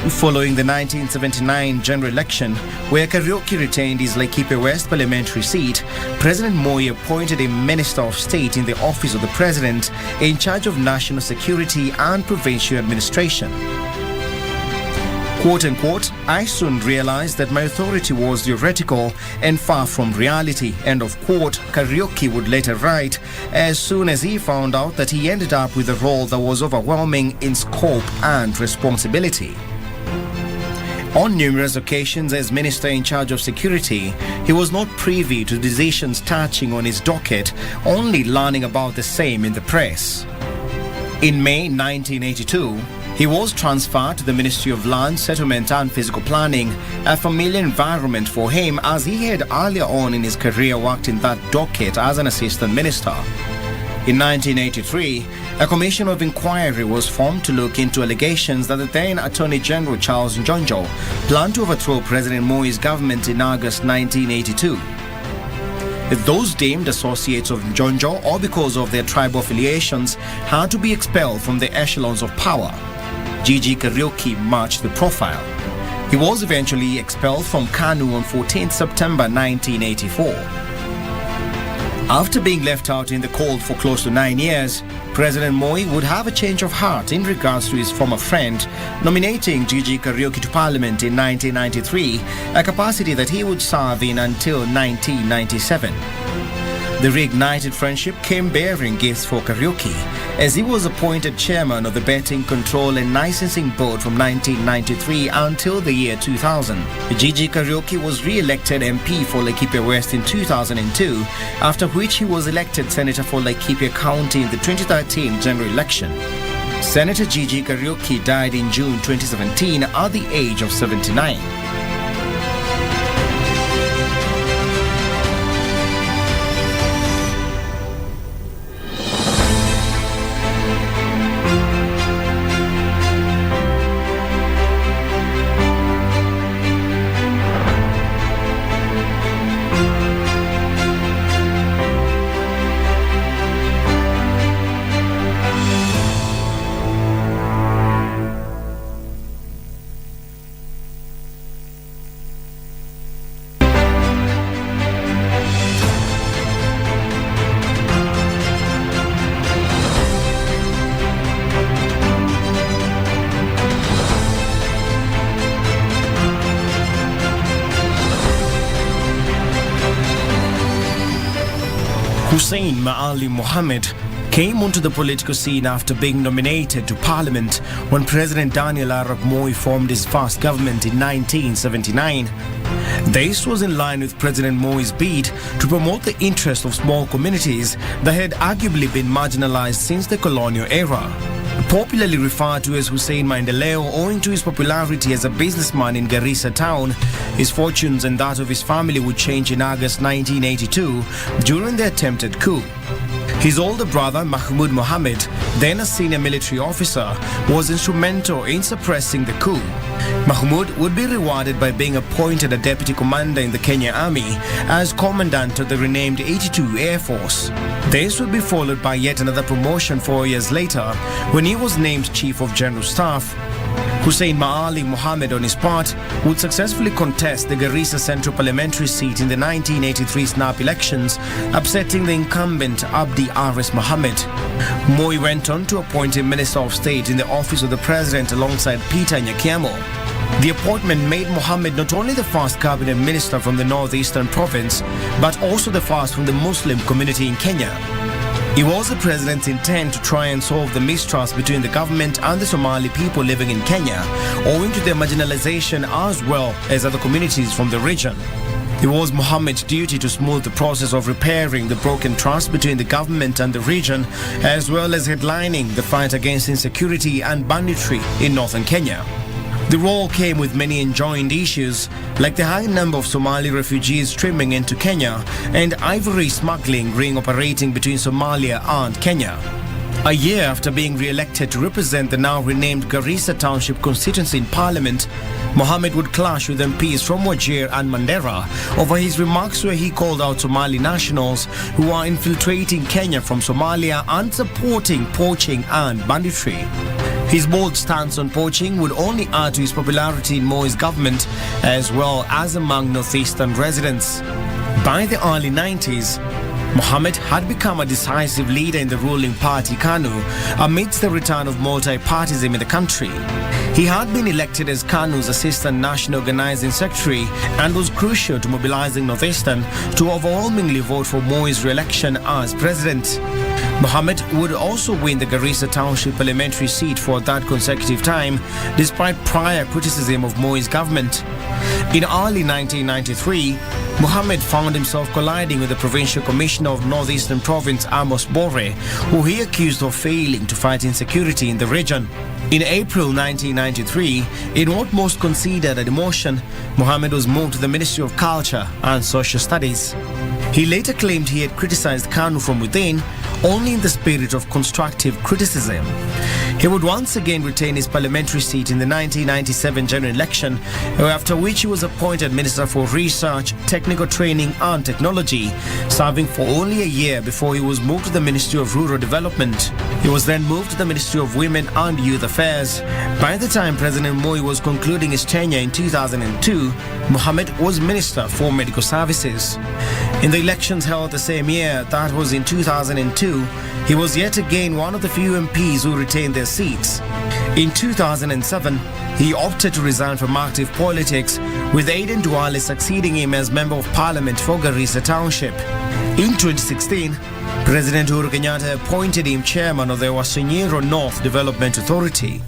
Following the 1979 general election, where Kariuki retained his Laikipia West parliamentary seat, President Moi appointed him Minister of State in the office of the President in charge of national security and provincial administration. Quote unquote, I soon realized that my authority was theoretical and far from reality, end of quote, Kariuki would later write, as soon as he found out that he ended up with a role that was overwhelming in scope and responsibility. On numerous occasions as Minister in charge of security, he was not privy to decisions touching on his docket, only learning about the same in the press. In May 1982, he was transferred to the Ministry of Land, Settlement and Physical Planning, a familiar environment for him as he had earlier on in his career worked in that docket as an assistant minister. In 1983, a commission of inquiry was formed to look into allegations that the then Attorney General Charles Njonjo planned to overthrow President Moi's government in August 1982. Those deemed associates of Njonjo or because of their tribal affiliations had to be expelled from the echelons of power. Gigi Kariuki matched the profile. He was eventually expelled from KANU on 14 September 1984. After being left out in the cold for close to 9 years, President Moi would have a change of heart in regards to his former friend, nominating Gigi Kariuki to Parliament in 1993, a capacity that he would serve in until 1997. The reignited friendship came bearing gifts for Kariuki, as he was appointed chairman of the Betting Control and Licensing Board from 1993 until the year 2000. Gigi Kariuki was re-elected MP for Laikipia West in 2002, after which he was elected Senator for Laikipia County in the 2013 general election. Senator Gigi Kariuki died in June 2017 at the age of 79. Hussein Maali Mohammed came onto the political scene after being nominated to Parliament when President Daniel Arap Moi formed his first government in 1979. This was in line with President Moi's bid to promote the interests of small communities that had arguably been marginalized since the colonial era. Popularly referred to as Hussein Maendeleo owing to his popularity as a businessman in Garissa town, his fortunes and that of his family would change in August 1982 during the attempted coup. His older brother, Mahmoud Mohammed, then a senior military officer, was instrumental in suppressing the coup. Mahmoud would be rewarded by being appointed a deputy commander in the Kenya Army as commandant of the renamed 82 Air Force. This would be followed by yet another promotion 4 years later when he was named Chief of General Staff. Hussein Maali Mohammed, on his part, would successfully contest the Garissa Central Parliamentary seat in the 1983 snap elections, upsetting the incumbent Abdi Aris Mohammed. Moi went on to appoint a Minister of State in the office of the President alongside Peter Nyakiamo. The appointment made Mohammed not only the first cabinet minister from the northeastern province, but also the first from the Muslim community in Kenya. It was the president's intent to try and solve the mistrust between the government and the Somali people living in Kenya, owing to their marginalization as well as other communities from the region. It was Mohammed's duty to smooth the process of repairing the broken trust between the government and the region, as well as headlining the fight against insecurity and banditry in northern Kenya. The role came with many enjoined issues, like the high number of Somali refugees streaming into Kenya and ivory smuggling ring operating between Somalia and Kenya. A year after being re-elected to represent the now renamed Garissa Township constituency in Parliament, Mohammed would clash with MPs from Wajir and Mandera over his remarks where he called out Somali nationals who are infiltrating Kenya from Somalia and supporting poaching and banditry. His bold stance on poaching would only add to his popularity in Moi's government as well as among northeastern residents. By the early 90s, Mohammed had become a decisive leader in the ruling party KANU amidst the return of multi-partyism in the country. He had been elected as KANU's Assistant National Organizing Secretary and was crucial to mobilizing Northeastern to overwhelmingly vote for Moi's re-election as president. Mohammed would also win the Garissa Township parliamentary seat for that consecutive time, despite prior criticism of Moi's government. In early 1993, Mohammed found himself colliding with the Provincial Commissioner of Northeastern Province Amos Bore, who he accused of failing to fight insecurity in the region. In April 1993, in what most considered a demotion, Mohammed was moved to the Ministry of Culture and Social Studies. He later claimed he had criticized KANU from within, only in the spirit of constructive criticism. He would once again retain his parliamentary seat in the 1997 general election, after which he was appointed Minister for Research, Technical Training and Technology, serving for only a year before he was moved to the Ministry of Rural Development. He was then moved to the Ministry of Women and Youth Affairs. By the time President Moi was concluding his tenure in 2002, Mohammed was Minister for Medical Services. In the elections held the same year, that was in 2002, he was yet again one of the few MPs who retained their seats. In 2007, he opted to resign from active politics, with Aden Duale succeeding him as Member of Parliament for Garissa Township. In 2016, President Uhuru Kenyatta appointed him Chairman of the Wasinyiro North Development Authority.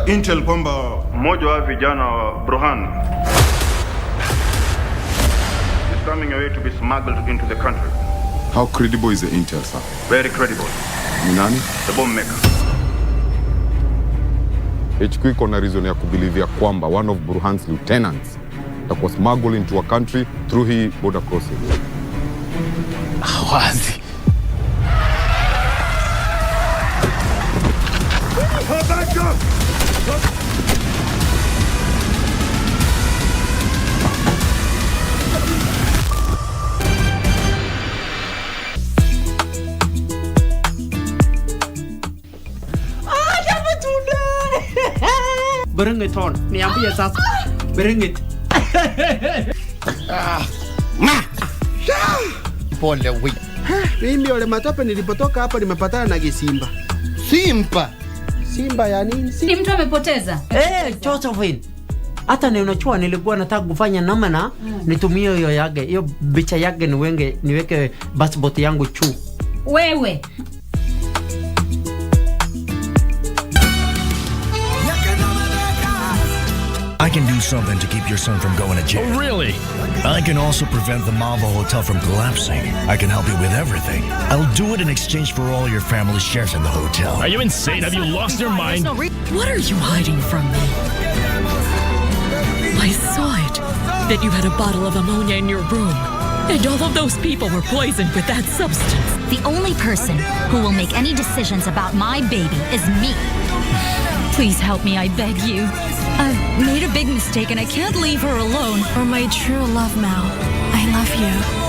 Intel kwamba mmoja wa vijana wa Burhan is coming away to be smuggled into the country. How credible is the intel, sir? Very credible. Ni nani? The bomb maker. HQ iko na reason ya kubilivia kwamba one of Burhan's lieutenants was smuggled into a country through hii border crossing. Wazi. Berengit on, niambie sasa. Berengit. Pole wewe. Mimi ole matope nilipotoka hapa nimepatana na kisimba. Simba. Simba ya nini? Ni mtu amepoteza. Josephine. Hata ni unachua nilikuwa nataka kufanya namna nitumie hiyo yake. Hiyo bicha yake niweke passport yangu chu. Wewe. I can do something to keep your son from going to jail. Oh, really? I can also prevent the Malvo Hotel from collapsing. I can help you with everything. I'll do it in exchange for all your family's shares in the hotel. Are you insane? Have you lost your mind? What are you hiding from me? I saw it. That you had a bottle of ammonia in your room. And all of those people were poisoned with that substance. The only person who will make any decisions about my baby is me. Please help me, I beg you. I've made a big mistake and I can't leave her alone. For my true love, Mal, I love you.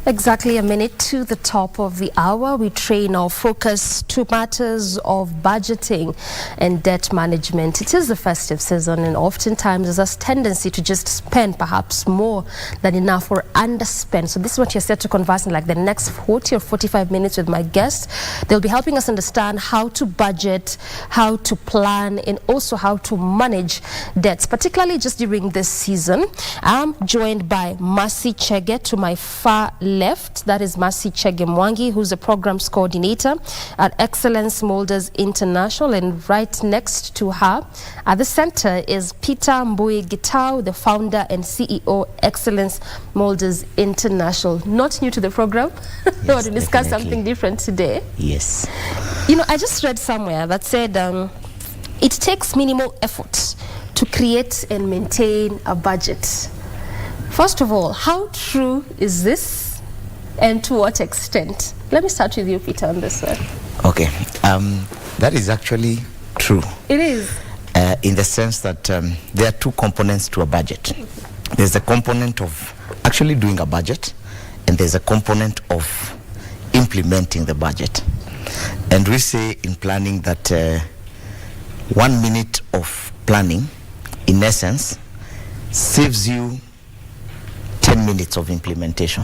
Exactly a minute to the top of the hour, we train our focus to matters of budgeting and debt management. It is the festive season and oftentimes there's a tendency to just spend perhaps more than enough or underspend. So this is what you're set to converse in like the next 40 or 45 minutes with my guests. They'll be helping us understand how to budget, how to plan, and also how to manage debts, particularly just during this season. I'm joined by Mercy Chege to my far left. That is Mercy Chege Mwangi, who's a programs coordinator at Excellence Molders International, and right next to her at the center is Peter Mbui Gitau, the founder and CEO Excellence Molders International. Not new to the program. Yes, we want to discuss something different today. Yes. You know, I just read somewhere that said it takes minimal effort to create and maintain a budget. First of all, how true is this? And to what extent? Let me start with you, Peter, on this one. Okay, that is actually true. It is. In the sense that there are two components to a budget. There's a component of actually doing a budget, and there's a component of implementing the budget. And we say in planning that 1 minute of planning, in essence, saves you 10 minutes of implementation.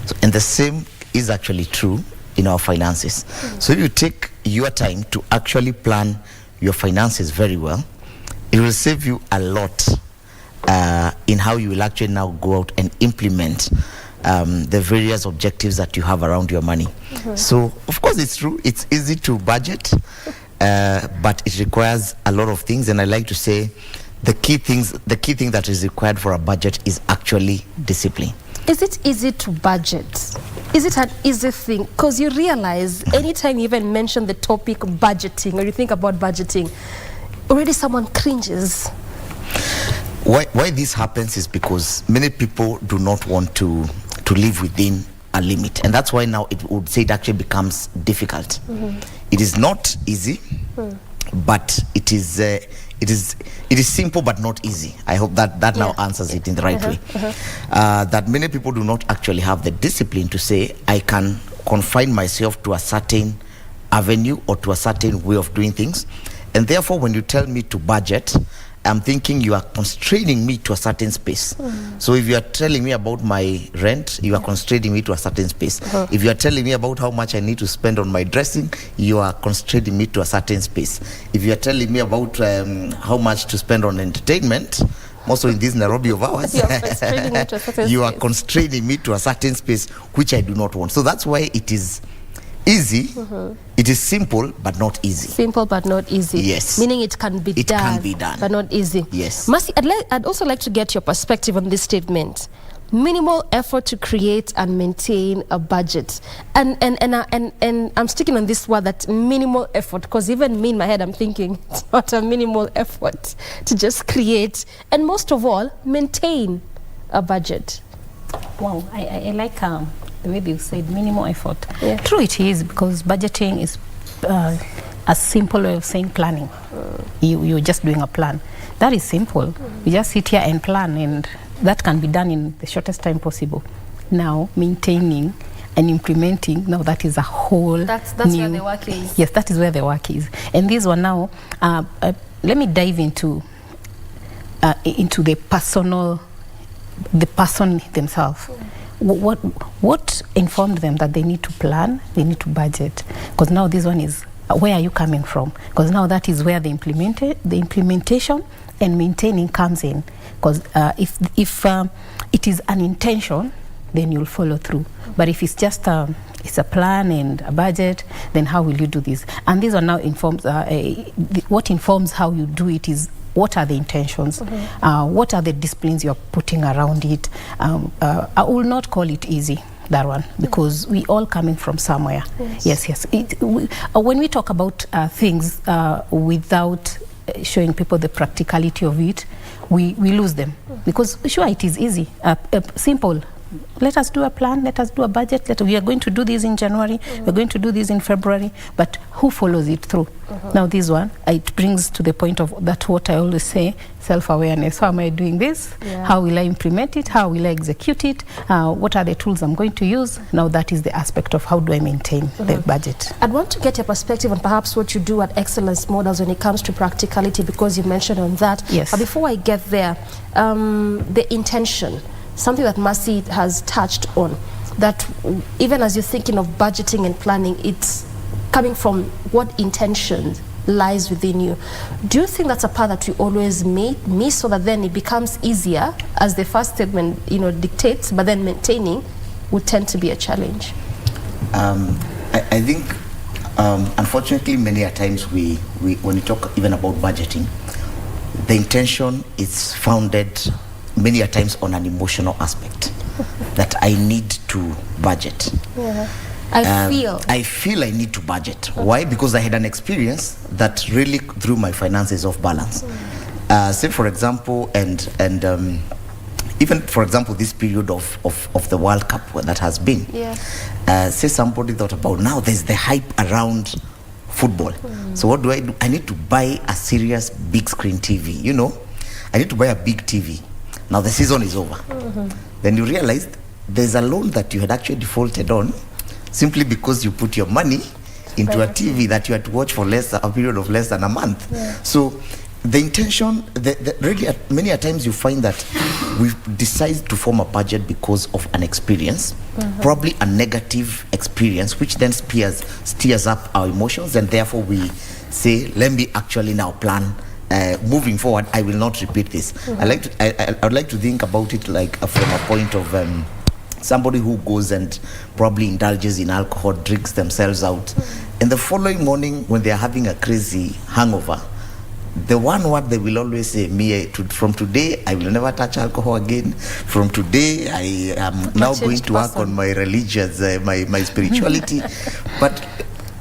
So, and the same is actually true in our finances. So if you take your time to actually plan your finances very well, it will save you a lot in how you will actually now go out and implement the various objectives that you have around your money. So of course it's true, it's easy to budget, but it requires a lot of things, and I like to say the key thing that is required for a budget is actually discipline. Is it easy to budget? Is it an easy thing? Because you realize anytime you even mention the topic budgeting or you think about budgeting, already someone cringes. Why this happens is because many people do not want to live within a limit, and that's why now it would say it actually becomes difficult. It is not easy, but it is simple but not easy. I hope that now answers it in the right way. That many people do not actually have the discipline to say, I can confine myself to a certain avenue or to a certain way of doing things. And therefore, when you tell me to budget, I'm thinking you are constraining me to a certain space. So if you are telling me about my rent, you are constraining me to a certain space. If you are telling me about how much I need to spend on my dressing, you are constraining me to a certain space. If you are telling me about how much to spend on entertainment, also in this Nairobi of ours, you are constraining me to a certain space, which I do not want. So that's why it is easy. It is simple but not easy. Simple but not easy. Yes. Meaning it can be done. It can be done. But not easy. Yes. Mercy, I'd also like to get your perspective on this statement. Minimal effort to create and maintain a budget. And I'm sticking on this word, that minimal effort, because even me in my head I'm thinking it's not a minimal effort to just create and most of all maintain a budget. Wow, I like the way you said minimal effort. True it is, because budgeting is a simple way of saying planning. You're just doing a plan. That is simple. You just sit here and plan, and that can be done in the shortest time possible. Now, maintaining and implementing, now that is a whole That's new, where the work is. Yes, that is where the work is. And these one now, let me dive into the person themselves. What informed them that they need to plan, they need to budget? Because now this one is, where are you coming from? Because now that is where the implementation and maintaining comes in. Because if it is an intention, then you'll follow through. But if it's just it's a plan and a budget, then how will you do this? And this one now informs, what informs how you do it is, what are the intentions? What are the disciplines you're putting around it? I will not call it easy, that one, because we all coming from somewhere. Yes. When we talk about things without showing people the practicality of it, we lose them. Because sure, it is easy, simple. Let us do a plan, let us do a budget, we are going to do this in January, we're going to do this in February, but who follows it through? Now this one, it brings to the point of that what I always say, self-awareness. How am I doing this? How will I implement it? How will I execute it? What are the tools I'm going to use? Now that is the aspect of how do I maintain the budget. I'd want to get your perspective on perhaps what you do at Excellence Models when it comes to practicality, because you mentioned on that. Yes. But before I get there, the intention, something that Mercy has touched on, that even as you're thinking of budgeting and planning, it's coming from what intention lies within you. Do you think that's a part that we always miss, so that then it becomes easier as the first statement dictates, but then maintaining would tend to be a challenge? I think unfortunately many a times when we talk even about budgeting, the intention is founded many a times on an emotional aspect that I need to budget. I feel I need to budget. Why? Because I had an experience that really threw my finances off balance. Say for example, and even for example this period of the World Cup that has been, say somebody thought about, now there's the hype around football. So what do? I need to buy a serious big screen TV, I need to buy a big TV. Now the season is over. Then you realize there's a loan that you had actually defaulted on simply because you put your money into a TV that you had to watch for a period of less than a month. So the intention, really many a times you find that we decide to form a budget because of an experience, probably a negative experience, which then steers up our emotions, and therefore we say, let me actually now plan. Moving forward, I will not repeat this. I would like to think about it like from a point of somebody who goes and probably indulges in alcohol, drinks themselves out, and the following morning when they are having a crazy hangover, the one word they will always say, from today I will never touch alcohol again. From today I am now going to work on my religious, my spirituality. But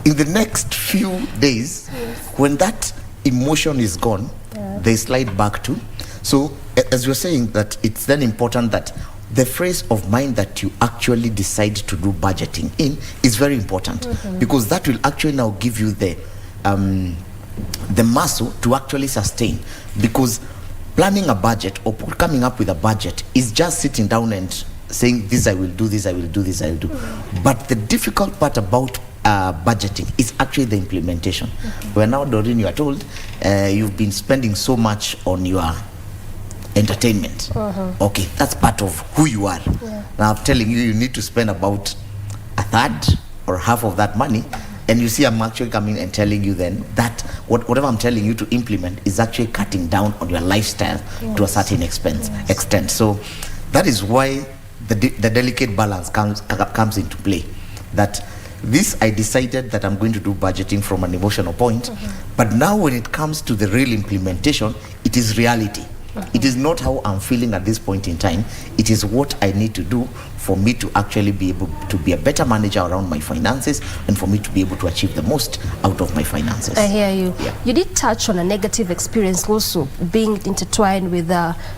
in the next few days, when that emotion is gone, they slide back to. So as you're saying, that it's then important that the phrase of mind that you actually decide to do budgeting in is very important, because that will actually now give you the muscle to actually sustain. Because planning a budget or coming up with a budget is just sitting down and saying, this I will do, this I will do, this I will do. But the difficult part about budgeting is actually the implementation. Where now, Doreen, you are told you've been spending so much on your entertainment. Okay, that's part of who you are. Now I'm telling you, you need to spend about a third or half of that money, and you see I'm actually coming and telling you then that whatever I'm telling you to implement is actually cutting down on your lifestyle to a certain extent. So that is why the delicate balance comes into play. That this, I decided that I'm going to do budgeting from an emotional point, but now when it comes to the real implementation, it is reality. It is not how I'm feeling at this point in time. It is what I need to do for me to actually be able to be a better manager around my finances, and for me to be able to achieve the most out of my finances. I hear you. You did touch on a negative experience also being intertwined with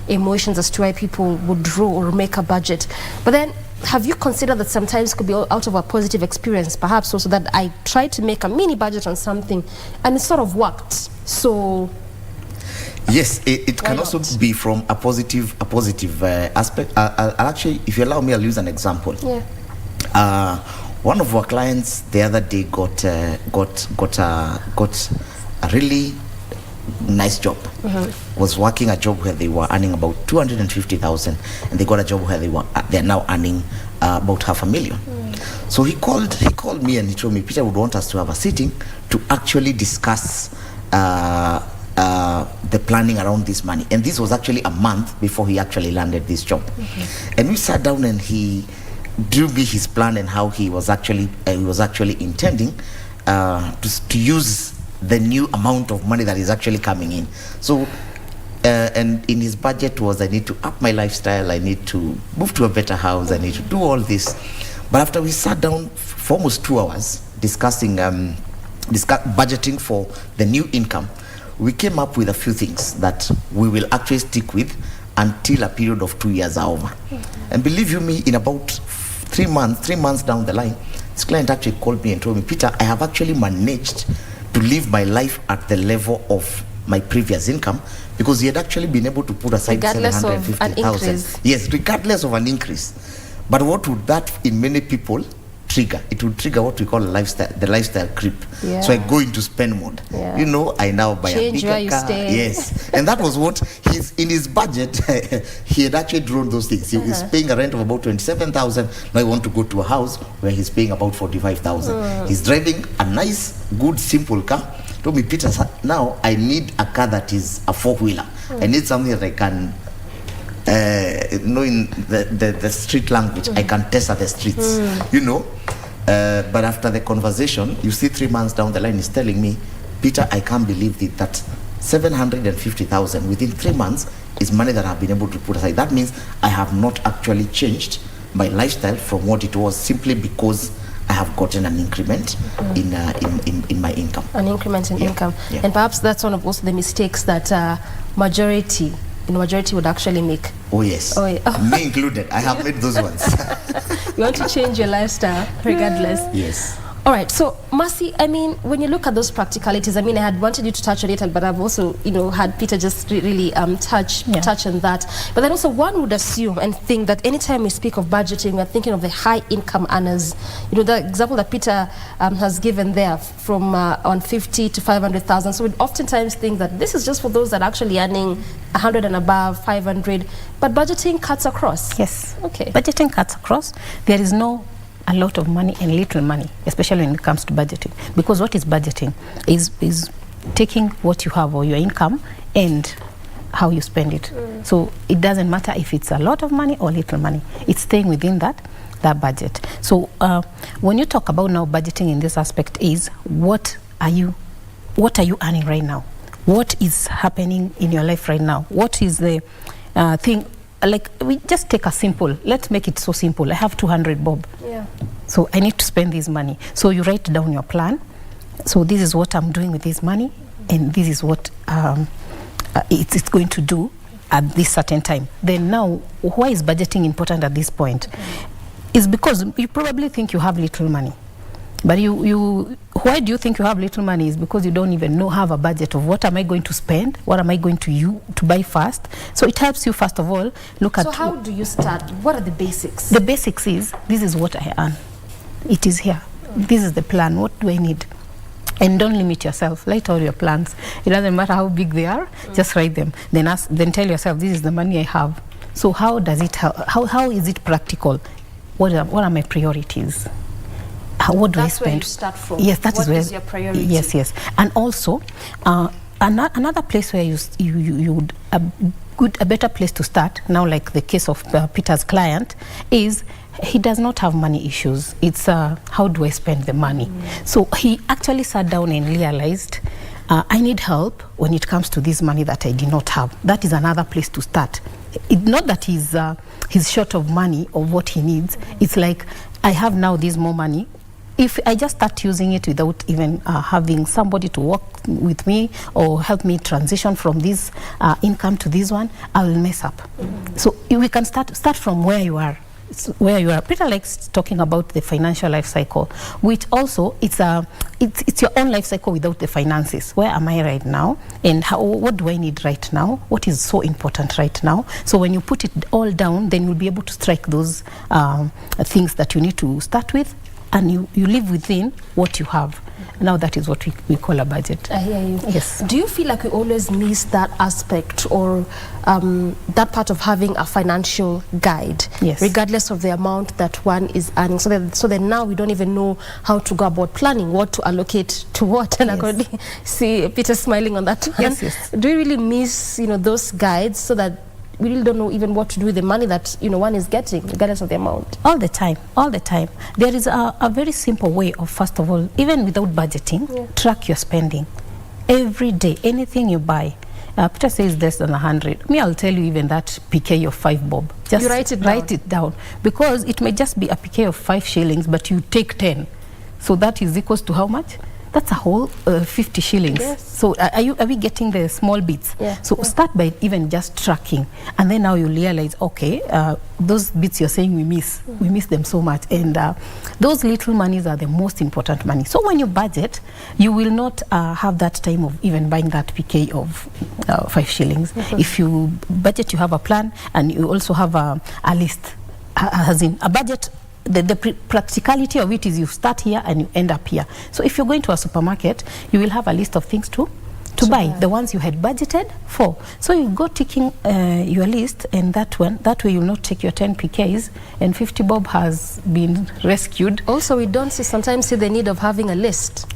emotions as to why people would draw or make a budget. But then have you considered that sometimes could be out of a positive experience, perhaps also that I tried to make a mini budget on something and it sort of worked? So yes, it can also be from a positive aspect. I'll actually, if you allow me, I'll use an example. Yeah. One of our clients the other day got a really nice job. Was working a job where they were earning about 250,000, and they got a job where they're now earning about $500,000. So he called me and he told me, Peter would want us to have a sitting to actually discuss the planning around this money. And this was actually a month before he actually landed this job. And we sat down and he drew me his plan and how he was actually intending to use the new amount of money that is actually coming in. So and in his budget was, I need to up my lifestyle, I need to move to a better house, I need to do all this. But after we sat down for almost 2 hours discussing budgeting for the new income, we came up with a few things that we will actually stick with until a period of 2 years are over. And believe you me, in about 3 months down the line, this client actually called me and told me, Peter, I have actually managed to live my life at the level of my previous income, because he had actually been able to put aside 750,000. Yes, regardless of an increase. But what would that in many people trigger? It would trigger what we call the lifestyle creep. Yeah. So I go into spend mode. Yeah. You know, I now buy Change a bigger car. stay. Yes, and that was what in his budget. He had actually drawn those things. He was paying a rent of about 27,000. Now I want to go to a house where he's paying about 45,000. He's driving a nice, good, simple car. Told me, Peter, now I need a car that is a 4-wheeler. I need something that I can, knowing the street language, I can test at the streets, you know. But after the conversation, you see 3 months down the line, he's telling me, Peter, I can't believe that 750,000 within 3 months is money that I've been able to put aside. That means I have not actually changed my lifestyle from what it was, simply because I have gotten an increment in my income. An increment in income. Yeah. And perhaps that's one of also the mistakes that majority would actually make. Oh yes. Oh, yeah. Me included. I have made those ones. You want to change your lifestyle regardless. Yes. All right, so Mercy, I mean, when you look at those practicalities, I mean, I had wanted you to touch on it, but I've also, had Peter just really touch on that. But then also one would assume and think that anytime we speak of budgeting, we're thinking of the high income earners. The example that Peter has given there from on 50 to 500,000. So we'd oftentimes think that this is just for those that are actually earning 100 and above, 500, but budgeting cuts across. Yes. Okay. Budgeting cuts across. There is no a lot of money and little money, especially when it comes to budgeting. Because what is budgeting is taking what you have or your income and how you spend it. So it doesn't matter if it's a lot of money or little money. It's staying within that budget. So when you talk about now budgeting in this aspect is what are you earning right now? What is happening in your life right now? What is the thing? Like, we just take a simple, let's make it so simple. I have 200 bob. Yeah. So I need to spend this money. So you write down your plan. So this is what I'm doing with this money, and this is what it's going to do at this certain time. Then now, why is budgeting important at this point? It's because you probably think you have little money. But why do you think you have little money? Is because you don't even have a budget of what am I going to spend, what am I going to buy first. So it helps you, first of all, look at... So how do you start? What are the basics? The basics is, this is what I earn. It is here. This is the plan. What do I need? And don't limit yourself. Write all your plans. It doesn't matter how big they are, just write them. Then tell yourself, this is the money I have. So how does it help? How is it practical? What are my priorities? What do I spend? That's where you start from. Yes, that what is where. Is your priority? Yes. And also, another place where you would a better place to start now, like the case of Peter's client, is he does not have money issues. It's how do I spend the money? So he actually sat down and realized, I need help when it comes to this money that I did not have. That is another place to start. Not that he's short of money or what he needs. It's like, I have now this more money. If I just start using it without even having somebody to work with me or help me transition from this income to this one, I will mess up. So we can start from where you are. where you are pretty like talking about the financial life cycle, which also it's your own life cycle without the finances. Where am I right now, and what do I need right now? What is so important right now? So when you put it all down, then you'll be able to strike those things that you need to start with, and you live within what you have. Now that is what we call a budget. I hear you. Yes. Do you feel like we always miss that aspect, or that part of having a financial guide, yes, regardless of the amount that one is earning? So that now we don't even know how to go about planning, what to allocate to what. And yes, I could see Peter smiling on that one. Yes, yes. Do you really miss, those guides, so that we really don't know even what to do with the money that one is getting, regardless of the amount? All the time. There is a very simple way of, first of all, even without budgeting, track your spending. Every day, anything you buy. Peter says less than 100. Me, I'll tell you even that PK of 5 bob. Just you write it down. Because it may just be a PK of 5 shillings, but you take 10. So that is equals to how much? That's a whole 50 shillings. Yes. So are we getting the small bits? Yeah. So start by even just tracking, and then now you realize, okay, those bits you're saying we miss them so much, and those little monies are the most important money. So when you budget, you will not have that time of even buying that PK of 5 shillings. If you budget, you have a plan, and you also have a list, as in a budget. The practicality of it is you start here and you end up here. So if you're going to a supermarket, you will have a list of things to buy, the ones you had budgeted for. So you go ticking your list, and that way you'll not take your 10 PKs and 50 bob has been rescued. Also, we don't sometimes see the need of having a list.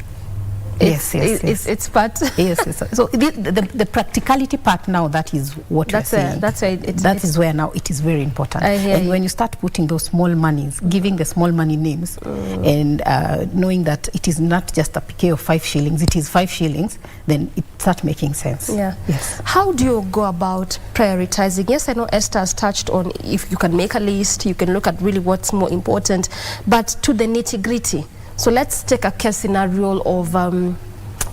Yes. It's part. Yes. So the practicality part now, that is what we're saying. That is where now it is very important. And when you start putting those small monies, giving the small money names, and knowing that it is not just a PK of 5 shillings, it is 5 shillings, then it starts making sense. Yeah. Yes. How do you go about prioritizing? Yes, I know Esther has touched on, if you can make a list, you can look at really what's more important, but to the nitty-gritty. So let's take a case scenario of,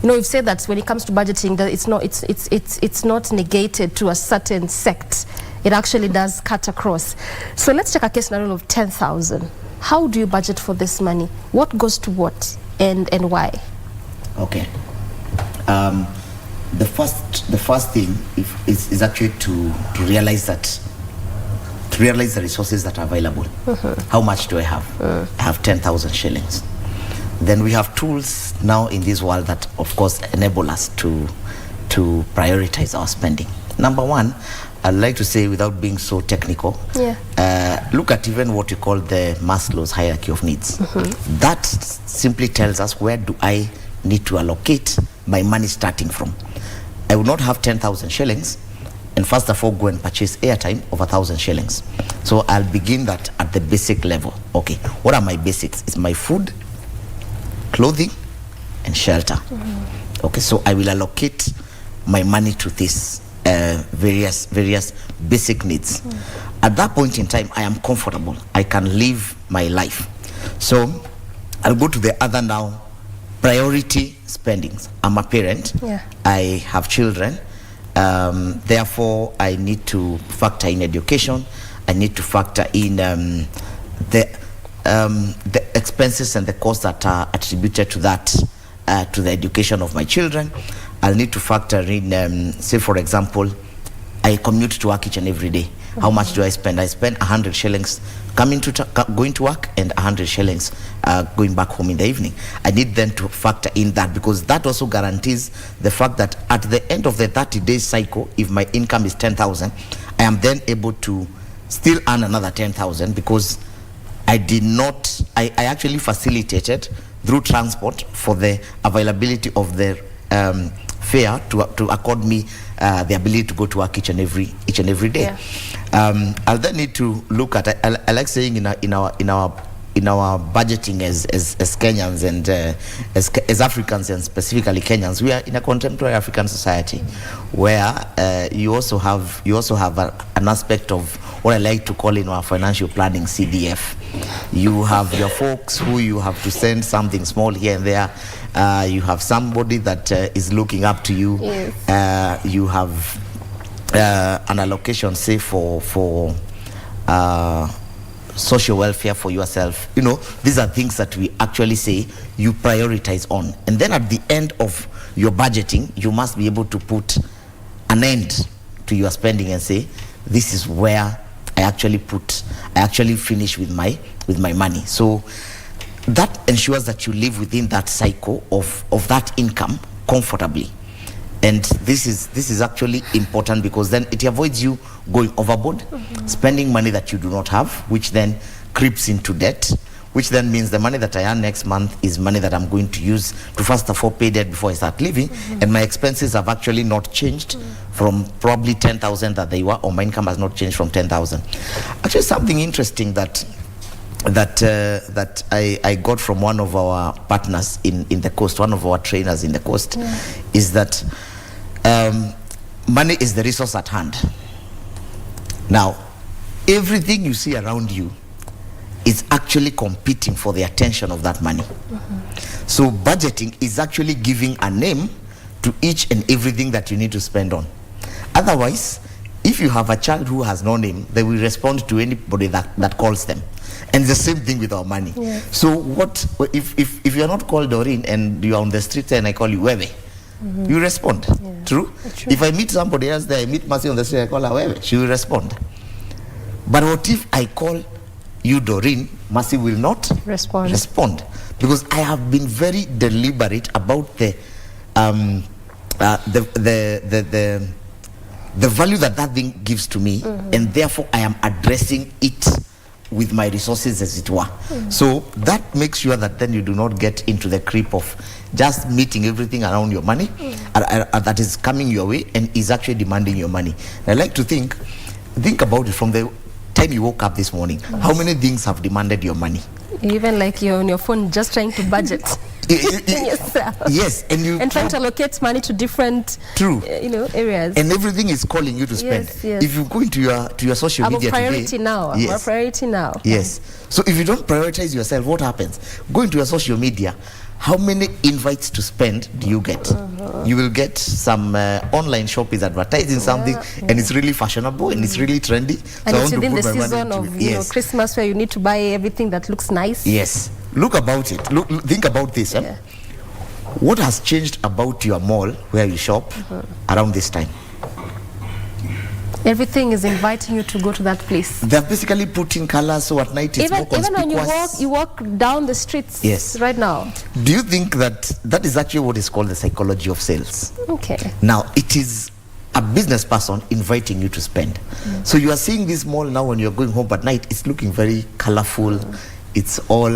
you've said that when it comes to budgeting, that it's not negated to a certain sect. It actually does cut across. So let's take a case scenario of 10,000. How do you budget for this money? What goes to what, and why? Okay. The first thing is actually to realize the resources that are available. How much do I have? I have 10,000 shillings. Then we have tools now in this world that, of course, enable us to prioritize our spending. Number one, I'd like to say, without being so technical, look at even what you call the Maslow's hierarchy of needs. That simply tells us, where do I need to allocate my money starting from? I will not have 10,000 shillings and first of all go and purchase airtime of 1,000 shillings. So I'll begin that at the basic level. Okay, what are my basics? It's my food, clothing, and shelter. Okay, so I will allocate my money to this various basic needs. At that point in time, I am comfortable. I can live my life. So I'll go to the other now, priority spendings. I'm a parent. I have children. Therefore, I need to factor in education. I need to factor in the expenses and the costs that are attributed to that, to the education of my children. I'll need to factor in, say for example, I commute to work each and every day. How much do I spend? I spend 100 shillings going to work and 100 shillings going back home in the evening. I need then to factor in that, because that also guarantees the fact that at the end of the 30-day cycle, if my income is 10,000, I am then able to still earn another 10,000, because I actually facilitated through transport for the availability of the fare to accord me the ability to go to work each and every day. I'll then need to look at, I like saying in our budgeting as Kenyans and as Africans, and specifically Kenyans, we are in a contemporary African society where you also have an aspect of what I like to call in our financial planning CDF. You have your folks who you have to send something small here and there. You have somebody that is looking up to you. You have an allocation, say for social welfare for yourself. You know, these are things that we actually say you prioritize on. And then at the end of your budgeting, you must be able to put an end to your spending and say, this is where I actually finish with my money. So that ensures that you live within that cycle of that income comfortably. And this is actually important, because then it avoids you going overboard, spending money that you do not have, which then creeps into debt, which then means the money that I earn next month is money that I'm going to use to first of all pay debt before I start living, and my expenses have actually not changed from probably 10,000 that they were, or my income has not changed from 10,000. Actually, something interesting that I got from one of our partners in the coast, one of our trainers in the coast, is that money is the resource at hand. Now, everything you see around you is actually competing for the attention of that money. So budgeting is actually giving a name to each and everything that you need to spend on. Otherwise, if you have a child who has no name, they will respond to anybody that calls them. And the same thing with our money. So what if you're not called Doreen and you're on the street and I call you Wewe, you respond. True? If I meet somebody else there, I meet Mercy on the street, I call her Wewe, she will respond. But what if I call you Doreen, Mercy will not respond, because I have been very deliberate about the value that thing gives to me, and therefore I am addressing it with my resources, as it were. So that makes sure that then you do not get into the creep of just meeting everything around your money that is coming your way and is actually demanding your money. And I like to think about it from the time you woke up this morning. How many things have demanded your money? Even like you're on your phone just trying to budget yourself. Yes, and trying to allocate money to different areas. And everything is calling you to spend. Yes. If you go into your social media today, I'm a priority now. Yes. So if you don't prioritize yourself, what happens? Go into your social media. How many invites to spend do you get? You will get some online shop is advertising something, and it's really fashionable and it's really trendy. And so it's within the season of Christmas, where you need to buy everything that looks nice. Yes. Look about it. Think about this. What has changed about your mall where you shop around this time? Everything is inviting you to go to that place. They're basically putting colors, so at night it's more conspicuous. Even when you walk down the streets right now. Do you think that is actually what is called the psychology of sales? Okay. Now, it is a business person inviting you to spend. So you are seeing this mall now when you're going home at night, it's looking very colorful. It's all,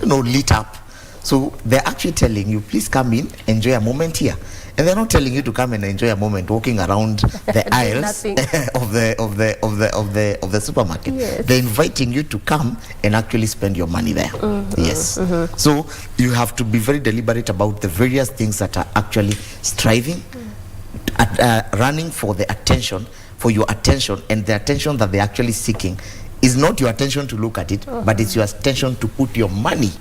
lit up. So they're actually telling you, please come in, enjoy a moment here. And they're not telling you to come and enjoy a moment walking around the aisles of the supermarket. Yes. They're inviting you to come and actually spend your money there. Yes. So you have to be very deliberate about the various things that are actually striving, running for the attention, for your attention, and the attention that they're actually seeking is not your attention to look at it, but it's your attention to put your money.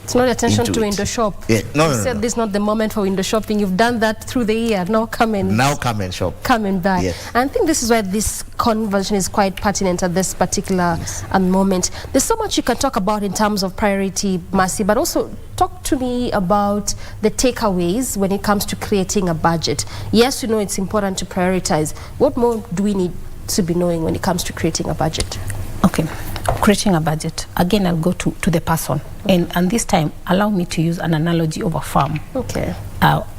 It's not attention to window shop. Yeah. No. This is not the moment for window shopping. You've done that through the year. Now come and shop. Come and buy. Yes. And I think this is why this conversation is quite pertinent at this particular moment. There's so much you can talk about in terms of priority, Mercy, but also talk to me about the takeaways when it comes to creating a budget. Yes, it's important to prioritize. What more do we need to be knowing when it comes to creating a budget? Okay. Creating a budget. Again, I'll go to the person. And this time, allow me to use an analogy of a farm. Okay.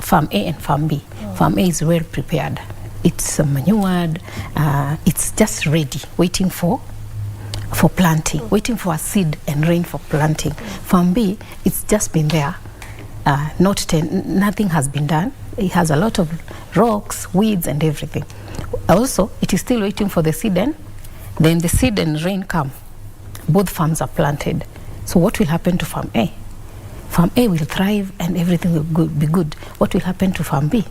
Farm A and Farm B. Farm A is well prepared. It's manured. It's just ready, waiting for planting, waiting for a seed and rain for planting. Farm B, it's just been there. Nothing has been done. It has a lot of rocks, weeds, and everything. Also, it is still waiting for the seed, and then the seed and rain come. Both farms are planted. So what will happen to Farm A? Farm A will thrive and everything will be good. What will happen to Farm B?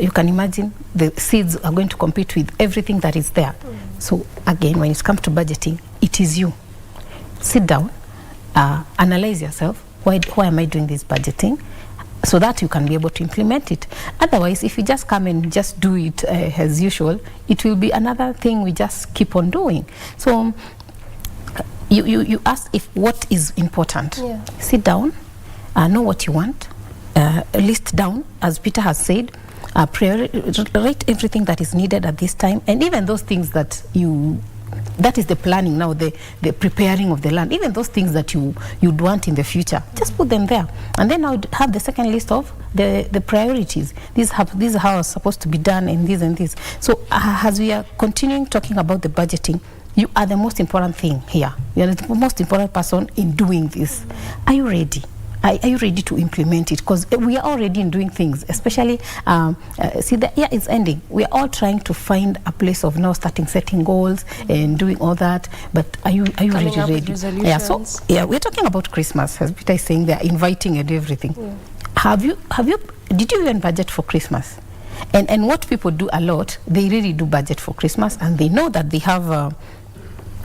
You can imagine the seeds are going to compete with everything that is there. So again, when it comes to budgeting, it is you. Sit down, analyze yourself. Why am I doing this budgeting? So that you can be able to implement it. Otherwise, if you just come and just do it as usual, it will be another thing we just keep on doing. So you ask if what is important. Yeah. Sit down, know what you want, list down, as Peter has said, write everything that is needed at this time, and even those things that that is the planning now, the preparing of the land, even those things that you'd want in the future, just put them there. And then I would have the second list of the priorities. These are how it's supposed to be done, and this and this. So as we are continuing talking about the budgeting, you are the most important thing here. You are the most important person in doing this. Are you ready? Are you ready to implement it? Because we are already in doing things, especially, see, the year is ending. We are all trying to find a place of now setting goals and doing all that. But are you really ready? Yeah, so yeah, we're talking about Christmas, as Peter is saying, they are inviting and everything. Yeah. Did you even budget for Christmas? And what people do a lot, they really do budget for Christmas, and they know that they have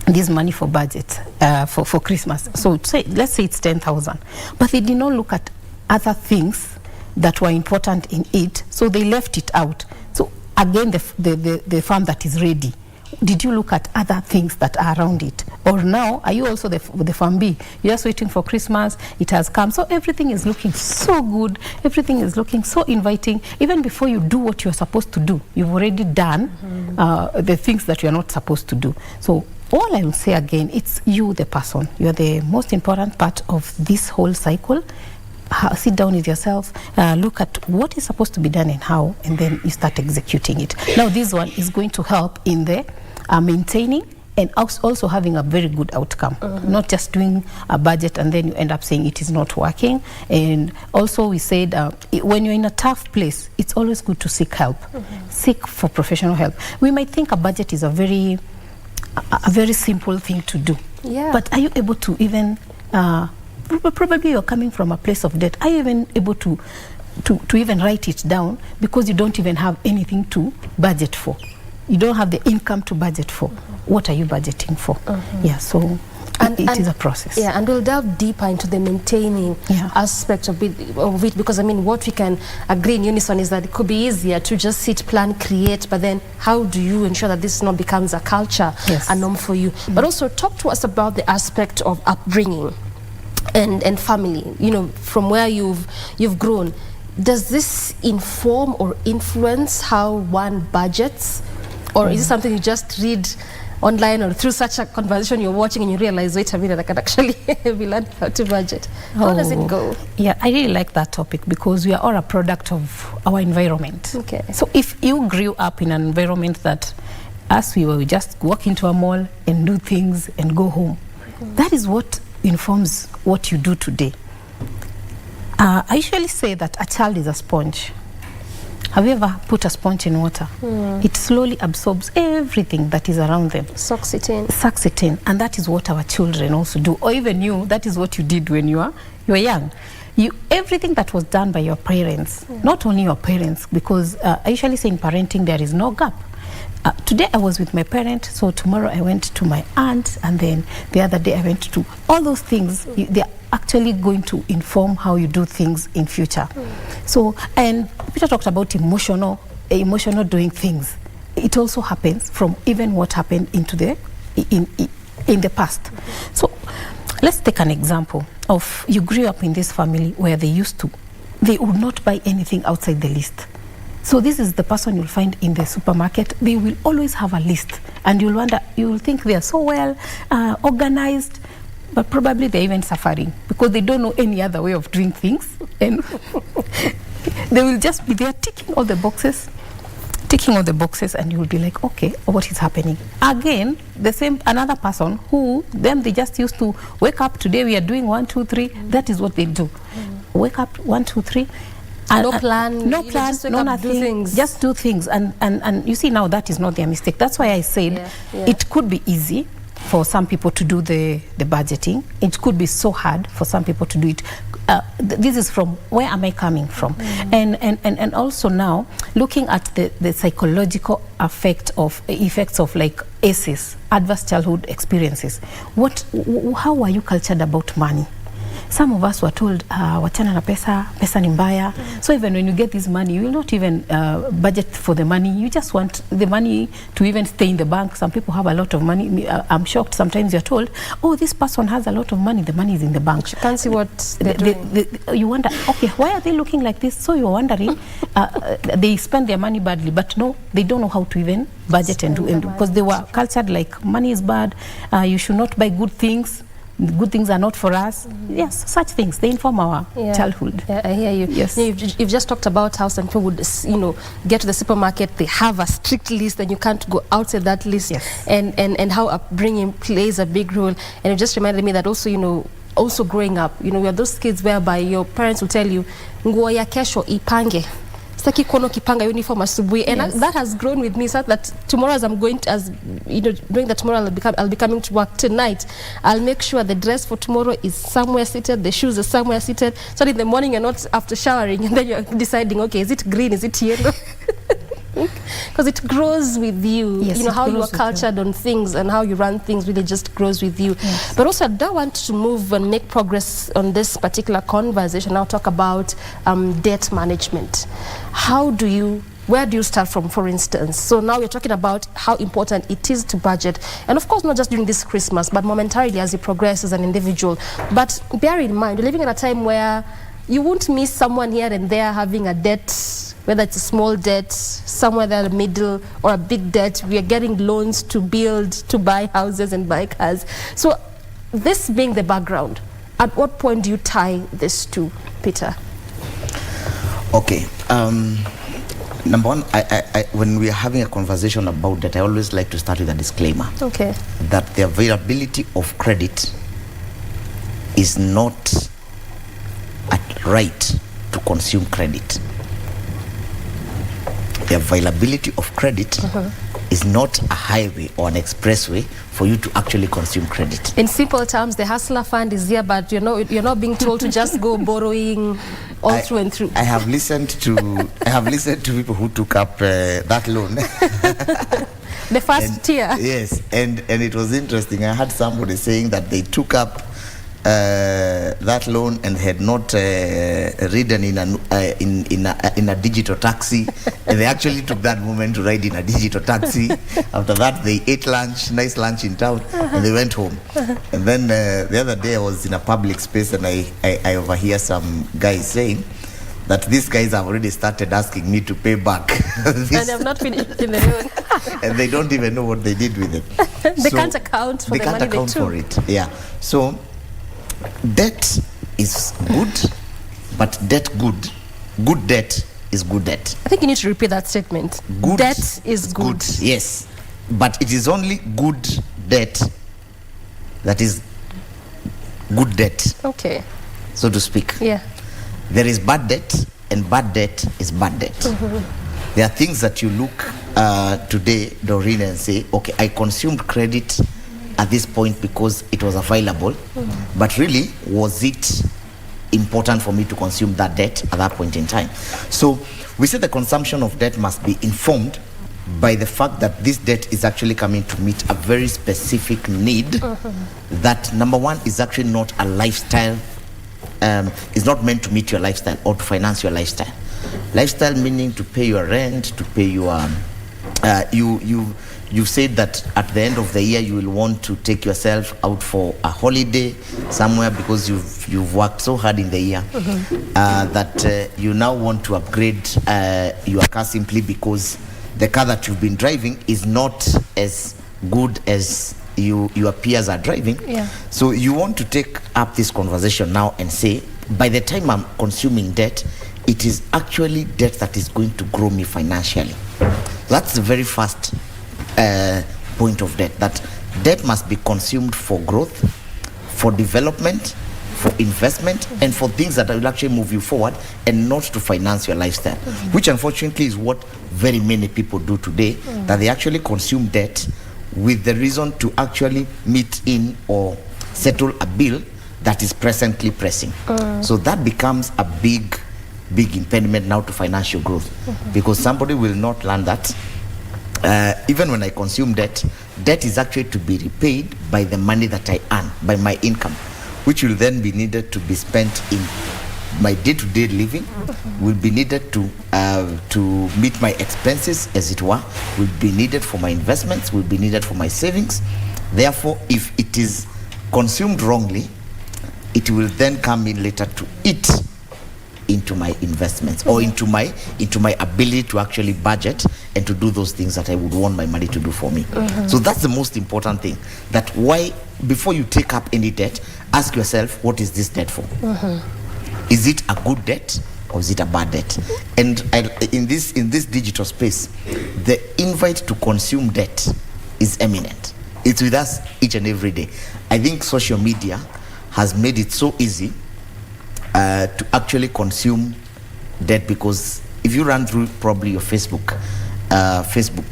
this money for budget for Christmas. So let's say it's 10,000, but they did not look at other things that were important in it, so they left it out. So again, the farm that is ready, did you look at other things that are around it? Or now, are you also the farm B? You're just waiting for Christmas, it has come, so everything is looking so good, everything is looking so inviting. Even before you do what you're supposed to do, you've already done the things that you're not supposed to do. So all I will say again, it's you, the person. You're the most important part of this whole cycle. Sit down with yourself, look at what is supposed to be done and how, and then you start executing it. Now, this one is going to help in the maintaining and also having a very good outcome. Not just doing a budget and then you end up saying it is not working. And also we said, when you're in a tough place, it's always good to seek help. Seek for professional help. We might think a budget is a very simple thing to do. Yeah. But are you able to even, probably you're coming from a place of debt, are you even able to even write it down, because you don't even have anything to budget for? You don't have the income to budget for. What are you budgeting for? Yeah, so it is a process. Yeah, and we'll delve deeper into the maintaining aspect of it, because I mean, what we can agree in unison is that it could be easier to just sit, plan, create, but then how do you ensure that this not becomes a culture, a norm for you? But also talk to us about the aspect of upbringing and family, you know, from where you've grown. Does this inform or influence how one budgets? Or is it something you just read online or through such a conversation you're watching and you realize, wait a minute, I can actually be learning how to budget? How does it go? Yeah, I really like that topic, because we are all a product of our environment. Okay. So if you grew up in an environment that, as we just walk into a mall and do things and go home, that is what informs what you do today. I usually say that a child is a sponge. Have you ever put a sponge in water? It slowly absorbs everything that is around them. Sucks it in. Sucks it in. And that is what our children also do. Or even you, that is what you did when you were young. Everything that was done by your parents, not only your parents, because I usually say in parenting there is no gap. Today I was with my parent, so tomorrow I went to my aunt, and then the other day I went to all those things. They are actually going to inform how you do things in future. So, and Peter talked about emotional doing things. It also happens from even what happened in the past. So let's take an example of, you grew up in this family where they would not buy anything outside the list. So this is the person you'll find in the supermarket. They will always have a list, and you'll wonder, you'll think they are so well organized, but probably they're even suffering because they don't know any other way of doing things, and they will just be there ticking all the boxes, and you will be like, okay, what is happening? Again, another person who, they just used to wake up, today we are doing 1, 2, 3, that is what they do. Wake up, 1, 2, 3. No plan, no nothing, just do things. And you see, now that is not their mistake. That's why I said it could be easy for some people to do the budgeting. It could be so hard for some people to do it. This is from where am I coming from? And also now looking at the psychological effects of like ACEs, adverse childhood experiences. How are you cultured about money? some of us were told, wachana na pesa ni mbaya. So even when you get this money, you will not even budget for the money. You just want the money to even stay in the bank. Some people have a lot of money. I'm shocked. Sometimes you're told, oh, this person has a lot of money. The money is in the bank. But you can't see what they're doing. You wonder, okay, why are they looking like this? So you're wondering, they spend their money badly, but no, they don't know how to even budget and because they were cultured like money is bad. You should not buy good things. Good things are not for us. Yes, such things, they inform our childhood. Yeah, I hear you. Yes. You've just talked about how some people would, get to the supermarket, they have a strict list and you can't go outside that list. Yes. And how upbringing plays a big role. And it just reminded me that also, also growing up, we are those kids whereby your parents will tell you, nguo ya kesho ipange. Saki kono kipanga uniform asubuhi, and that has grown with me, so that tomorrow as I'm going to, during the tomorrow I'll be coming to work tonight, I'll make sure the dress for tomorrow is somewhere seated, the shoes are somewhere seated, so that in the morning you're not after showering and then you're deciding, okay, is it green, is it yellow? Because it grows with you. Yes, how you are cultured on things and how you run things really just grows with you. Yes. But also I don't want to move and make progress on this particular conversation. I'll talk about debt management. Where do you start from, for instance? So now we're talking about how important it is to budget. And of course, not just during this Christmas, but momentarily as you progress as an individual. But bear in mind, you're living in a time where you won't miss someone here and there having a debt, whether it's a small debt, somewhere there in the middle, or a big debt. We are getting loans to build, to buy houses and buy cars. So this being the background, at what point do you tie this to, Peter? Okay. Number one, when we are having a conversation about that, I always like to start with a disclaimer. Okay. That the availability of credit is not a right to consume credit. The availability of credit is not a highway or an expressway for you to actually consume credit. In simple terms, the hustler fund is here, but you're not being told to just go borrowing all through and through. I have listened to people who took up that loan. The first tier. Yes, and it was interesting. I had somebody saying that they took up that loan and had not ridden in a digital taxi, and they actually took that moment to ride in a digital taxi. After that, they ate lunch, nice lunch in town, and they went home. And then the other day, I was in a public space, and I overhear some guys saying that these guys have already started asking me to pay back. And they have not finished in the loan. And they don't even know what they did with it. They can't account for the money they took. They can't account for it. Yeah. So debt is good, but good debt is good debt. I think you need to repeat that statement. Good debt is good. Yes, but it is only good debt that is good debt. Okay. So to speak. Yeah. There is bad debt, and bad debt is bad debt. There are things that you look today, Doreen, and say, okay, I consumed credit at this point because it was available, but really, was it important for me to consume that debt at that point in time? So we say the consumption of debt must be informed by the fact that this debt is actually coming to meet a very specific need that, number one, is actually not a lifestyle, is not meant to meet your lifestyle or to finance your lifestyle. Lifestyle meaning to pay your rent, to pay your, you said that at the end of the year you will want to take yourself out for a holiday somewhere because you've worked so hard in the year, that you now want to upgrade your car simply because the car that you've been driving is not as good as your peers are driving. Yeah. So you want to take up this conversation now and say, by the time I'm consuming debt, it is actually debt that is going to grow me financially. That's the very first point of debt, that debt must be consumed for growth, for development, for investment, and for things that will actually move you forward, and not to finance your lifestyle, which unfortunately is what very many people do today, that they actually consume debt with the reason to actually meet in or settle a bill that is presently pressing. So that becomes a big impediment now to financial growth, because somebody will not learn that even when I consume debt is actually to be repaid by the money that I earn, by my income, which will then be needed to be spent in my day-to-day living, will be needed to meet my expenses, as it were, will be needed for my investments, will be needed for my savings. Therefore, if it is consumed wrongly, it will then come in later to eat into my investments or into my ability to actually budget and to do those things that I would want my money to do for me. So that's the most important thing. That why, before you take up any debt, ask yourself, what is this debt for? Is it a good debt or is it a bad debt? And in this digital space, the invite to consume debt is eminent. It's with us each and every day. I think social media has made it so easy to actually consume debt, because if you run through probably your Facebook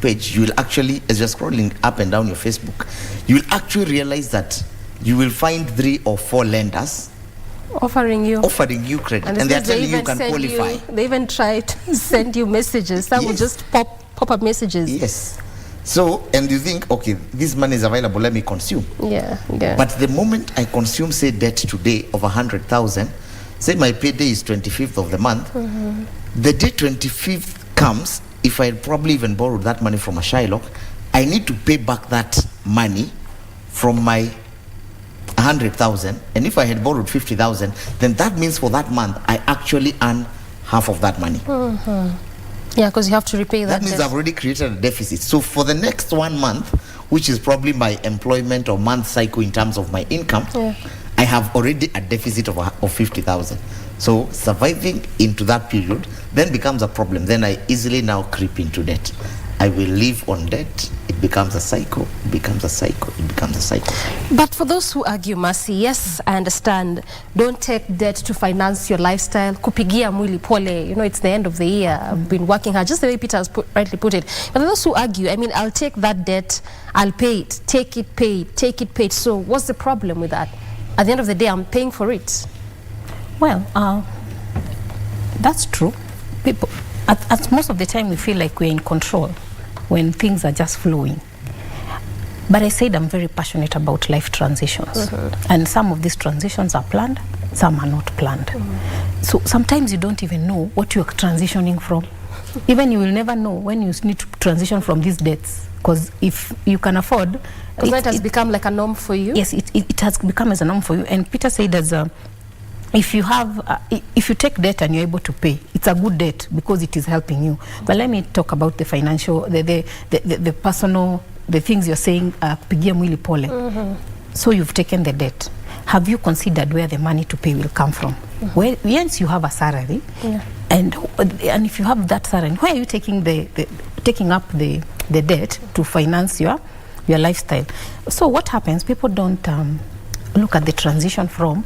page, you will actually, as you're scrolling up and down your Facebook, you will actually realize that you will find 3 or 4 lenders offering you and credit, and they're telling you can qualify. They even try to send you messages. Some will just pop up messages. Yes. So, and you think, okay, this money is available, let me consume. Yeah. But the moment I consume, say, debt today of 100,000, say my payday is 25th of the month, the day 25th comes, if I probably even borrowed that money from a Shylock, I need to pay back that money from my 100,000, and if I had borrowed 50,000, then that means for that month I actually earn half of that money. Yeah, because you have to repay that. That means I've already created a deficit. So for the next 1 month, which is probably my employment or month cycle in terms of my income, I have already a deficit of 50,000. So surviving into that period then becomes a problem. Then I easily now creep into debt. I will live on debt. It becomes a cycle. It becomes a cycle. It becomes a cycle. But for those who argue, Mercy, yes, I understand. Don't take debt to finance your lifestyle. Kupigia mwili pole. You know, it's the end of the year. I've been working hard, just the way Peter has rightly put it. But those who argue, I mean, I'll take that debt, I'll pay it, take it paid. So what's the problem with that? At the end of the day, I'm paying for it. Well, that's true. People, at most of the time, we feel like we're in control when things are just flowing. But I said I'm very passionate about life transitions. And some of these transitions are planned, some are not planned. So sometimes you don't even know what you're transitioning from. Even you will never know when you need to transition from these debts. Because if you can afford... Because that has become like a norm for you? Yes, it has become as a norm for you. And Peter said as if you take debt and you're able to pay, it's a good debt because it is helping you. But let me talk about the financial, the personal, the things you're saying, pigia mwili pole. So you've taken the debt. Have you considered where the money to pay will come from? Where, once you have a salary, and if you have that salary, where are you taking taking up the debt to finance your lifestyle? So what happens? People don't look at the transition from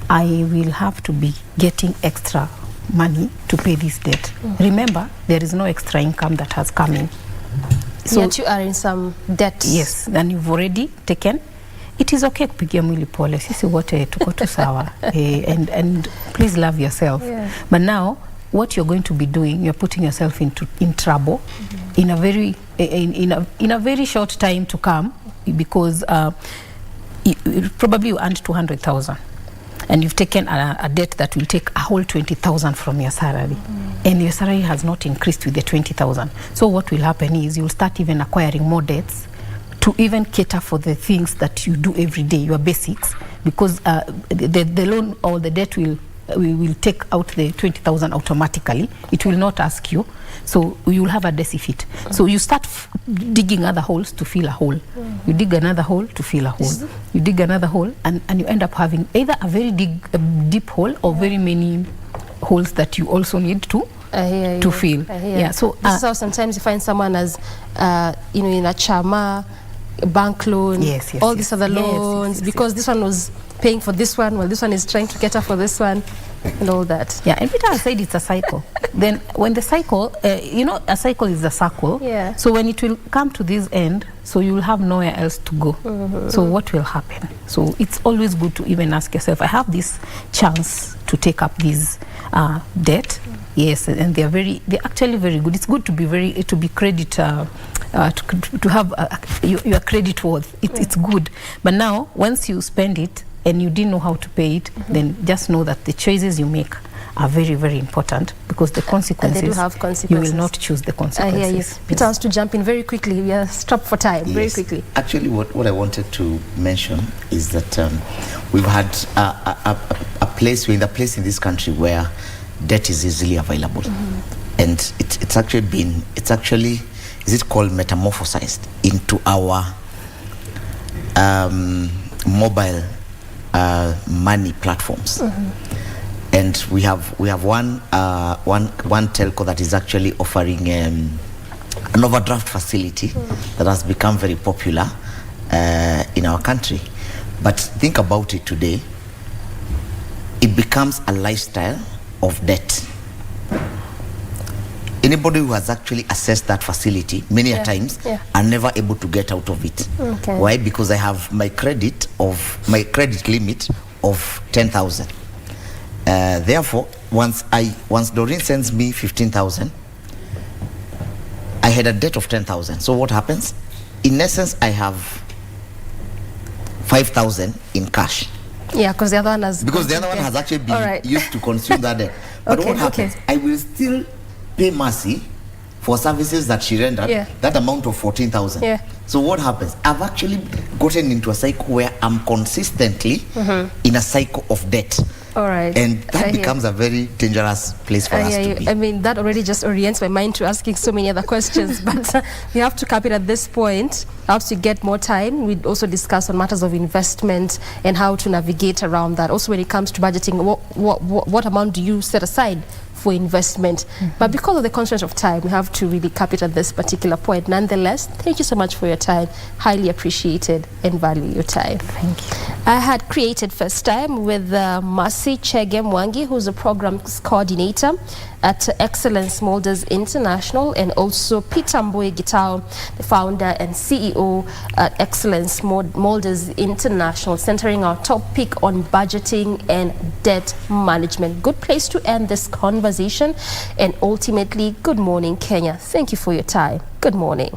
I will have to be getting extra money to pay this debt. Remember, there is no extra income that has come in. So yet you are in some debt. Yes, and you've already taken. It is okay kupigia mwili pole. Sisi wote tuko tu sawa. And please love yourself. But now, what you're going to be doing, you're putting yourself in trouble in a very short time to come, because probably you earned 200,000. And you've taken a debt that will take a whole 20,000 from your salary. And your salary has not increased with the 20,000. So what will happen is you'll start even acquiring more debts to even cater for the things that you do every day, your basics, because the loan or the debt will take out the 20,000 automatically. It will not ask you. So you will have a deficit. So you start digging other holes to fill a hole. You dig another hole to fill a hole. You dig another hole, and you end up having either a very deep hole or very many holes that you also need to fill. So this is how sometimes you find someone as in a chama, bank loan, all these other loans, because this one was paying for this one, while this one is trying to cater for this one, and all that. Yeah, and Peter said it's a cycle. Then when the cycle, a cycle is a circle. So when it will come to this end, so you will have nowhere else to go. So what will happen? So it's always good to even ask yourself, I have this chance to take up this debt. Yes, and they're actually very good. It's good to be credit, to have your credit worth. It's good. But now, once you spend it, and you didn't know how to pay it, then just know that the choices you make are very, very important, because the consequences, they do have consequences. You will not choose the consequences. I hear you. Peter wants to jump in very quickly. We are strapped for time. Very quickly. Actually, what I wanted to mention is that we've had a place, we're in the place in this country where debt is easily available. And it's actually, is it called metamorphosized into our mobile money platforms. And we have one telco that is actually offering an overdraft facility that has become very popular in our country. But think about it today, it becomes a lifestyle of debt. Anybody who has actually accessed that facility many a times are never able to get out of it. Why? Because I have my credit limit of 10,000. Therefore, once Doreen sends me 15,000, I had a debt of 10,000. So what happens? In essence, I have 5,000 in cash. Yeah, because the other one has... Because the other one has actually been used to consume that debt. But what happens? I will still pay Mercy for services that she rendered, that amount of 14,000. So what happens? I've actually gotten into a cycle where I'm consistently in a cycle of debt. And that becomes a very dangerous place for us to be. I mean, that already just orients my mind to asking so many other questions, but we have to cap it at this point. Perhaps to get more time, we'd also discuss on matters of investment and how to navigate around that. Also, when it comes to budgeting, what amount do you set aside for investment? But because of the constraint of time, we have to really cap it at this particular point. Nonetheless, thank you so much for your time. Highly appreciated and value your time. Thank you. I had created First Time with Mercy Chege Mwangi, who's a programs coordinator at Excellence Molders International, and also Peter Mboye Gitao, the founder and CEO at Excellence Molders International, centering our topic on budgeting and debt management. Good place to end this conversation, and ultimately, good morning, Kenya. Thank you for your time. Good morning.